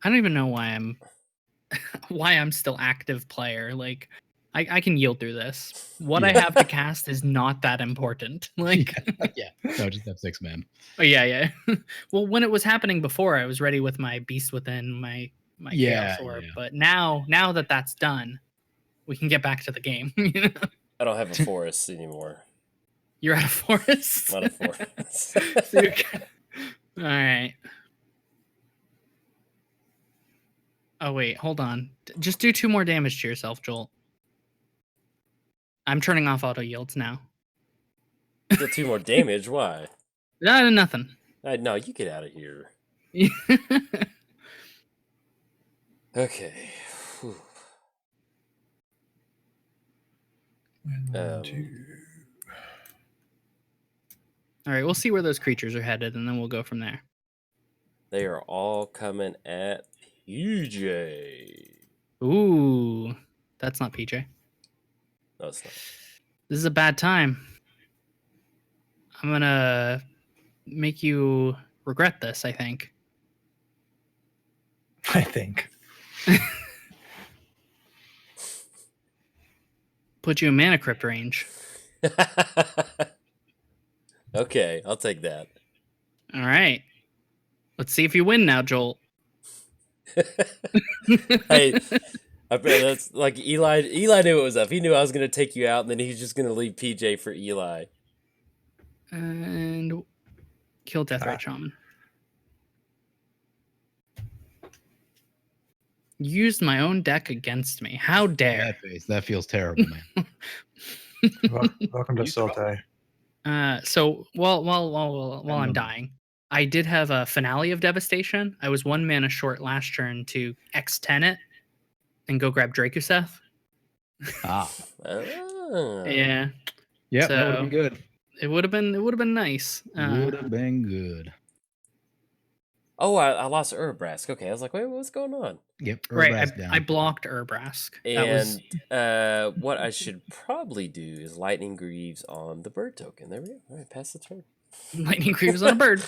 I don't even know why I'm still active player. Like, I can yield through this. What I have to cast is not that important. Like, Yeah. No, just have 6 men. oh yeah. Well, when it was happening before, I was ready with my Beast Within, my Chaos Orb. Yeah. But now that that's done, we can get back to the game. You know? I don't have a forest anymore. You're out of forest. Not a forest. All right. Oh wait, hold on. Just do 2 more damage to yourself, Jolt. I'm turning off auto yields now. Get 2 more damage. Why? Nothing. No, you get out of here. Okay. Whew. 1, 2. All right, we'll see where those creatures are headed, and then we'll go from there. They are all coming at PJ. Ooh, that's not PJ. No, it's not. This is a bad time. I'm gonna make you regret this, I think. I think. Put you in Mana Crypt range. Okay, I'll take that. All right. Let's see if you win now, Jolt. Hey, I bet that's like Eli. Eli knew it was up. He knew I was going to take you out, and then he's just going to leave PJ for Eli. And kill Deathrite Shaman. Used my own deck against me. How dare? That face. That feels terrible, man. Welcome to Sultai. So while I'm dying, I did have a Finale of Devastation. I was 1 mana short last turn to X10 it and go grab Drakuseth. Ah. Yeah. Yeah, So, that would have been good. It would have been nice. Would have been good. Oh, I lost Urabrask. Okay, I was like, wait, what's going on? Yep. Right, I blocked Urabrask. And what I should probably do is Lightning Greaves on the bird token. There we go. All right, pass the turn. Lightning Greaves on a bird.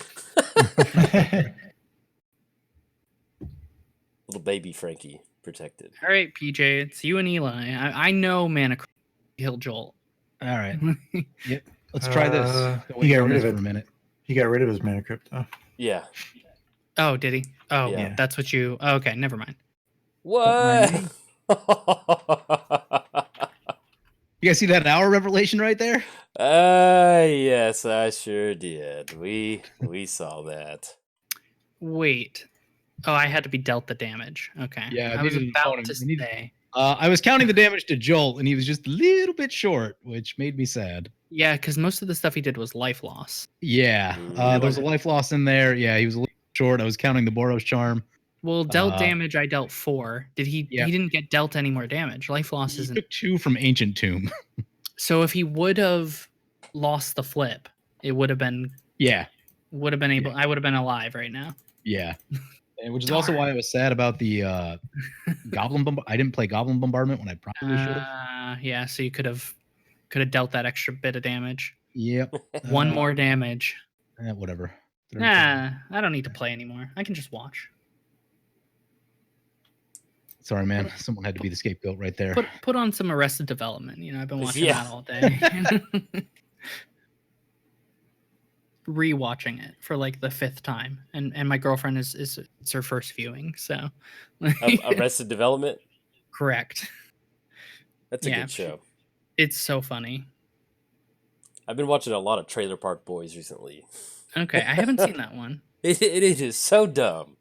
Little baby Frankie protected. All right, PJ, it's you and Eli. I know Mana Kill Jolt. All right. Yep. Let's try this. He got rid of for it. a minute. He got rid of his Mana Crypt, though. Yeah. Oh, did he? Oh, Yeah. That's what you... Oh, okay, never mind. What? You guys see that hour revelation right there? Yes, I sure did. We saw that. Wait. Oh, I had to be dealt the damage. Okay. Yeah, I was needed an about opponent. to We needed- say. I was counting the damage to Jolt, and he was just a little bit short, which made me sad. Yeah, because most of the stuff he did was life loss. Yeah, there was a life loss in there. Yeah, he was a little short. I was counting the Boros charm. Well, dealt damage, I dealt 4. Did he? Yeah. He didn't get dealt any more damage. Life loss He isn't. took 2 from Ancient Tomb. So if he would have lost the flip, it would have been. Yeah, Would have been able. I would have been alive right now. yeah. And which is also why I was sad about the Goblin I didn't play Goblin Bombardment when I probably should have. Yeah, so you could have dealt that extra bit of damage. Yep. One more damage. Whatever. Nah, I don't need to play anymore. I can just watch. Sorry, man. Someone had to be the scapegoat right there. Put on some Arrested Development. You know, I've been watching Yeah. that all day. Rewatching it for like the 5th time, and my girlfriend is it's her first viewing, so Arrested Development. correct. That's a Yeah. good show. It's so funny. I've been watching a lot of Trailer Park Boys recently. Okay, I haven't seen that one. It is so dumb,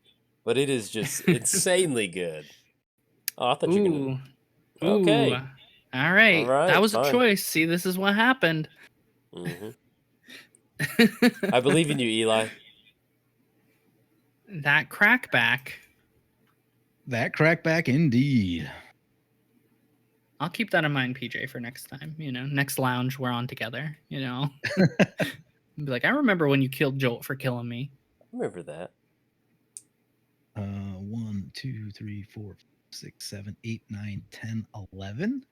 but it is just insanely good. Oh, I thought you were gonna. Ooh. Okay. All right. All right, That was fine. a choice. See, this is what happened. Hmm. I believe in you, Eli. That crackback. That crackback indeed. I'll keep that in mind, PJ, for next time. You know, next lounge we're on together. You know, be like, I remember when you killed Jolt for killing me. I remember that. 1, 2, 3, 4, 6, 7, 8, 9, 10, 11.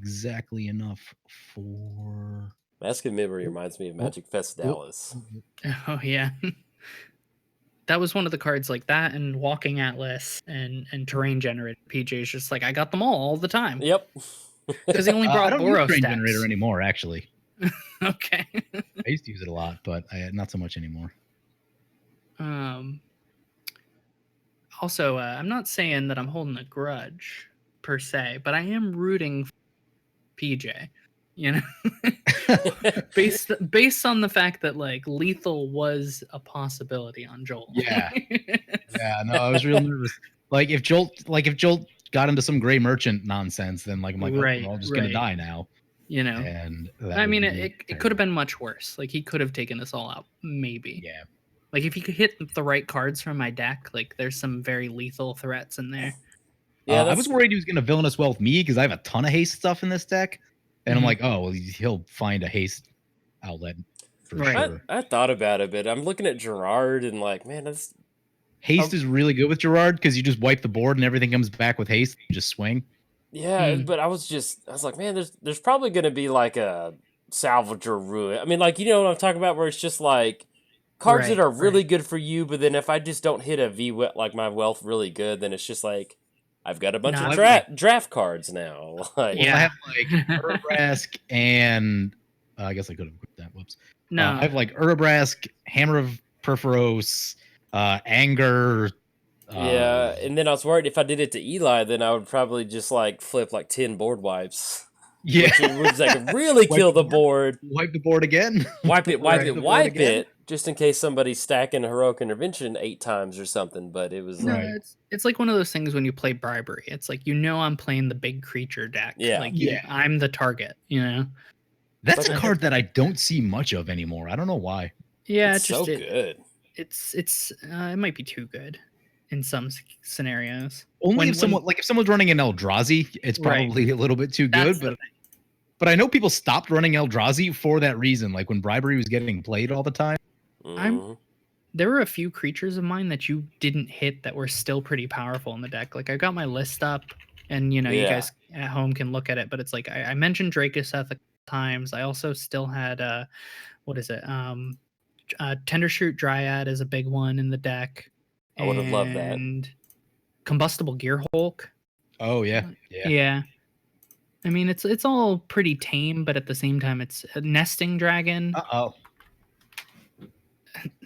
Exactly enough for. Mask of Memory reminds me of Magic Fest Dallas. Oh yeah. That was one of the cards like that, and Walking Atlas and Terrain Generator. PJ's just like, I got them all the time. Yep. Because he only I brought don't use Boros Train decks. Generator anymore, actually. Okay. I used to use it a lot, but not so much anymore. Also, I'm not saying that I'm holding a grudge per se, but I am rooting for PJ. You know, based on the fact that like lethal was a possibility on Jolt. Yeah. Yeah, no, I was real nervous. Like if Jolt got into some gray merchant nonsense, then like I'm like, Right, we're all just gonna right. die now. You know, And I mean, it could have been much worse. Like he could have taken us all out, maybe. Yeah. Like if he could hit the right cards from my deck, like there's some very lethal threats in there. Yeah, I was worried he was gonna Villainous Wealth me because I have a ton of haste stuff in this deck, and I'm like, oh, well, he'll find a haste outlet for Right. sure. I thought about it, but I'm looking at Gerrard and like, man, that's Haste is really good with Gerrard because you just wipe the board and everything comes back with haste. You just swing. yeah. But I was like, man, there's probably gonna be like a salvager ruin. I mean, like, you know what I'm talking about, where it's just like cards that Right, are really good for you, but then if I just don't hit a like my wealth really good, then it's just like I've got a bunch Not of draft cards now. Like, Yeah. I have like Urabrask and I guess I could have quit that. Whoops. No, I have like Urabrask, Hammer of Perforos, Anger. yeah, and then I was worried if I did it to Eli, then I would probably just like flip like 10 board wipes. Yeah. Which like really kill the board. Wipe the board again. Wipe it, Wipe again. just in case somebody's stacking Heroic Intervention 8 times or something. But it was no, Right. it's like one of those things when you play Bribery. It's like, you know, I'm playing the big creature deck. Yeah. Like, Yeah. I'm the target, you know? That's But a card that I don't see much of anymore. I don't know why. Yeah, it's so good. It might be too good in some scenarios. Only if someone's running an Eldrazi, it's Right. probably a little bit too That's good. the But I know people stopped running Eldrazi for that reason. Like when Bribery was getting played all the time. Mhm. There were a few creatures of mine that you didn't hit that were still pretty powerful in the deck. Like I got my list up, and you know, you Yeah. guys at home can look at it. But it's like I mentioned Drakoseth a couple times. I also still had what is it? Tendershoot Dryad is a big one in the deck. I would have loved that. And Combustible Gear Hulk. Oh yeah. Yeah. Yeah. I mean, it's all pretty tame, but at the same time, it's a Nesting Dragon. Uh-oh.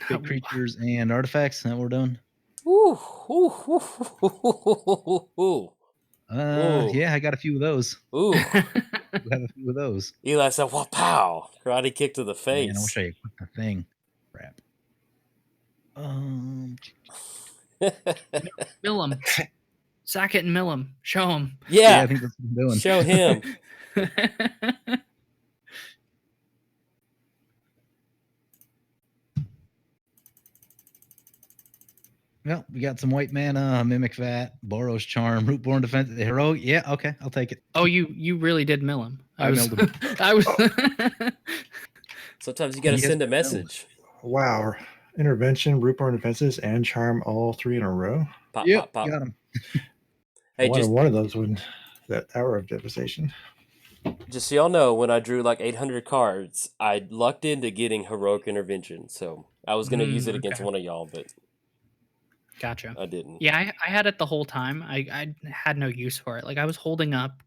Big creatures and artifacts. Is that what we're doing? Ooh, ooh, ooh, ooh, ooh, ooh. Ooh. Yeah, I got a few of those. Ooh. I have a few of those. Eli said, "Wow, pow!" Karate kick to the Man, I wish face. I could click the thing. Crap. Mill him. Sack it and mill him. Show him. Yeah, I think that's what I'm doing. show him. Well, we got some white mana, Mimic Vat, Boros Charm, Rootborn Defense, Heroic. Yeah, okay, I'll take it. Oh, you really did mill him. I milled him. I was. Sometimes you got to He has send a to message. Wow. Intervention, Rootborn Defenses, and Charm all 3 in a row. Pop, Yep, pop, pop. got him. I Hey, wanted just one of those when that Hour of Devastation. so y'all know, when I drew like 800 cards, I lucked into getting Heroic Intervention. So I was going to use it against Okay. one of y'all, but Gotcha. I didn't. Yeah, I had it the whole time. I had no use for it. Like I was holding up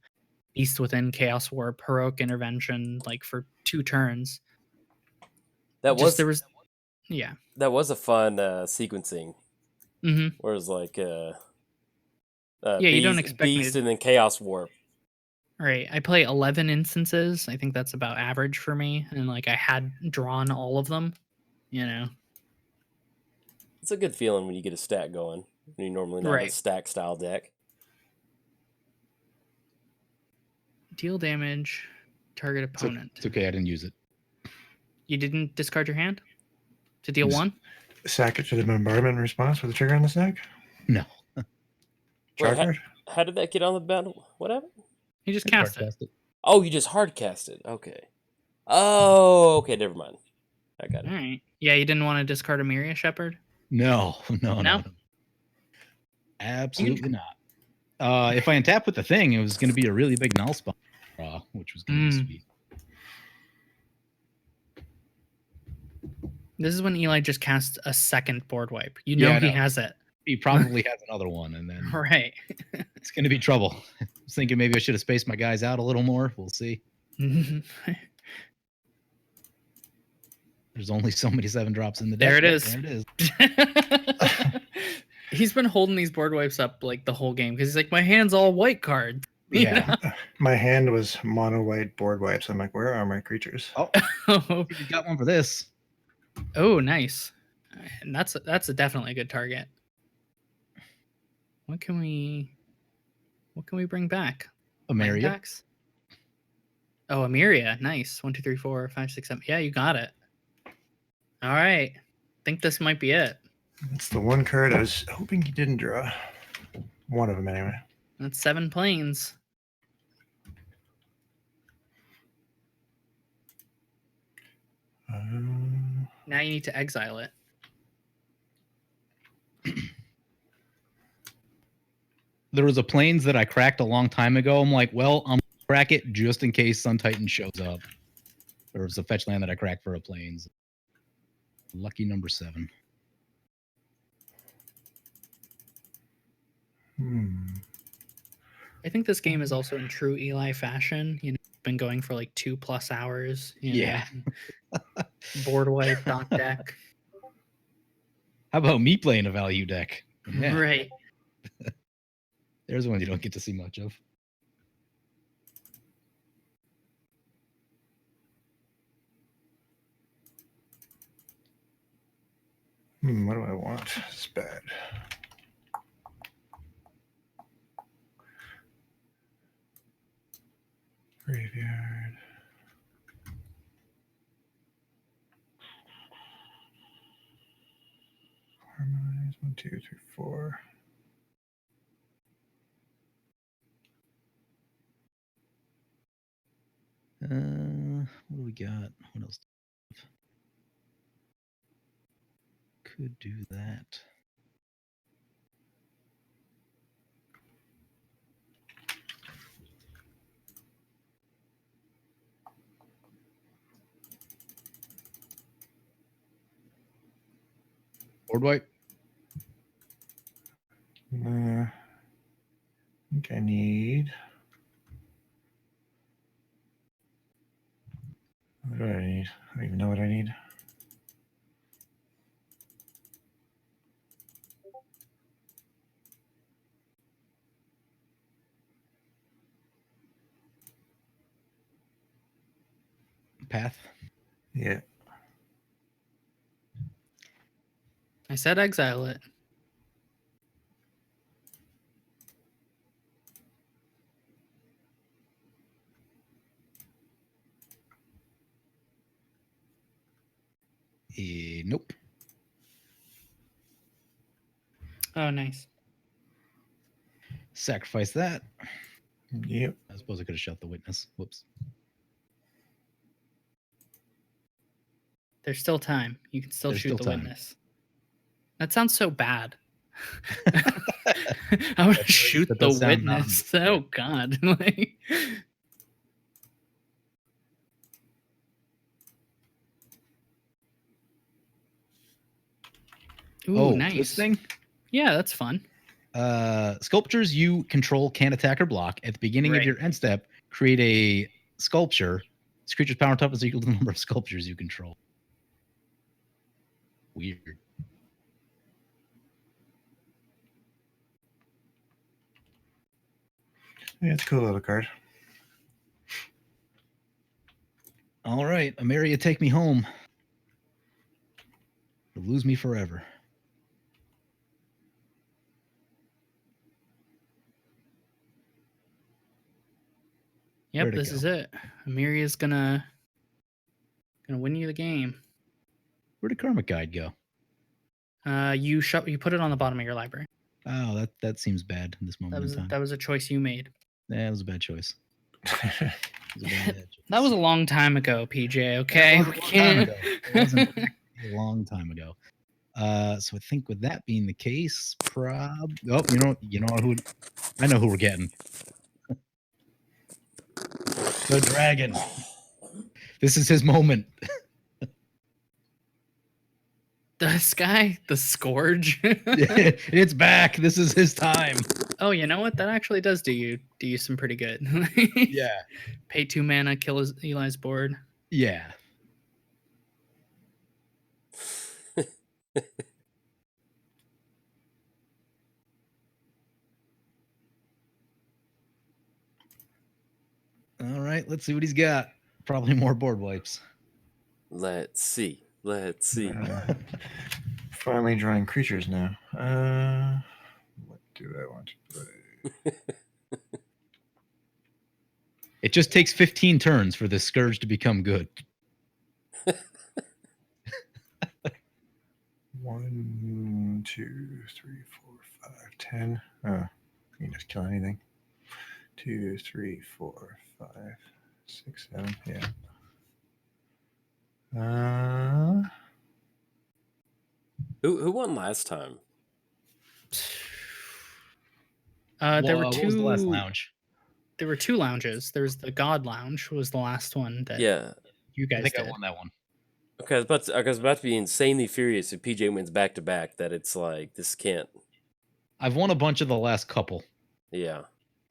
Beast Within, Chaos Warp, Heroic Intervention, like for 2 turns. That Just was there was, yeah. that was a fun sequencing. Mm-hmm. Where it was like You don't expect me Beast to- and then Chaos Warp. Right. I play 11 instances. I think that's about average for me. And like I had drawn all of them, you know. It's a good feeling when you get a stack going. When you normally not have a Right. stack style deck. Deal damage, target opponent. It's okay, I didn't use it. You didn't discard your hand to deal Just- 1? Sack it to the bombardment in response with a trigger on the stack. No. Draw Wait, card. How did that get on the battle? Whatever. You just cast it. Oh, you just hard cast it. Okay. Oh, okay. Never mind. I got All it. right. Yeah, you didn't want to discard a Myria Shepherd? No. No? Absolutely not. If I untap with the thing, it was going to be a really big null spot, which was going to be sweet. This is when Eli just cast a second board wipe. You know he has it. He probably has another one, and then Right. it's going to be trouble. I was thinking maybe I should have spaced my guys out a little more. We'll see. There's only so many 7-drops in the deck. There it is. There it is. He's been holding these board wipes up like the whole game because he's like, my hand's all white cards. You Yeah. My hand was mono white board wipes. I'm like, where are my creatures? Oh, know? you got one for this. Oh, nice. And that's definitely a good target. What can we bring back? Ameria. Packs? Oh, Amiria. Nice. 1, 2, 3, 4, 5, 6, 7. Yeah, you got it. All right. Think this might be it. That's the one card I was hoping he didn't draw. One of them, anyway. That's 7 planes. Now you need to exile it. There was a planes that I cracked a long time ago. I'm like, well, I'm gonna crack it just in case Sun Titan shows up. There was a fetch land that I cracked for a planes. Lucky number 7. I think this game is also in true Eli fashion. You know, been going for like 2+ hours. You know, board wipe, dot deck. How about me playing a value deck? Yeah. Right. There's one you don't get to see much of. What do I want? It's bad. Graveyard. Harmonize. 1, 2, 3, 4. What do we got? What else? Could do that. Board wipe. I think I need. What do I need? I don't even know what I need. path. Yeah. I said exile it. Nope. Oh, nice. Sacrifice that. Yep. I suppose I could have shot the witness. Whoops. There's still time. You can still There's shoot still the time. witness. That sounds so bad. I want to shoot that the does sound not witness. Oh God. Like, ooh, nice. This thing? Yeah, that's fun. Sculptures you control can attack or block. At the beginning of Right. your end step, create a sculpture. This creature's power and toughness is equal to the number of sculptures you control. Weird. Yeah, it's a cool little card. All right, Ameria, take me home. You'll lose me forever. Yep, Where'd it this go? is it. Amiria's gonna win you the game. Where did Karmic Guide go? You put it on the bottom of your library. Oh, that seems bad in this moment in time. That was a choice you made. Yeah, it was a bad choice. It was a bad choice. That was a long time ago, PJ. Okay, It was a long time ago. It wasn't a long time ago. So I think with that being the case, oh, you know who? I know who we're getting. The dragon. This is his moment. This guy, the Scourge. It's back. This is his time. Oh, you know what? That actually does do you some pretty good. Yeah. Pay 2 mana, kill Eli's board. Yeah. All right, let's see what he's got. Probably more board wipes. Let's see. Finally drawing creatures now. What do I want to play? It just takes 15 turns for this Scourge to become good. 1, 2, 3, 4, 5, 10. Oh, you can just kill anything. 2, 3, 4, 5, 6, 7. Yeah. Who won last time? There were What two. was the last lounge? There were 2 lounges. There was the God Lounge, was the last one that Yeah. you guys I think did. I won that one. Okay, I was about to be insanely furious if PJ wins back to back. That it's like this can't. I've won a bunch of the last couple. Yeah,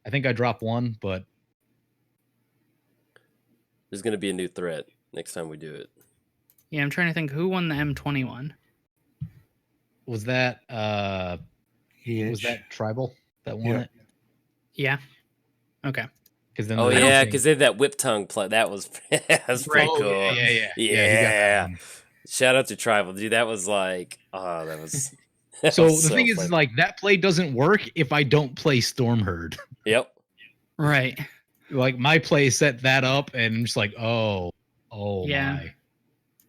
I think I dropped one, but there's gonna be a new threat next time we do it. Yeah, I'm trying to think who won the M21. was that EDH. Tribal that won Yeah. it? Yeah. Okay. Because then Oh the yeah, thing- because they had that whip tongue play. That was that's pretty Right. cool. Yeah. He got that Yeah. one. Shout out to Tribal, dude. That was like, oh, that was. that So was the thing is, funny. like, that play doesn't work if I don't play Stormherd. Yep. Right. Like, my play set that up, and I'm just like, oh Yeah. my.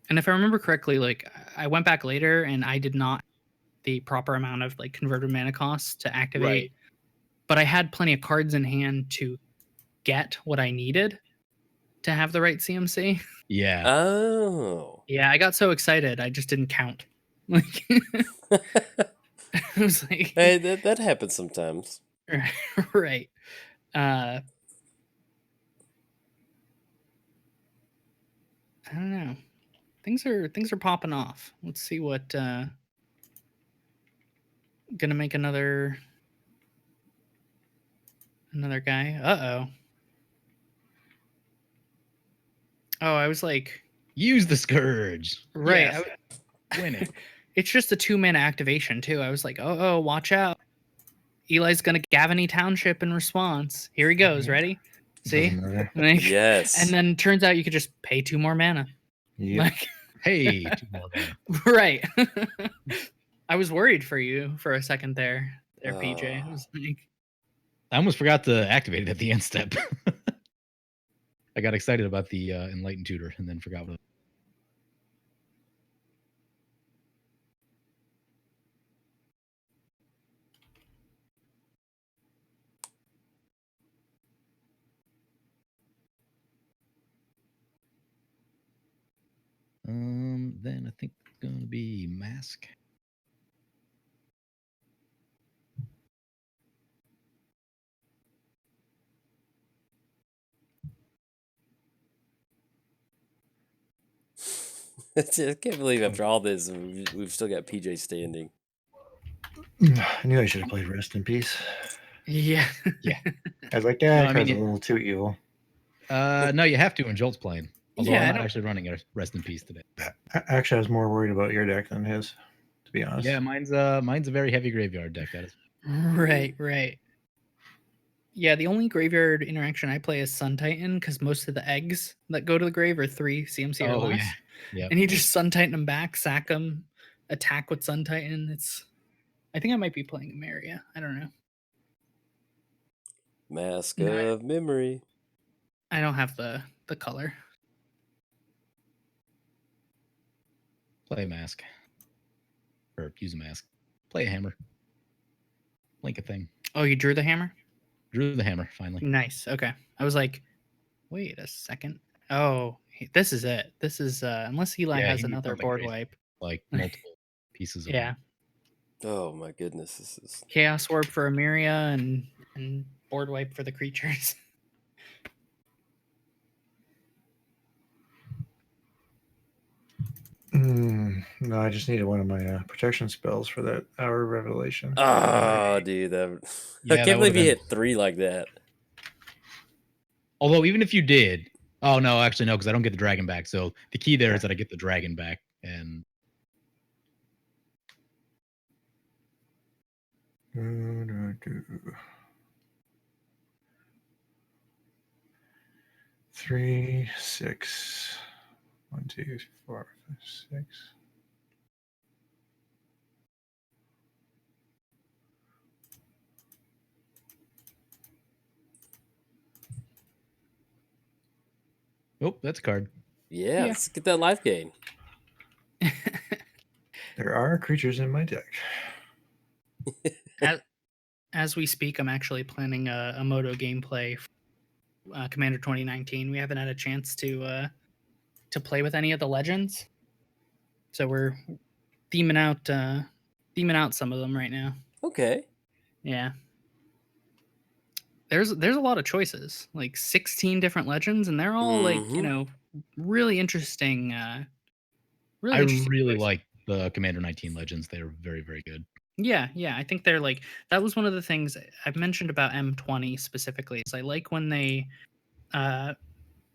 And if I remember correctly, like I went back later and I did not the proper amount of like converted mana costs to activate. Right. But I had plenty of cards in hand to get what I needed to have the right CMC. Yeah. Oh. Yeah, I got so excited I just didn't count. Like I was like Hey, that happens sometimes. right. I don't know. Things are popping off. Let's see what gonna make another guy. Uh-oh. Oh, I was like Use the Scourge. right. Yes. Win it. It's just a 2-mana activation too. I was like, oh, watch out. Eli's gonna Gavany Township in response. Here he goes. Ready? See? Doesn't matter. Like, Yes. and then turns out you could just pay 2 more mana. Yep. Like, Hey, 2 more mana. right. I was worried for you for a second there, PJ. I was like, I almost forgot to activate it at the end step. I got excited about the Enlightened Tutor and then forgot what. Then I think it's going to be Mask. I can't believe after all this, we've still got PJ standing. I knew I should have played Rest in Peace. yeah. I was like, yeah, No, I mean, it's a little too evil. No, you have to when Jolt's playing. Although Yeah, I I'm not don't- actually running a Rest in Peace today. Actually, I was more worried about your deck than his, to be honest. Yeah, mine's a very heavy graveyard deck. That is. Right. Yeah, the only graveyard interaction I play is Sun Titan because most of the eggs that go to the grave are 3 CMC or less. Yeah. And you just Sun Titan them back, sack them, attack with Sun Titan. I think I might be playing Maria. I don't know. Mask No, of Memory. I don't have the color. Play a Mask. Or use a Mask. Play a Hammer. Link a thing. Oh, you drew the hammer? Drew the Hammer, finally. Nice. Okay. I was like, wait a second. Oh, this is it. This is unless Eli Yeah, has he another sounds like board crazy. wipe. Like multiple pieces of Yeah. Oh my goodness, this is Chaos Orb for Emiria and board wipe for the creatures. No, I just needed one of my protection spells for that Hour of Revelation. oh, dude, that Yeah, I that can't believe you would've hit 3 like that. Although even if you did, oh no, actually no, because I don't get the dragon back. So the key there is that I get the dragon back, and Three, 6. 1, 2, 3, 4, 5, 6. oh, that's a card. Yeah, Yeah. let's get that life gain. There are creatures in my deck. As we speak, I'm actually planning a Moto gameplay for Commander 2019. We haven't had a chance to play with any of the legends, so we're theming out some of them right now. Okay. Yeah. There's a lot of choices, like 16 different legends, and they're all like, really interesting. Really I interesting really choices. like the Commander 19 Legends. They are very, very good. Yeah. I think they're like, that was one of the things I've mentioned about M20 specifically, is I like when they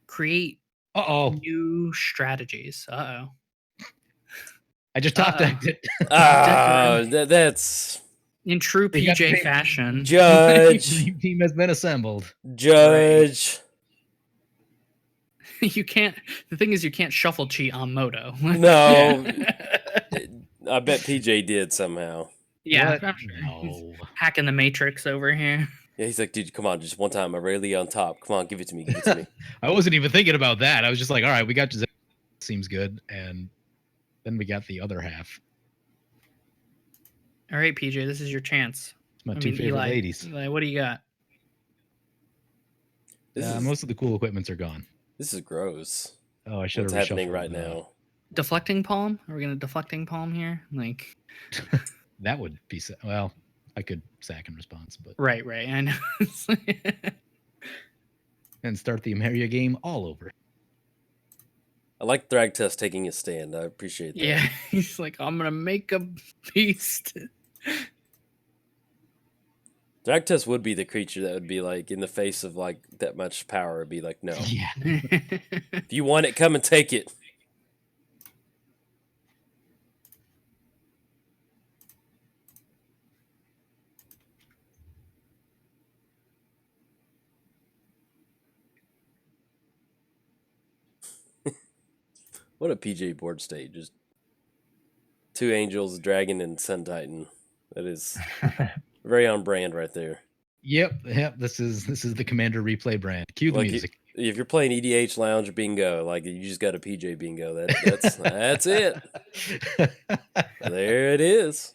create new strategies. I just top decked it. That's in true You got the PJ same fashion. Judge. Dream team has been assembled. Judge. You can't. The thing is, you can't shuffle cheat on Moto. No. I bet PJ did somehow. Yeah, What? I'm sure. He's No. hacking the Matrix over here. Yeah, he's like, dude, come on, just one time. Aurelia on top. Come on, give it to me. Give it to me. I wasn't even thinking about that. I was just like, all right, we got Giselle. Seems good. And then we got the other half. All right, PJ, this is your chance. It's my two favorite ladies. Eli, what do you got? Most of the cool equipments are gone. This is gross. Oh, I should have What's happening reshuffled, right now? Deflecting palm? Are we gonna deflecting palm here? Like, that would be well. I could sack in response, but right. I know. and start the Ameria game all over. I like Thragtusk taking a stand. I appreciate that. Yeah, he's like, I'm gonna make a beast. Thragtusk would be the creature that would be like in the face of like that much power. It'd be like, no. Yeah. If you want it, come and take it. What a PJ board state. Just 2 angels, dragon, and sun titan. That is very on brand right there. Yep. This is the Commander replay brand. Cue the music. If you're playing EDH Lounge bingo, like you just got a PJ bingo. That's it. There it is.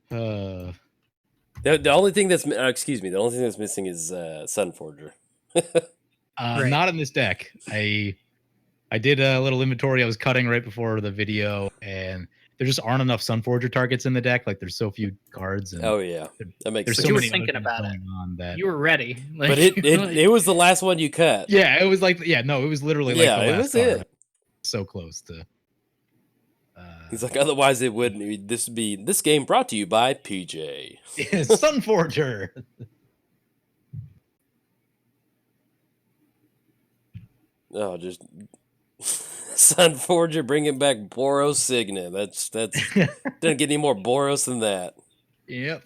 The only thing that's the only thing that's missing is Sunforger. Right. Not in this deck. I did a little inventory. I was cutting right before the video, and there just aren't enough Sunforger targets in the deck. Like there's so few cards. And Oh yeah, that makes there's sense. so you were many thinking other things about it. going on that. You were ready. Like, But it was the last one you cut. Yeah, it was like it was literally like Yeah, the it last was card. it. So close to. He's like, otherwise it wouldn't. This game brought to you by PJ. Sunforger. Oh, just Sunforger bringing back Boros Signet. That's doesn't get any more Boros than that. Yep.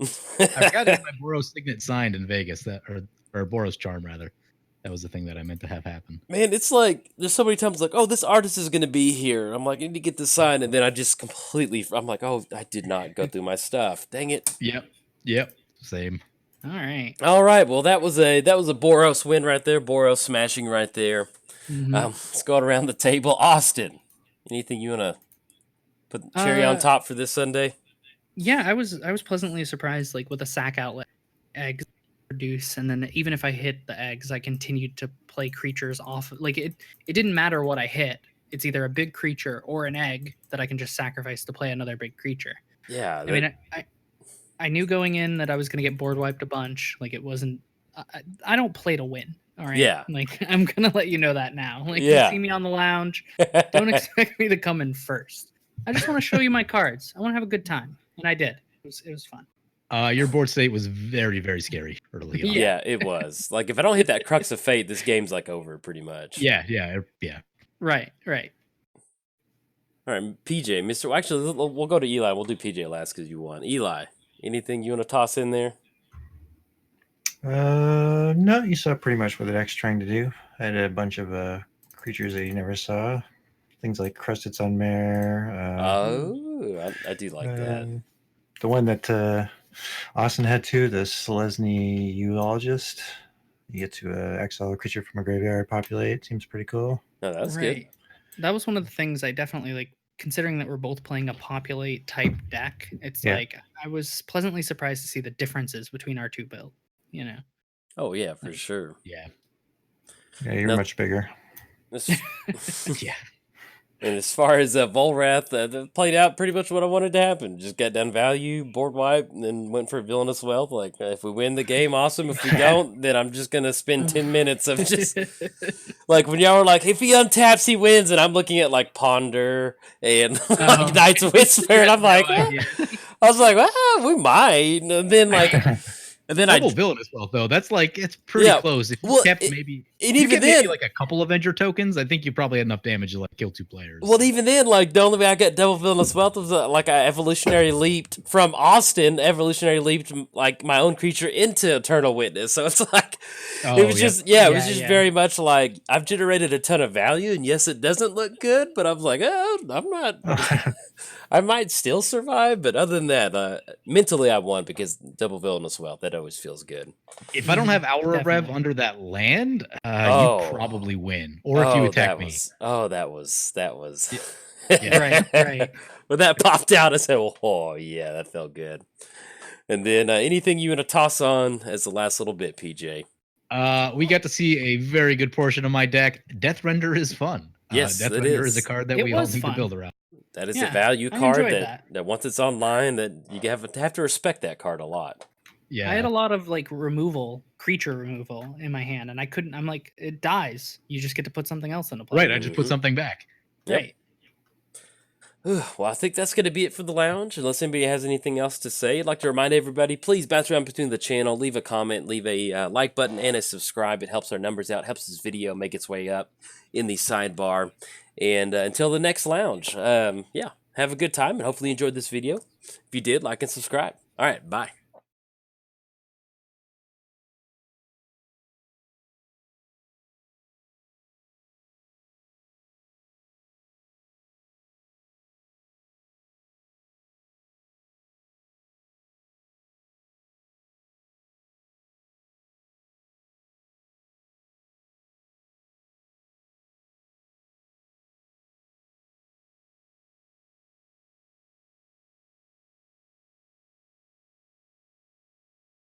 I've got to get my Boros Signet signed in Vegas. Or Boros Charm rather. That was the thing that I meant to have happen. Man, it's like there's so many times like, oh, this artist is gonna be here. I'm like, I need to get this signed, and then I just I'm like, oh, I did not go through my stuff. Dang it. Yep. Same. all right. All right, well that was a Boros win right there. Boros smashing right there. Mhm. Let's go around the table. Austin, anything you wanna put the cherry on top for this Sunday? Yeah, I was pleasantly surprised, like with the sack outlet, eggs produce, and then even if I hit the eggs, I continued to play creatures off. Like it didn't matter what I hit. It's either a big creature or an egg that I can just sacrifice to play another big creature. Yeah, I mean, I knew going in that I was going to get board wiped a bunch. Like it wasn't. I don't play to win. All right. Yeah. Like I'm gonna let you know that now. Like Yeah. you see me on the lounge, don't expect me to come in first. I just want to show you my cards. I want to have a good time, and I did. It was fun. Your board state was very, very scary early on. Yeah, it was. Like if I don't hit that Crux of Fate, this game's like over pretty much. Yeah. Right. All right, PJ, Mr. Actually, we'll go to Eli. We'll do PJ last because you won. Eli, anything you want to toss in there? No, you saw pretty much what the deck's trying to do. I had a bunch of creatures that you never saw. Things like Crusted Sunmare. I do like that. The one that Austin had too, the Selesny Eulogist. You get to exile a creature from a graveyard, populate. Seems pretty cool. No, that's good. That was one of the things I definitely like. Considering that we're both playing a populate type deck, it's like I was pleasantly surprised to see the differences between our two builds. You know. Oh yeah, for sure. Yeah, you're much bigger. yeah. And as far as Volrath, played out pretty much what I wanted to happen. Just got down value, board wipe, and then went for Villainous Wealth. Like, if we win the game, awesome. If we don't, then I'm just going to spend 10 minutes of just... like, when y'all were like, if he untaps, he wins, and I'm looking at, like, Ponder and like, Knight's Whisper, and I'm like... I was like, well, we might. And then, like... And then Double Villainous Wealth, though, that's like, it's pretty close. If you kept maybe like a couple Avenger tokens, I think you probably had enough damage to like kill 2 players. Well, even then, like, the only way I got Double Villainous Wealth was like I evolutionary leaped from Austin, like my own creature into Eternal Witness. So it's like, it was just very much like, I've generated a ton of value, and yes, it doesn't look good, but I'm like, I'm not... I might still survive, but other than that, mentally I won because Double Villainous Wealth, that always feels good. If I don't have Hour of Rev under that land, you probably win. Or if you attack me. That was... Right. When that popped out, I said, oh, yeah, that felt good. And then anything you want to toss on as the last little bit, PJ? We got to see a very good portion of my deck. Death Render is fun. Yes, Death Render is a card that we all need to build around. That is a value card that once it's online, that you have to respect that card a lot. Yeah, I had a lot of like creature removal in my hand, and I couldn't. I'm like, it dies. You just get to put something else into play. Right, I just put something back. Right. Well, I think that's going to be it for the lounge. Unless anybody has anything else to say, I'd like to remind everybody, please bounce around between the channel, leave a comment, leave a like button, and a subscribe. It helps our numbers out, helps this video make its way up in the sidebar. And until the next lounge, have a good time, and hopefully you enjoyed this video. If you did, like and subscribe. All right, bye.